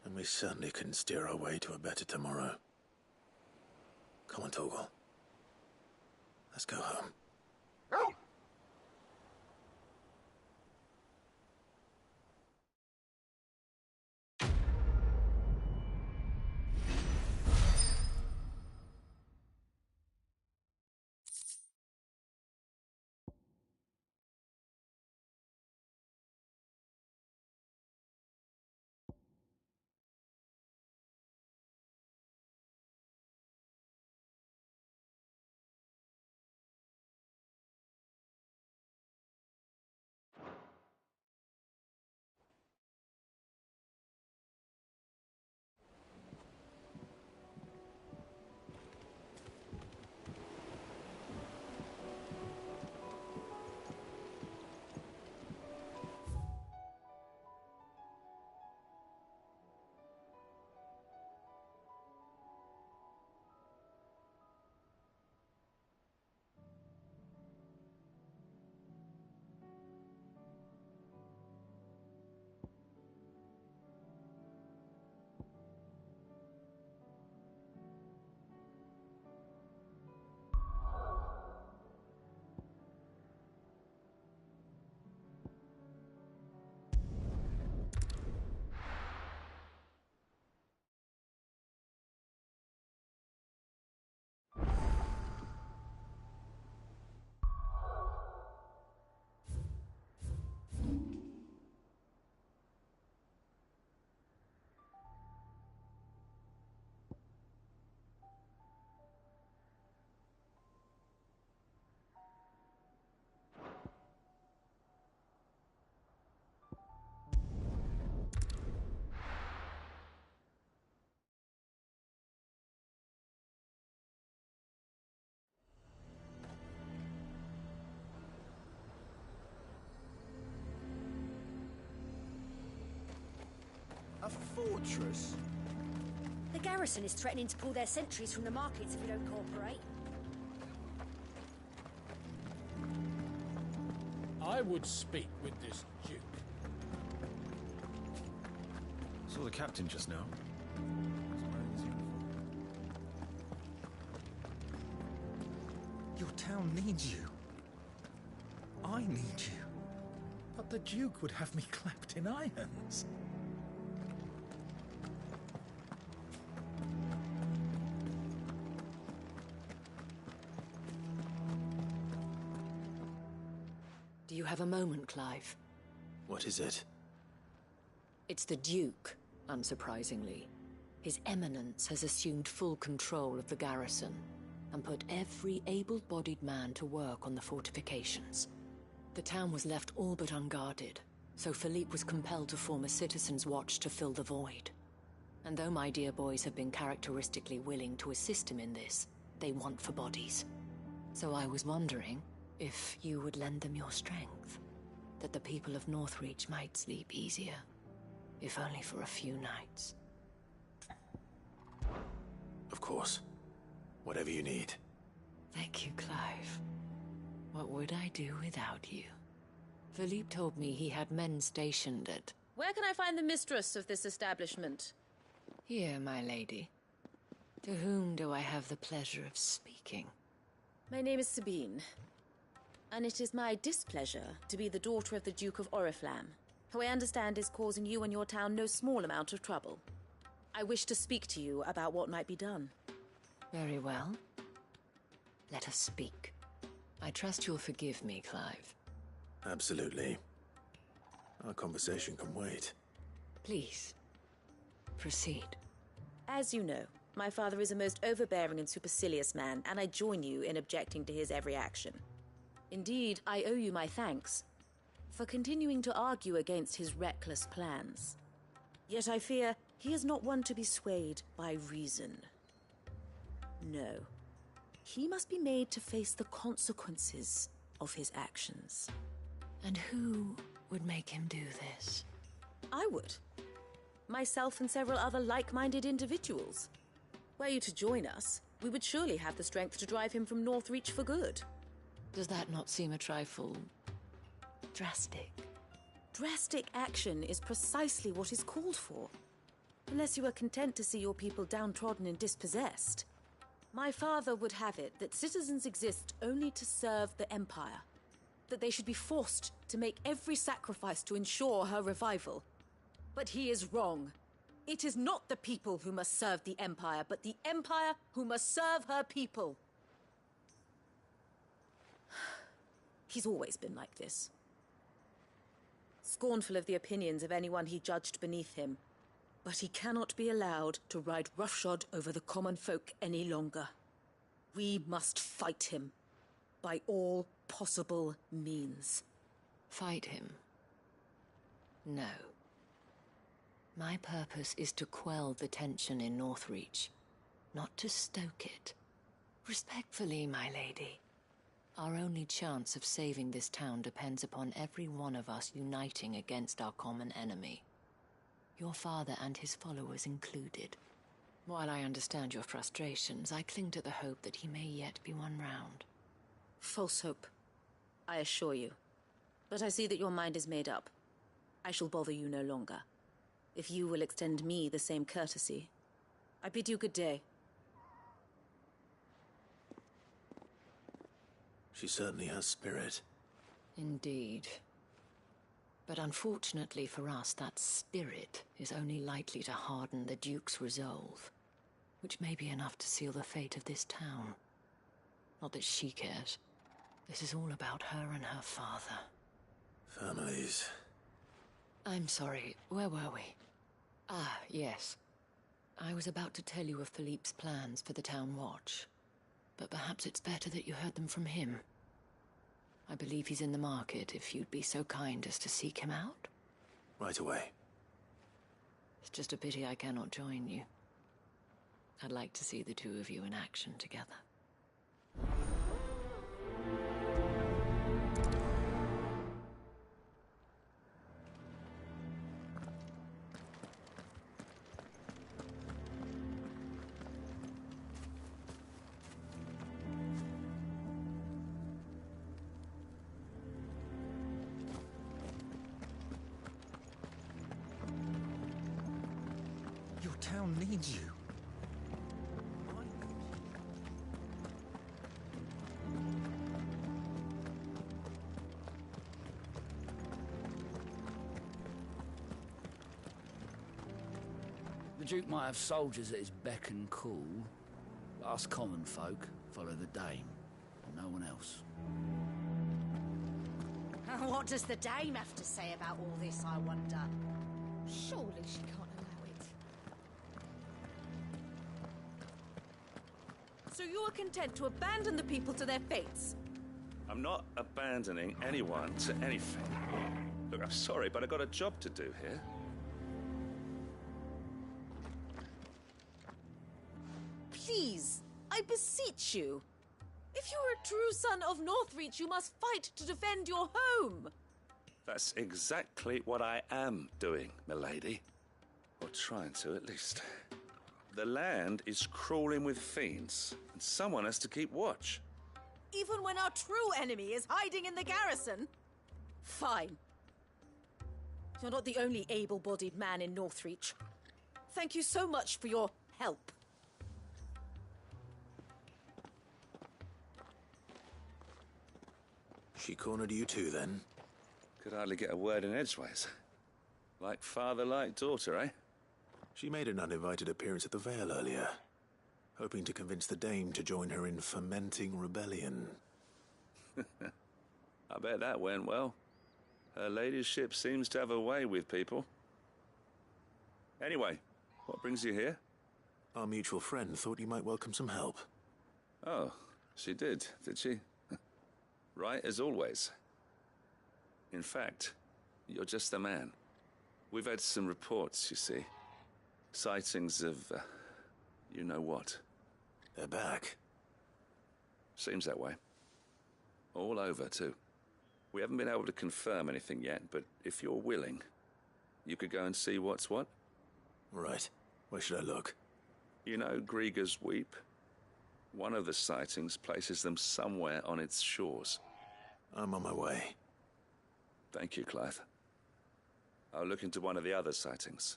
And we certainly couldn't steer our way to a better tomorrow. Come on, Torgal. Let's go home. A fortress? The garrison is threatening to pull their sentries from the markets if we don't cooperate. I would speak with this Duke. Saw the captain just now. Your town needs you. I need you. But the Duke would have me clapped in irons. Do you have a moment, Clive? What is it? It's the Duke, unsurprisingly. His Eminence has assumed full control of the garrison and put every able-bodied man to work on the fortifications. The town was left all but unguarded, so Philippe was compelled to form a citizens' watch to fill the void. And though my dear boys have been characteristically willing to assist him in this, they want for bodies. So I was wondering if you would lend them your strength, that the people of Northreach might sleep easier, if only for a few nights. Of course. Whatever you need. Thank you, Clive. What would I do without you? Philippe told me he had men stationed at... Where can I find the mistress of this establishment? Here, my lady. To whom do I have the pleasure of speaking? My name is Sabine, and it is my displeasure to be the daughter of the Duke of Oriflamme, who I understand is causing you and your town no small amount of trouble. I wish to speak to you about what might be done. Very well. Let us speak. I trust you'll forgive me, Clive. Absolutely. Our conversation can wait. Please, proceed. As you know, my father is a most overbearing and supercilious man, and I join you in objecting to his every action. Indeed, I owe you my thanks for continuing to argue against his reckless plans. Yet I fear he is not one to be swayed by reason. No. He must be made to face the consequences of his actions. And who would make him do this? I would. Myself and several other like-minded individuals. Were you to join us, we would surely have the strength to drive him from Northreach for good. Does that not seem a trifle... drastic. Drastic action is precisely what is called for. Unless you are content to see your people downtrodden and dispossessed. My father would have it that citizens exist only to serve the Empire. That they should be forced to make every sacrifice to ensure her revival. But he is wrong. It is not the people who must serve the Empire, but the Empire who must serve her people. He's always been like this. Scornful of the opinions of anyone he judged beneath him. But he cannot be allowed to ride roughshod over the common folk any longer. We must fight him. By all possible means. Fight him? No. My purpose is to quell the tension in Northreach, not to stoke it. Respectfully, my lady. Our only chance of saving this town depends upon every one of us uniting against our common enemy. Your father and his followers included. While I understand your frustrations, I cling to the hope that he may yet be won round. False hope, I assure you. But I see that your mind is made up. I shall bother you no longer. If you will extend me the same courtesy, I bid you good day. She certainly has spirit. Indeed. But unfortunately for us, that spirit is only likely to harden the Duke's resolve, which may be enough to seal the fate of this town. Not that she cares. This is all about her and her father. Families. I'm sorry, where were we? Ah, yes. I was about to tell you of Philippe's plans for the town watch, but perhaps it's better that you heard them from him. I believe he's in the market, if you'd be so kind as to seek him out. Right away. It's just a pity I cannot join you. I'd like to see the two of you in action together. Your town needs you. The Duke might have soldiers at his beck and call, but us common folk follow the Dame, and no one else. What does the Dame have to say about all this, I wonder? Surely she can't allow it. So you are content to abandon the people to their fates? I'm not abandoning anyone to anything. Look, I'm sorry, but I've got a job to do here. Please, I beseech you. If you are a true son of Northreach, you must fight to defend your home. That's exactly what I am doing, milady. Or trying to, at least. The land is crawling with fiends, and someone has to keep watch. Even when our true enemy is hiding in the garrison? Fine. You're not the only able-bodied man in Northreach. Thank you so much for your help. She cornered you too, then? Could hardly get a word in edgeways. Like father, like daughter, eh? She made an uninvited appearance at the Vale earlier, hoping to convince the Dame to join her in fomenting rebellion. I bet that went well. Her ladyship seems to have a way with people. Anyway, what brings you here? Our mutual friend thought you might welcome some help. Oh, she did she? Right as always. In fact, you're just the man. We've had some reports, you see. Sightings of, you know what. They're back. Seems that way. All over, too. We haven't been able to confirm anything yet, but if you're willing, you could go and see what's what. Right. Where should I look? You know Grieger's Weep? One of the sightings places them somewhere on its shores. I'm on my way. Thank you, Clive. I'll look into one of the other sightings.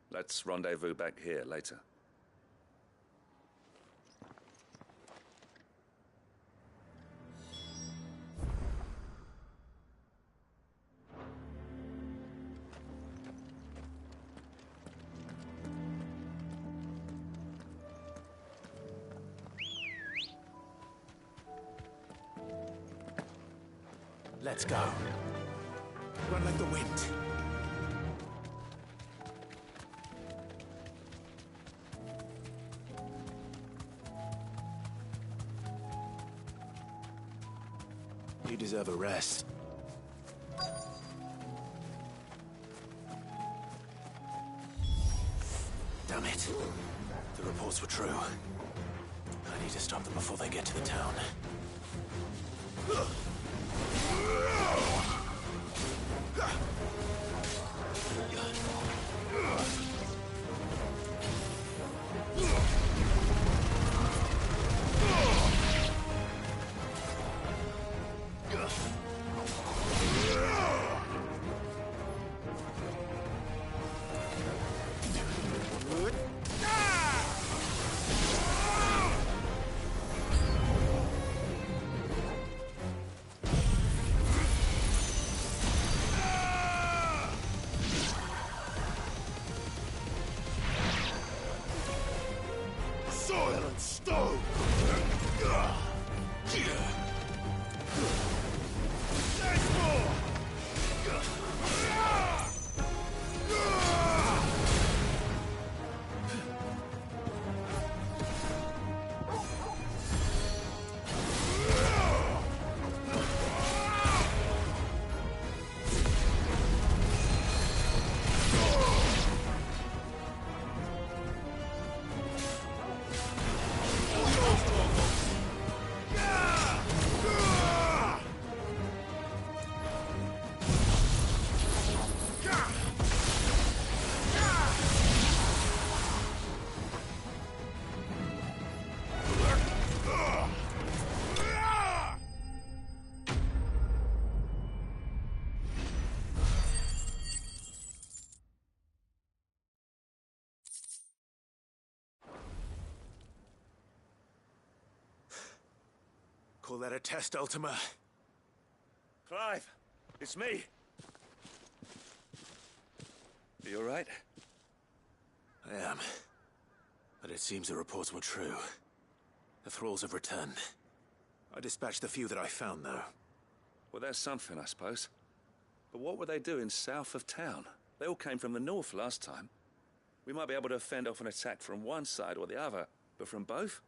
Let's rendezvous back here later. Let's go. Run like the wind. You deserve a rest. Damn it. The reports were true. I need to stop them before they get to the town. Soil and stone! There's more! Call that a test, Ultima? Clive, it's me. Are you all right? I am. But it seems the reports were true. The thralls have returned. I dispatched the few that I found, though. Well, that's something, I suppose. But what were they doing south of town? They all came from the north last time. We might be able to fend off an attack from one side or the other, but from both?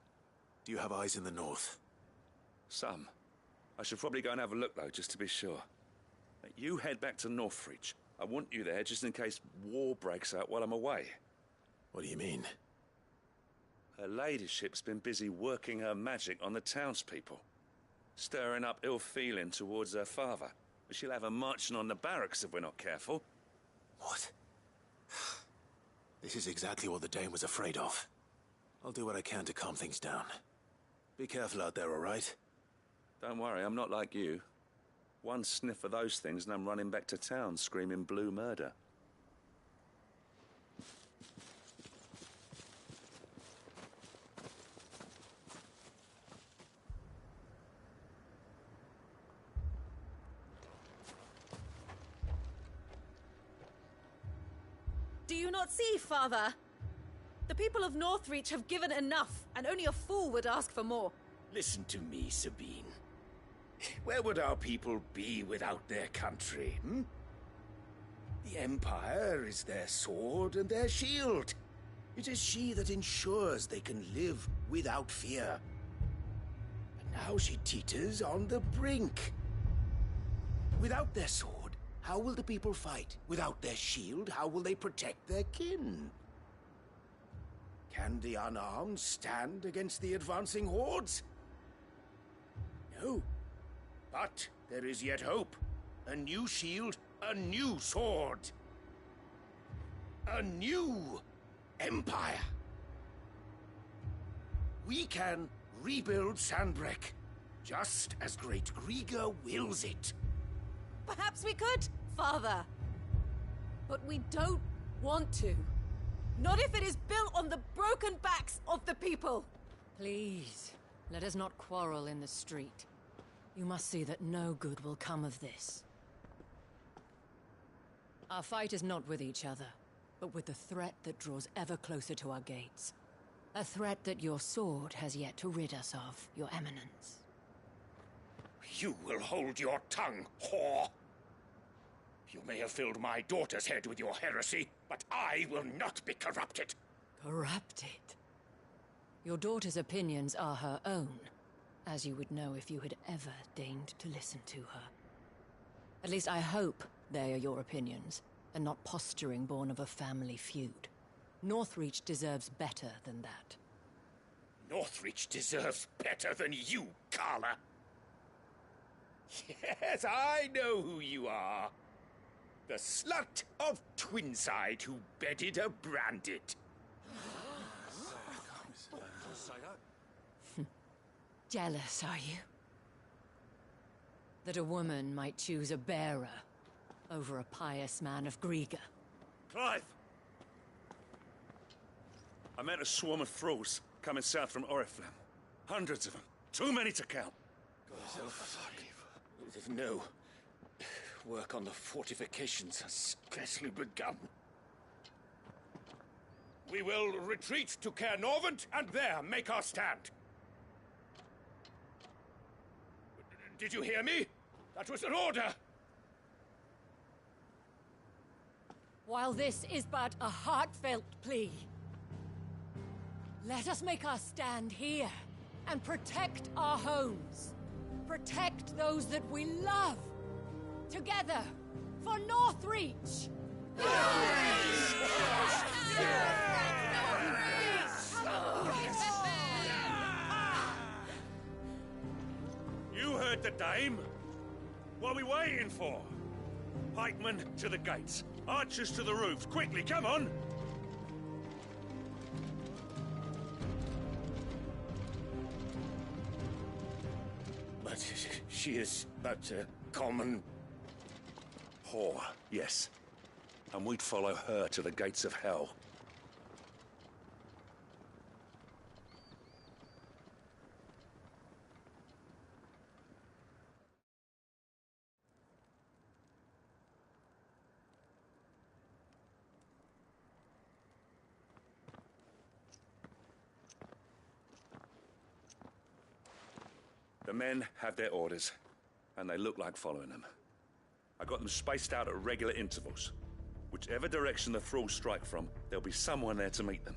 Do you have eyes in the north? Some. I should probably go and have a look, though, just to be sure. You head back to Northreach. I want you there just in case war breaks out while I'm away. What do you mean? Her ladyship's been busy working her magic on the townspeople, stirring up ill feeling towards her father. But she'll have her marching on the barracks if we're not careful. What? This is exactly what the Dane was afraid of. I'll do what I can to calm things down. Be careful out there, all right? Don't worry, I'm not like you. One sniff of those things and I'm running back to town screaming blue murder. Do you not see, Father? The people of Northreach have given enough, and only a fool would ask for more. Listen to me, Sabine. Where would our people be without their country, hmm? The Empire is their sword and their shield. It is she that ensures they can live without fear. But now she teeters on the brink. Without their sword, how will the people fight? Without their shield, how will they protect their kin? Can the unarmed stand against the advancing hordes? No. But there is yet hope. A new shield, a new sword. A new empire. We can rebuild Sandbreck, just as Great Grieger wills it. Perhaps we could, Father. But we don't want to. Not if it is built on the broken backs of the people. Please, let us not quarrel in the street. You must see that no good will come of this. Our fight is not with each other, but with the threat that draws ever closer to our gates. A threat that your sword has yet to rid us of, Your Eminence. You will hold your tongue, whore! You may have filled my daughter's head with your heresy, but I will not be corrupted. Corrupted? Your daughter's opinions are her own, as you would know if you had ever deigned to listen to her. At least I hope they are your opinions, and not posturing born of a family feud. Northreach deserves better than that. Northreach deserves better than you, Carla. Yes, I know who you are. The slut of Twinside who bedded a Branded. Jealous, are you? That a woman might choose a bearer over a pious man of Griega. Clive! I met a swarm of thralls coming south from Oriflamme. Hundreds of them. Too many to count. No. Work on the fortifications has scarcely begun. We will retreat to Caernarvon and there make our stand. Did you hear me? That was an order! While this is but a heartfelt plea, let us make our stand here and protect our homes. Protect those that we love. Together, for Northreach! You heard the dame? What are we waiting for? Pikemen to the gates. Archers to the roofs. Quickly, come on! But she is but a common... whore, yes. And we'd follow her to the gates of hell. The men have their orders, and they look like following them. I got them spaced out at regular intervals. Whichever direction the thralls strike from, there'll be someone there to meet them.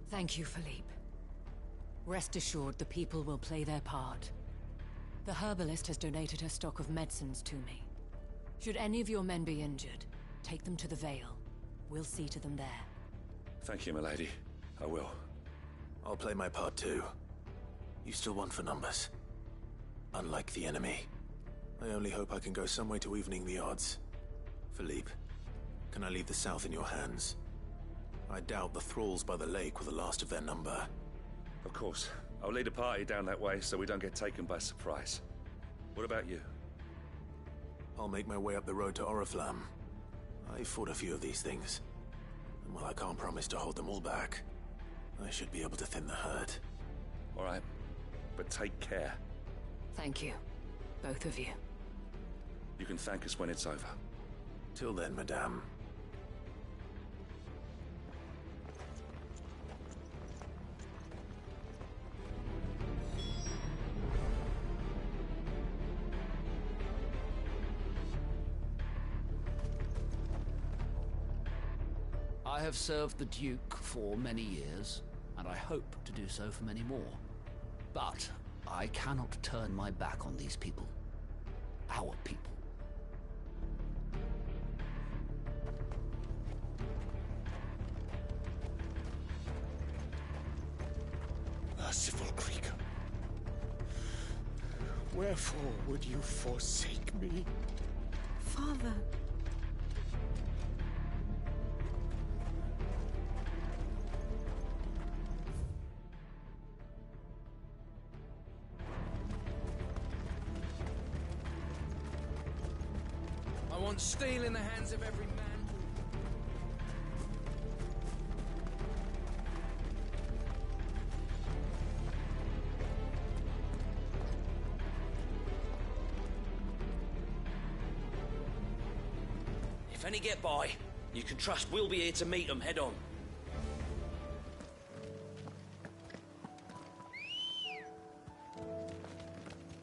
Thank you, Philippe. Rest assured the people will play their part. The herbalist has donated her stock of medicines to me. Should any of your men be injured, take them to the Vale. We'll see to them there. Thank you, milady. I will. I'll play my part too. You still want for numbers. Unlike the enemy. I only hope I can go some way to evening the odds. Philippe, can I leave the south in your hands? I doubt the thralls by the lake were the last of their number. Of course. I'll lead a party down that way so we don't get taken by surprise. What about you? I'll make my way up the road to Oriflamme. I fought a few of these things. And while I can't promise to hold them all back, I should be able to thin the herd. All right. But take care. Thank you. Both of you. You can thank us when it's over. Till then, madame. I have served the Duke for many years, and I hope to do so for many more. But I cannot turn my back on these people. Our people. Merciful creature, wherefore would you forsake me? Father. want steel in the hands of every man. If any get by, you can trust we'll be here to meet them head on.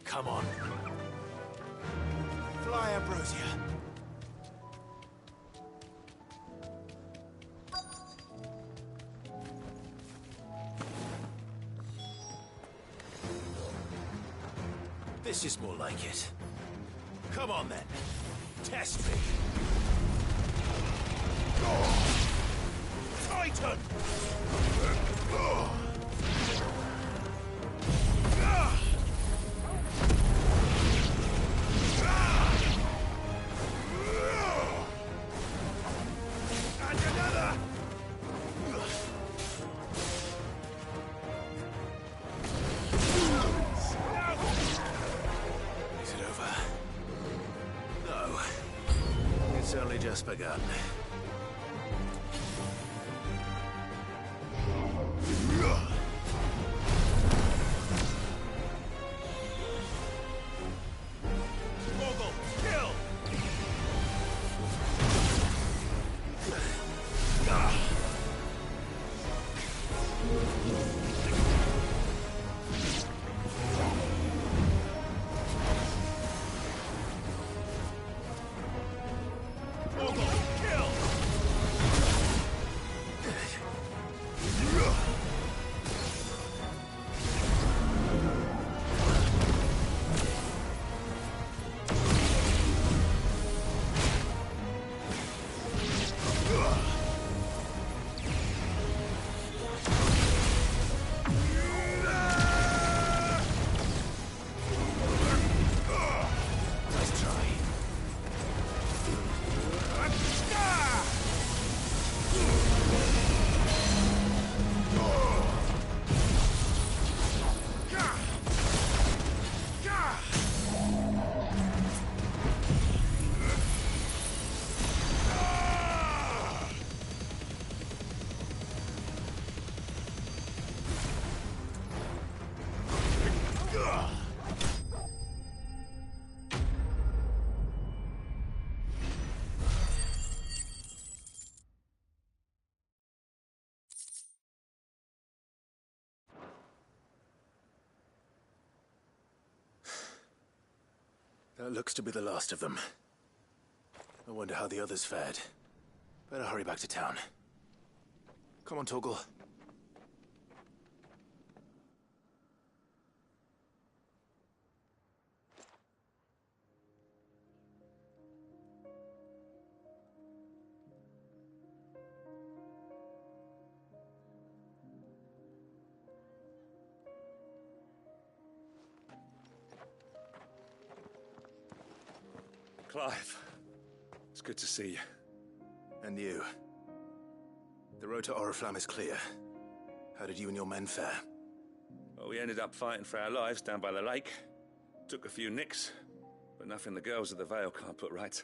Come on. Fly, Ambrosia. This is more like it. Come on, then. Test me. Titan! And another! Is it over? No. It's only just begun. That looks to be the last of them. I wonder how the others fared. Better hurry back to town. Come on, Torgal. Clive, it's good to see you. And you. The road to Oriflamme is clear. How did you and your men fare? Well, we ended up fighting for our lives down by the lake. Took a few nicks, but nothing the girls of the Vale can't put right.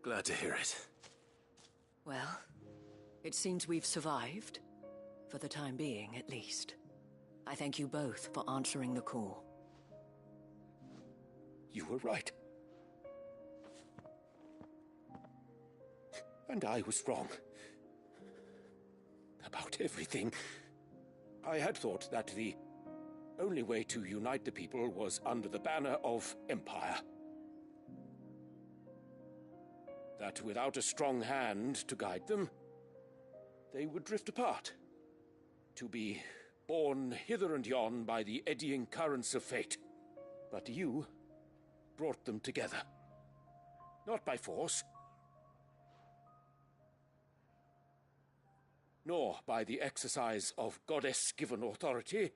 Glad to hear it. Well, it seems we've survived. For the time being, at least. I thank you both for answering the call. You were right. And I was wrong. About everything. I had thought that the only way to unite the people was under the banner of Empire. That without a strong hand to guide them, they would drift apart. To be borne hither and yon by the eddying currents of fate. But you brought them together. Not by force, nor by the exercise of goddess-given authority,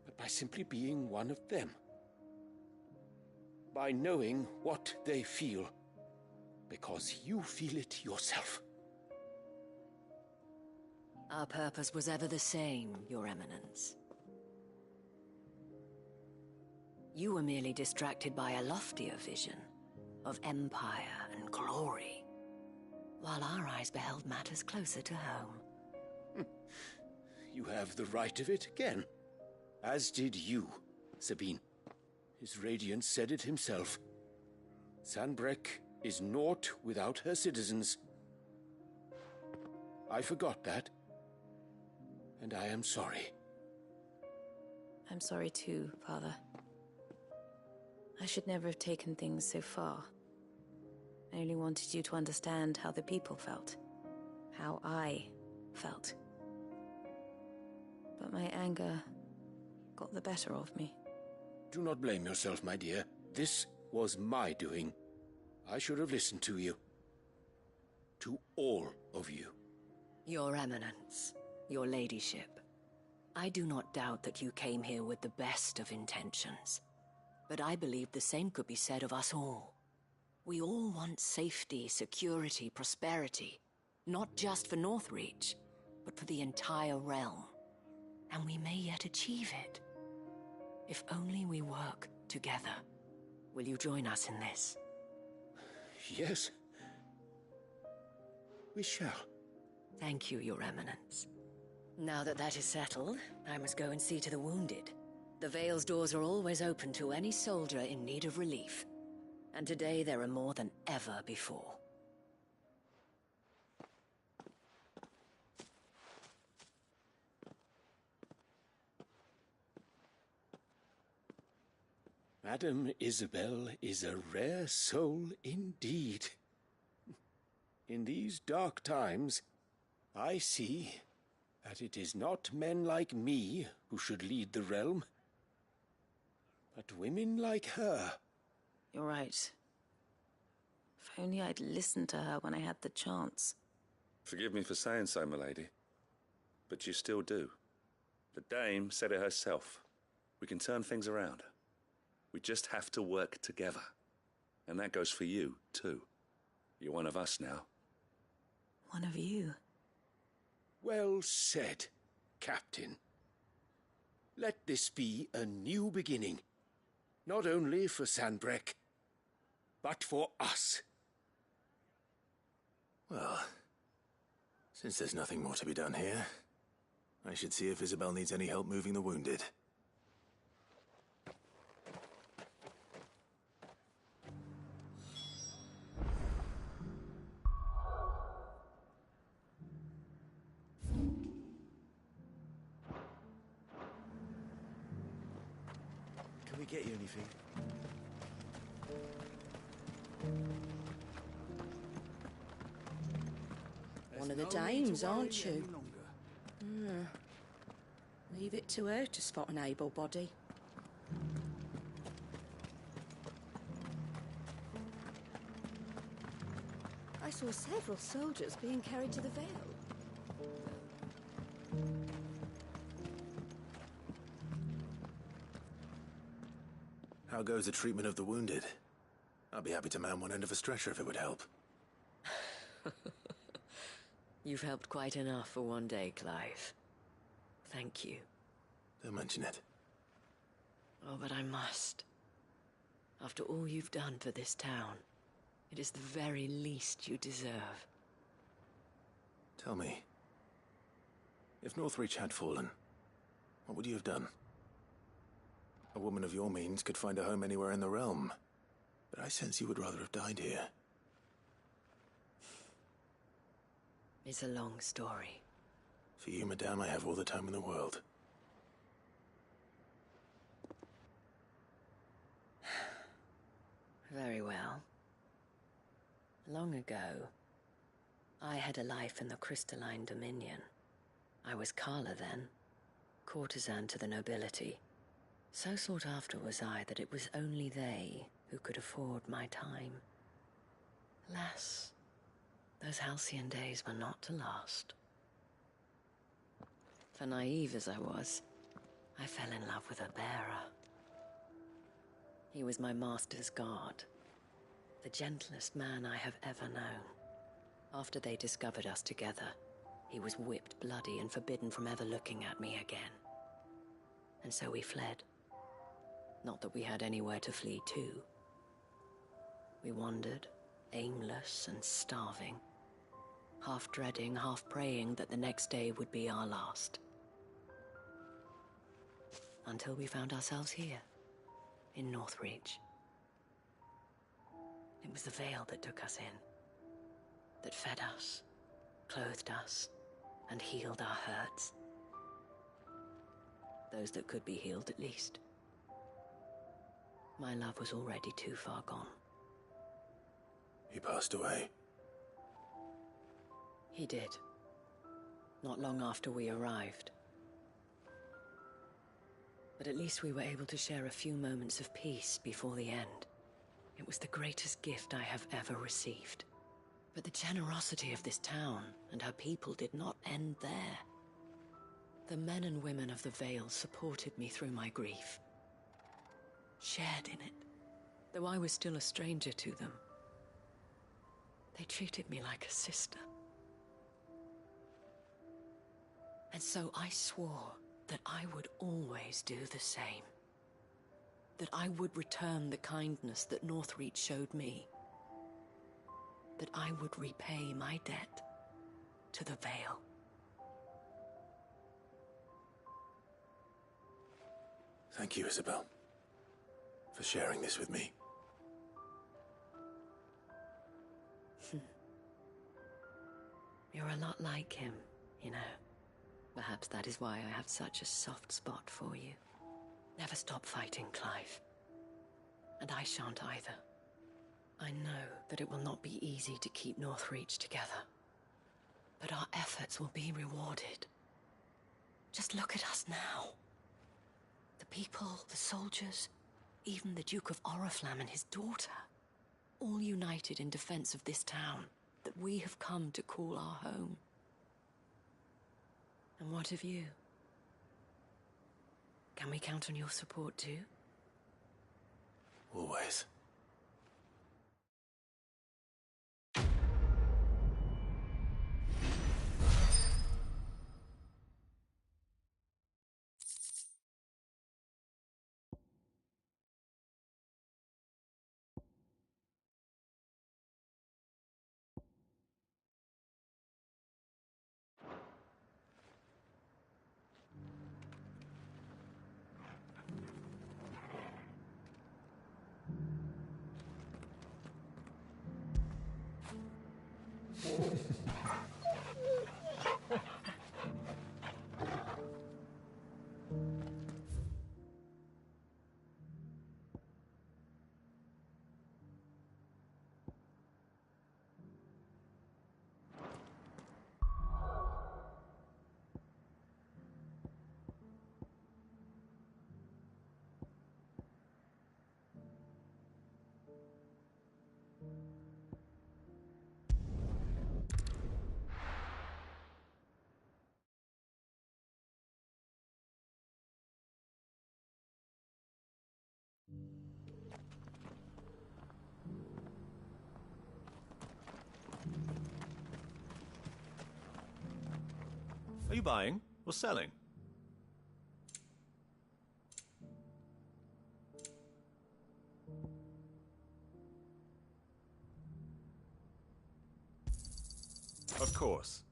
but by simply being one of them. By knowing what they feel, because you feel it yourself. Our purpose was ever the same, Your Eminence. You were merely distracted by a loftier vision. of empire and glory, while our eyes beheld matters closer to home. You have the right of it again. As did you, Sabine. His Radiance said it himself. Sanbreque is naught without her citizens. I forgot that, and I am sorry. I'm sorry too, Father. I should never have taken things so far. I only wanted you to understand how the people felt. How I felt. But my anger got the better of me. Do not blame yourself, my dear. This was my doing. I should have listened to you. To all of you. Your Eminence, your Ladyship, I do not doubt that you came here with the best of intentions. But I believe the same could be said of us all. We all want safety, security, prosperity. Not just for Northreach, but for the entire realm. And we may yet achieve it. If only we work together. Will you join us in this? Yes. We shall. Thank you, Your Eminence. Now that that is settled, I must go and see to the wounded. The Vale's doors are always open to any soldier in need of relief. And today there are more than ever before. Madame Isabel is a rare soul indeed. In these dark times, I see that it is not men like me who should lead the realm, but women like her. You're right. If only I'd listened to her when I had the chance. Forgive me for saying so, milady, but you still do. The Dame said it herself. We can turn things around. We just have to work together. And that goes for you, too. You're one of us now. One of you? Well said, Captain. Let this be a new beginning. Not only for Sanbreque, but for us. Well, since there's nothing more to be done here, I should see if Isabel needs any help moving the wounded. Can we get you anything? One of the dames, aren't you? Leave it to her to spot an able body. I saw several soldiers being carried to the Vale. How goes the treatment of the wounded? I'd be happy to man one end of a stretcher if it would help. You've helped quite enough for one day, Clive. Thank you. Don't mention it. Oh, but I must. After all you've done for this town, it is the very least you deserve. Tell me, if Northreach had fallen, what would you have done? A woman of your means could find a home anywhere in the realm, but I sense you would rather have died here. It's a long story. For you, madame, I have all the time in the world. Very well. Long ago, I had a life in the Crystalline Dominion. I was Carla then, courtesan to the nobility. So sought after was I that it was only they who could afford my time. Alas, those halcyon days were not to last. For naive as I was, I fell in love with a bearer. He was my master's guard, the gentlest man I have ever known. After they discovered us together, he was whipped bloody and forbidden from ever looking at me again. And so we fled. Not that we had anywhere to flee to. We wandered, aimless and starving, half dreading, half praying that the next day would be our last. Until we found ourselves here, in Northreach. It was the Veil that took us in, that fed us, clothed us, and healed our hurts. Those that could be healed, at least. My love was already too far gone. He passed away. He did. Not long after we arrived. But at least we were able to share a few moments of peace before the end. It was the greatest gift I have ever received. But the generosity of this town and her people did not end there. The men and women of the Vale supported me through my grief. Shared in it, though I was still a stranger to them. They treated me like a sister. And so I swore that I would always do the same. That I would return the kindness that Northreach showed me. That I would repay my debt to the Vale. Thank you, Isabel, for sharing this with me. You're a lot like him, you know. Perhaps that is why I have such a soft spot for you. Never stop fighting, Clive. And I shan't either. I know that it will not be easy to keep Northreach together. But our efforts will be rewarded. Just look at us now. The people, the soldiers, even the Duke of Oriflamme and his daughter. All united in defense of this town that we have come to call our home. And what of you? Can we count on your support too? Always. Are you buying or selling? Of course.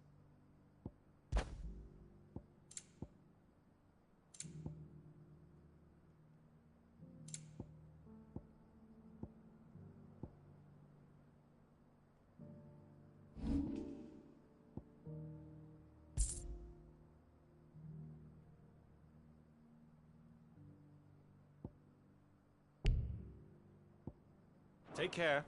Take care.